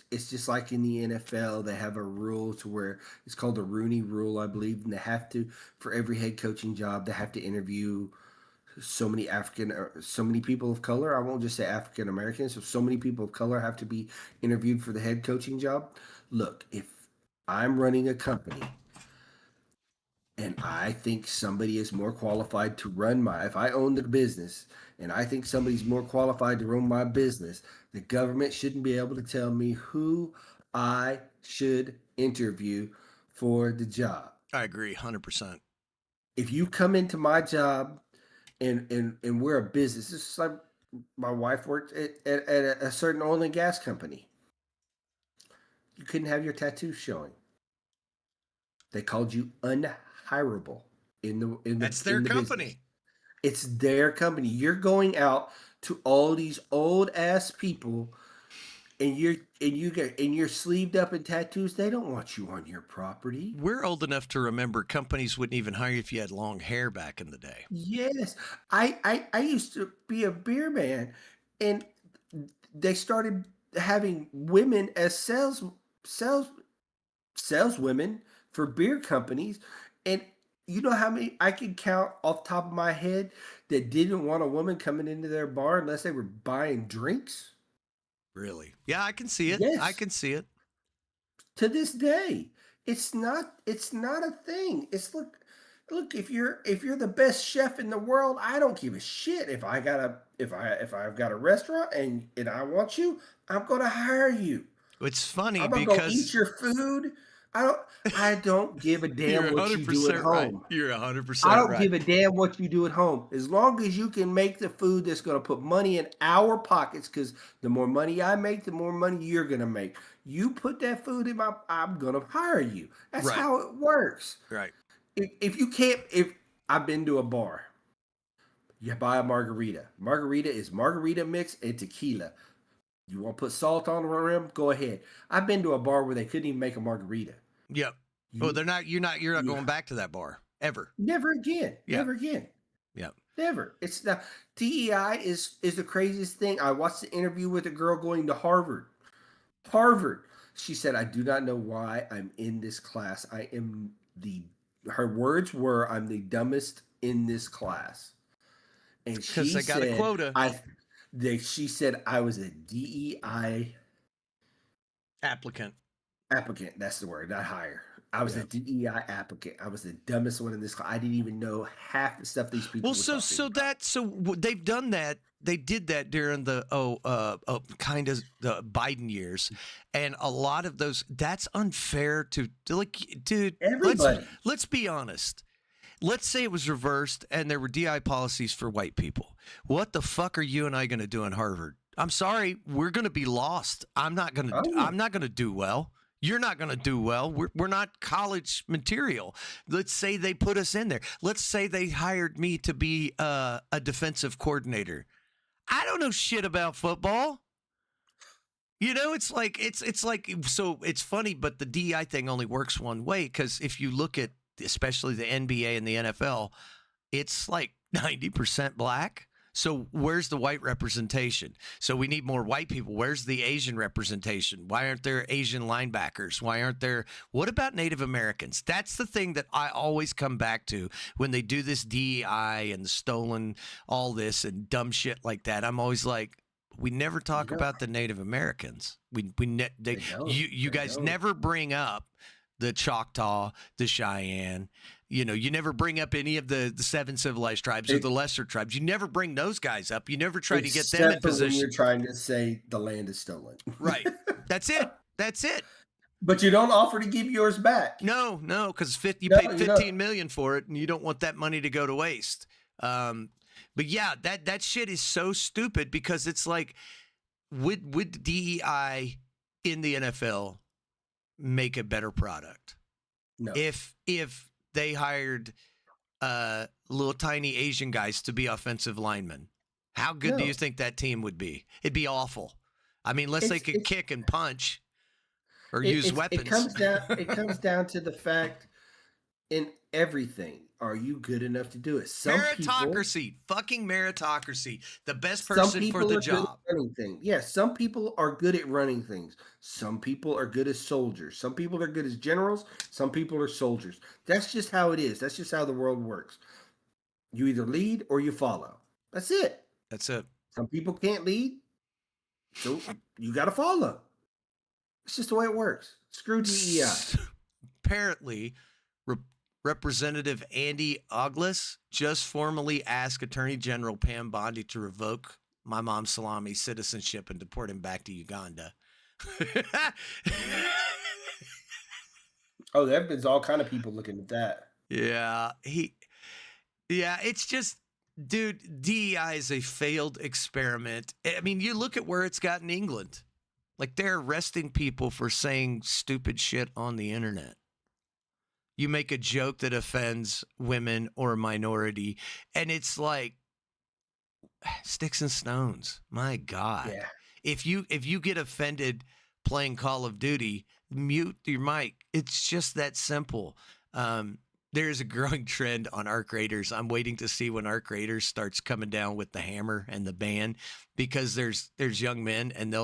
just like in the NFL, they have a rule to where it's called the Rooney Rule, I believe, and they have to, for every head coaching job, they have to interview so many people of color. I won't just say African Americans. So many people of color have to be interviewed for the head coaching job. Look, if I'm running a company and I think somebody is more qualified to run if I own the business and I think somebody's more qualified to run my business, the government shouldn't be able to tell me who I should interview for the job. I agree 100%. If you come into my job and we're a business, this is like my wife worked at a certain oil and gas company. You couldn't have your tattoos showing. They called you unhireable That's their company. business. It's their company. You're going out to all these old ass people, and you're sleeved up in tattoos. They don't want you on your property. We're old enough to remember companies wouldn't even hire you if you had long hair back in the day. Yes, I used to be a beer man, and they started having women as saleswomen for beer companies, and you know how many I can count off the top of my head that didn't want a woman coming into their bar unless they were buying drinks? Really? Yeah, I can see it. Yes. I can see it. To this day, it's not a thing. It's look, if you're the best chef in the world, I don't give a shit if I've got a restaurant and I want you, I'm gonna hire you. It's funny I'm gonna because go eat your food. I don't give a damn what you do at home. Right. You're 100% I don't right. give a damn what you do at home. As long as you can make the food that's going to put money in our pockets, because the more money I make, the more money you're going to make. You put that food in I'm going to hire you. That's Right. how it works. Right. If I've been to a bar, you buy a margarita. Margarita is margarita mix and tequila. You want to put salt on the rim? Go ahead. I've been to a bar where they couldn't even make a margarita. Yep. You're not going back to that bar ever. Never again. Yeah. Never again. Yep. Never. It's not. DEI is the craziest thing. I watched the interview with a girl going to Harvard. She said, I do not know why I'm in this class. Her words were, I'm the dumbest in this class. And because they got a quota. She said I was a DEI applicant. That's the word, not hire. I was a DEI applicant. I was the dumbest one in this class. I didn't even know half the stuff these people were talking about. So they've done that. they did that during the kind of the Biden years, and a lot of those, that's unfair to like, dude. Everybody. Let's be honest. Let's say it was reversed and there were DI policies for white people. What the fuck are you and I going to do in Harvard? I'm sorry, we're going to be lost. I'm not going to do well. You're not going to do well. We're not college material. Let's say they put us in there. Let's say they hired me to be a defensive coordinator. I don't know shit about football. You know, it's like so it's funny, but the DEI thing only works one way, because if you look at especially the NBA and the NFL, it's like 90% black. So where's the white representation? So we need more white people. Where's the Asian representation? Why aren't there Asian linebackers? Why aren't there? What about Native Americans? That's the thing that I always come back to when they do this DEI and the stolen all this and dumb shit like that. I'm always like, we never talk about the Native Americans. You guys never bring up the Choctaw, the Cheyenne. You know, you never bring up any of the seven civilized tribes or the lesser tribes. You never bring those guys up. You never try to get them in position. When you're trying to say the land is stolen. Right. That's it. That's it. But you don't offer to give yours back. No, because you paid $15 million for it, and you don't want that money to go to waste. But yeah, that shit is so stupid, because it's like, would DEI in the NFL make a better product? No. If they hired little tiny Asian guys to be offensive linemen, how good do you think that team would be? It'd be awful. I mean, unless they could kick and punch or use weapons. It comes down to the fact in everything. Are you good enough to do it? Meritocracy. Fucking meritocracy. The best person for the job. Yes, some people are good at running things. Some people are good as soldiers. Some people are good as generals. Some people are soldiers. That's just how it is. That's just how the world works. You either lead or you follow. That's it. That's it. Some people can't lead, so you got to follow. It's just the way it works. Screw DEI. Apparently, Representative Andy Ogles just formally asked Attorney General Pam Bondi to revoke my mom's salami citizenship and deport him back to Uganda. Oh, there's all kind of people looking at that. Yeah, it's just, dude, DEI is a failed experiment. I mean, you look at where it's got in England. Like, they're arresting people for saying stupid shit on the internet. You make a joke that offends women or a minority, and it's like sticks and stones. My God. Yeah. If you get offended playing Call of Duty, mute your mic. It's just that simple. There's a growing trend on Arc Raiders. I'm waiting to see when Arc Raiders starts coming down with the hammer and the ban, because there's young men, and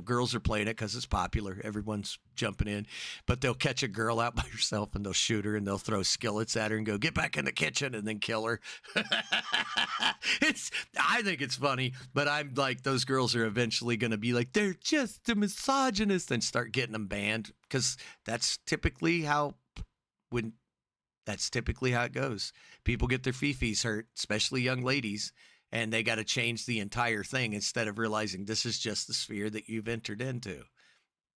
girls are playing it because it's popular. Everyone's jumping in, but they'll catch a girl out by herself and they'll shoot her, and they'll throw skillets at her and go, get back in the kitchen, and then kill her. I think it's funny, but I'm like, those girls are eventually going to be like, they're just a misogynist, and start getting them banned, because that's typically how it goes. People get their fifis hurt, especially young ladies, and they got to change the entire thing instead of realizing this is just the sphere that you've entered into.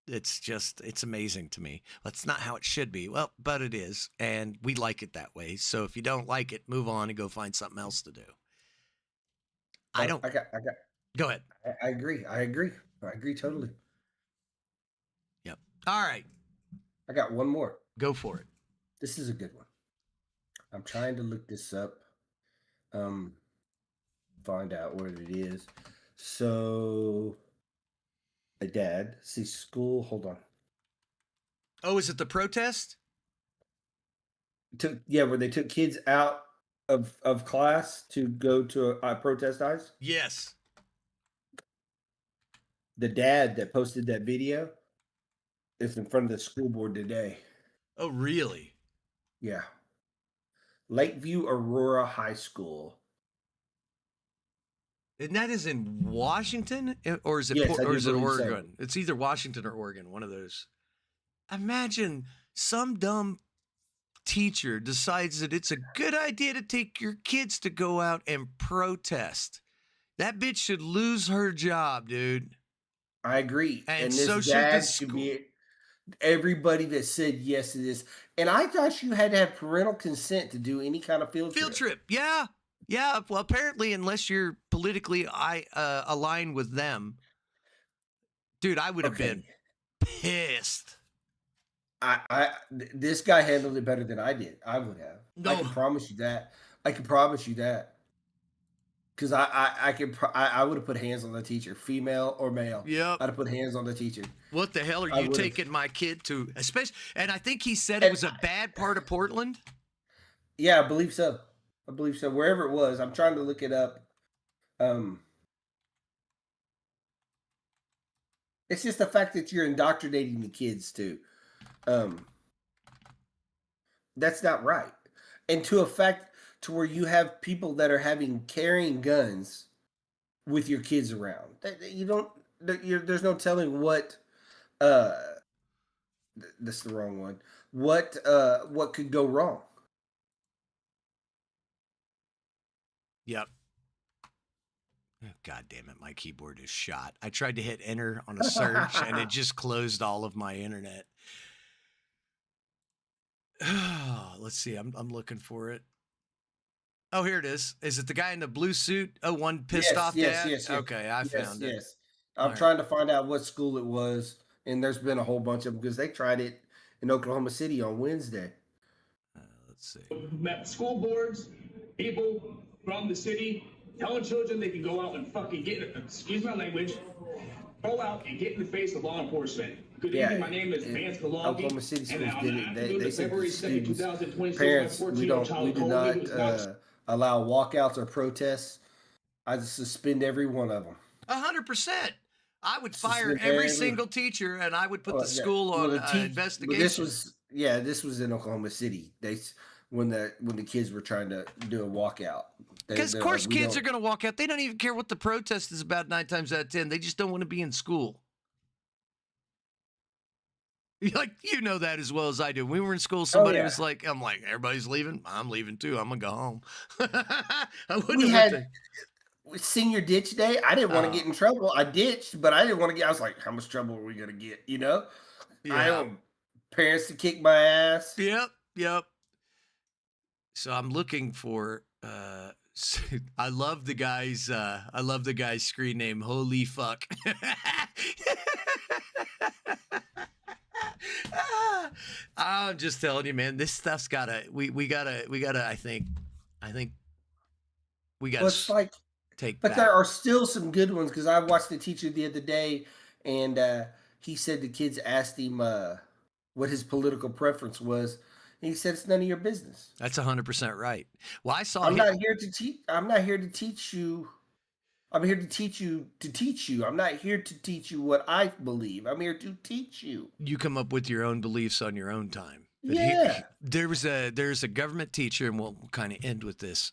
It's amazing to me. That's not how it should be. Well, but it is, and we like it that way. So if you don't like it, move on and go find something else to do. Go ahead. I agree totally. Yep. All right. I got one more. Go for it. This is a good one. I'm trying to look this up, find out what it is. So, a dad sees school. Hold on. Oh, is it the protest? Where they took kids out of class to go to protest ICE. Yes. The dad that posted that video is in front of the school board today. Oh, really? Yeah. Lakeview Aurora High School. And that is in Washington, or is it Oregon? It's either Washington or Oregon, one of those. Imagine some dumb teacher decides that it's a good idea to take your kids to go out and protest. That bitch should lose her job, dude. I agree. And this so should the dad should school. be everybody that said yes to this. And I thought you had to have parental consent to do any kind of field trip. Yeah. Yeah. Well, apparently, unless you're politically aligned with them, dude, I would have been pissed. This guy handled it better than I did. I would have. I No. can promise you that. I can promise you that. Because I would have put hands on the teacher, female or male. Yep. I'd have put hands on the teacher. What the hell are I you would've. taking my kid to? And I think he said it And was a bad part of Portland. Yeah, I believe so. I believe so. Wherever it was, I'm trying to look it up. It's just the fact that you're indoctrinating the kids too. That's not right. And to a fact to where you have people that are carrying guns with your kids around. You don't. There's no telling what. That's the wrong one. What could go wrong? Yep. Oh, God damn it, my keyboard is shot. I tried to hit enter on a search and it just closed all of my internet. Let's see. I'm looking for it. Oh, here it is. Is it the guy in the blue suit? Oh, one pissed off dad? Yes. Okay, I found it. Yes. I'm trying to find out what school it was, and there's been a whole bunch of them because they tried it in Oklahoma City on Wednesday. Let's see. Met school boards, people from the city, telling children they can go out and fucking excuse my language, go out and get in the face of law enforcement. Good evening, my name is Vance Galagi. Oklahoma City schools did it. They said February to 2nd, students, 2026, parents, my we 14-year-old do child not told me he was not allow walkouts or protests. I just suspend every one of them. 100%. I would fire Suspend every single teacher, and I would put the school on investigation. This was in Oklahoma City. When the kids were trying to do a walkout. Because of course kids are going to walk out. They don't even care what the protest is about 9 times out of 10. They just don't want to be in school. Like, you know that as well as I do. When we were in school, somebody was like, I'm like, everybody's leaving. I'm leaving too. I'm going to go home. I wouldn't have senior ditch day. I didn't want to get in trouble. I ditched, but I didn't want to get. I was like, how much trouble are we gonna get? You know, I want parents to kick my ass. Yep. So I'm looking for. I love the guy's. I love the guy's screen name. Holy fuck. I'm just telling you, man. This stuff's gotta. We gotta. I think. We gotta. Well, it's like. But there are still some good ones because I watched the teacher the other day, and he said the kids asked him what his political preference was, and he said it's none of your business. That's 100% right. Well, I saw. I'm not here to teach. I'm not here to teach you. I'm here to teach you to teach you. I'm not here to teach you what I believe. I'm here to teach you. You come up with your own beliefs on your own time. But yeah. There's a government teacher, and we'll kind of end with this.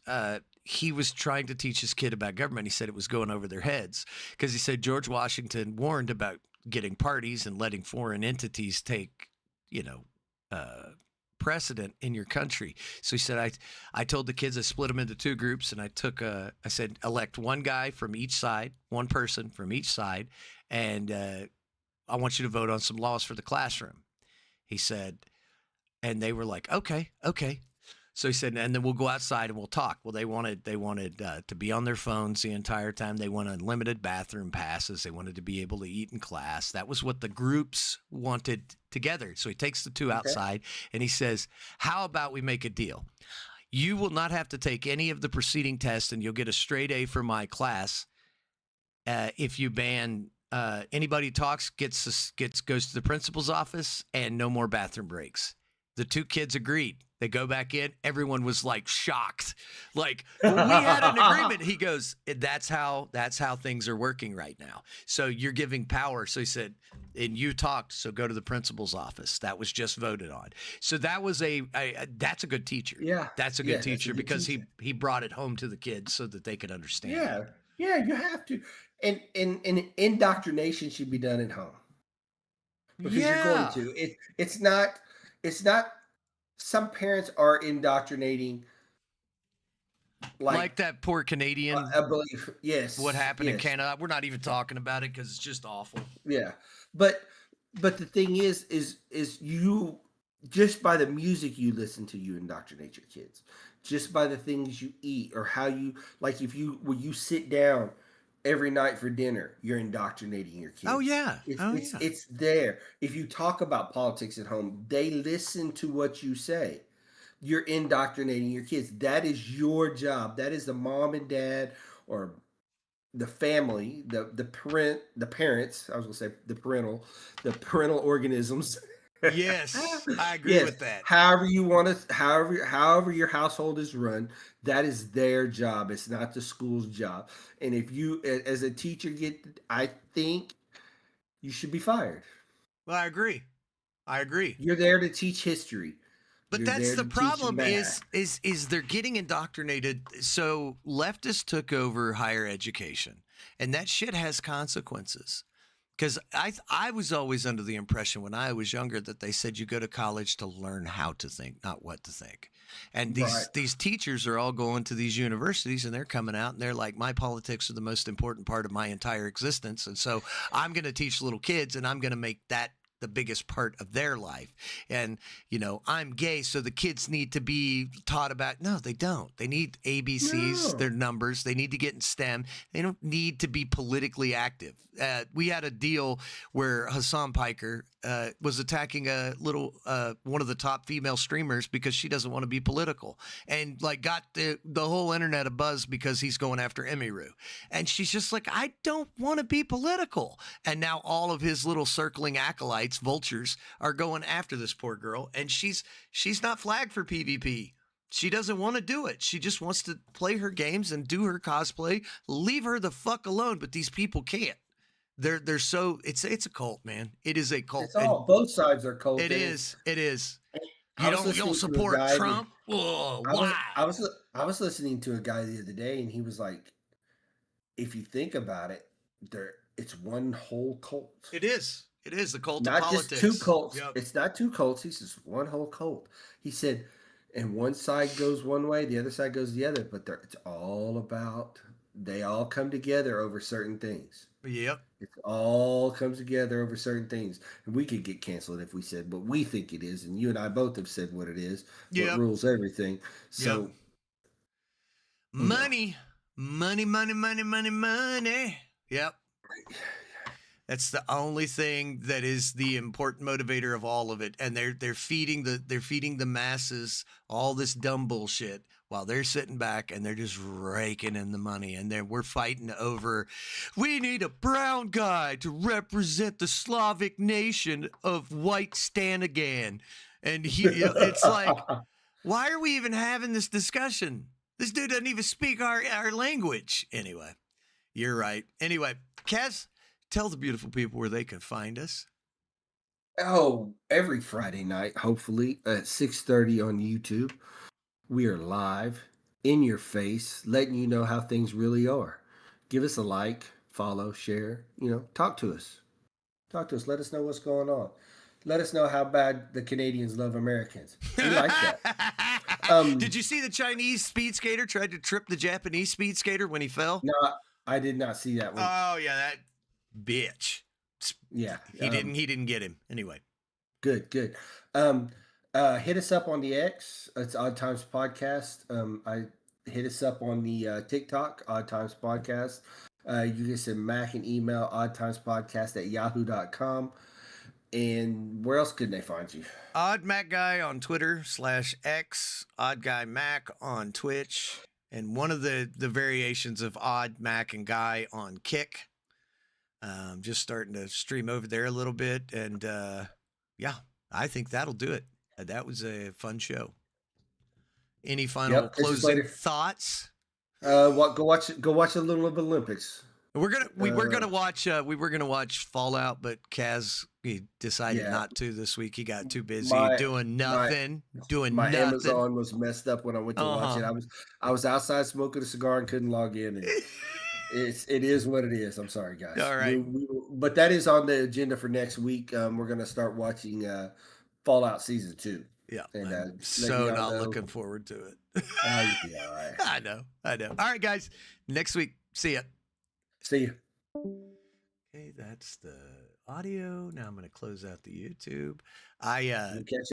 He was trying to teach his kid about government. He said it was going over their heads because he said George Washington warned about getting parties and letting foreign entities take, precedent in your country. So he said, I told the kids, I split them into 2 groups, and I said, elect one guy from each side, one person from each side, and I want you to vote on some laws for the classroom. He said, and they were like, okay. So he said, and then we'll go outside and we'll talk. Well, they wanted to be on their phones the entire time. They wanted unlimited bathroom passes. They wanted to be able to eat in class. That was what the groups wanted together. So he takes the 2 outside and he says, how about we make a deal? You will not have to take any of the preceding tests and you'll get a straight A for my class if you ban anybody who talks goes to the principal's office and no more bathroom breaks. The 2 kids agreed. They go back in. Everyone was like shocked. Like, well, we had an agreement. He goes, that's how things are working right now. So you're giving power. So he said, and you talked, so go to the principal's office. That was just voted on. So that was that's a good teacher. Yeah. That's a good teacher because he brought it home to the kids so that they could understand. Yeah. Yeah, you have to. And indoctrination should be done at home. Because you're going to. It's not some parents are indoctrinating Like that poor Canadian. I believe, yes. What happened in yes. Canada? We're not even talking about it because it's just awful. Yeah, but the thing is you, just by the music you listen to, you indoctrinate your kids. Just by the things you eat, or how you, like, if you, when you sit down every night for dinner, you're indoctrinating your kids. Oh yeah. It's there. If you talk about politics at home, they listen to what you say. You're indoctrinating your kids. That is your job. That is the mom and dad, or the family, the parents. I was gonna say the parental organisms. Yes, I agree Yes. with that. However you want to, however your household is run, that is their job. It's not the school's job. And if you, as a teacher, I think you should be fired. Well, I agree. You're there to teach history. But You're that's there the to teach problem math. is they're getting indoctrinated. So leftists took over higher education, and that shit has consequences. Because I was always under the impression when I was younger that they said you go to college to learn how to think, not what to think. And these teachers are all going to these universities, and they're coming out and they're like, my politics are the most important part of my entire existence. And so I'm going to teach little kids, and I'm going to make that the biggest part of their life. And, you know, I'm gay, so the kids need to be taught about. No, they don't. They need ABCs, their numbers. They need to get in STEM. They don't need to be politically active. We had a deal where Hassan Piker was attacking a little one of the top female streamers because she doesn't want to be political, and like got the whole internet abuzz because he's going after Emiru. And she's just like, I don't want to be political. And now all of his little circling acolytes, vultures, are going after this poor girl, and she's not flagged for PvP. She doesn't want to do it. She just wants to play her games and do her cosplay. Leave her the fuck alone. But these people can't. They're so, it's a cult, man. It is a cult. It's all, both sides are cult. It is. I You was don't listening to a support guy Trump? Oh, why? I was listening to a guy the other day, and he was like, if you think about it, it's one whole cult. It is the cult Not of politics. just two cults. Yep. It's not two cults. He says one whole cult. He said, and one side goes one way, the other side goes the other, but it's all about, they all come together over certain things. Yep. It all comes together over certain things. And we could get canceled if we said what we think it is. And you and I both have said what it is. Yep. What rules everything. So Yep. Money. Yep. That's the only thing that is the important motivator of all of it. And they're feeding the masses all this dumb bullshit while they're sitting back and they're just raking in the money. And we're fighting over, we need a brown guy to represent the Slavic nation of white Stanigan. And it's like, why are we even having this discussion? This dude doesn't even speak our language. Anyway, you're right. Anyway, Kaz, tell the beautiful people where they can find us. Oh, every Friday night, hopefully at 6:30 on YouTube, we are live, in your face, letting you know how things really are. Give us a like, follow, share. Talk to us. Let us know what's going on. Let us know how bad the Canadians love Americans. We like that. Did you see the Chinese speed skater tried to trip the Japanese speed skater when he fell? No, I did not see that one. Oh yeah, that bitch. Yeah, he didn't get him anyway. Good. Hit us up on the X. It's Odd Times Podcast. I hit us up on the TikTok, Odd Times Podcast. You can send Mac an email, oddtimespodcast@yahoo.com. And where else could they find you? Odd Mac Guy on Twitter /X, Odd Guy Mac on Twitch, and one of the variations of Odd Mac and Guy on Kick. Just starting to stream over there a little bit, and yeah, I think that'll do it. That was a fun show. Any final closing thoughts? Go watch a little of Olympics. We were gonna watch Fallout, but Kaz, he decided not to this week. He got too busy doing nothing. My Amazon was messed up when I went to watch it. I was outside smoking a cigar and couldn't log in. And it is what it is. I'm sorry, guys. All right, but that is on the agenda for next week. We're gonna start watching Fallout Season 2. Yeah. And, I'm just let so y'all not know. looking forward to it. You'll be all right. I know. All right, guys. Next week. See ya. See you. Okay, that's the audio. Now I'm going to close out the YouTube. We'll catch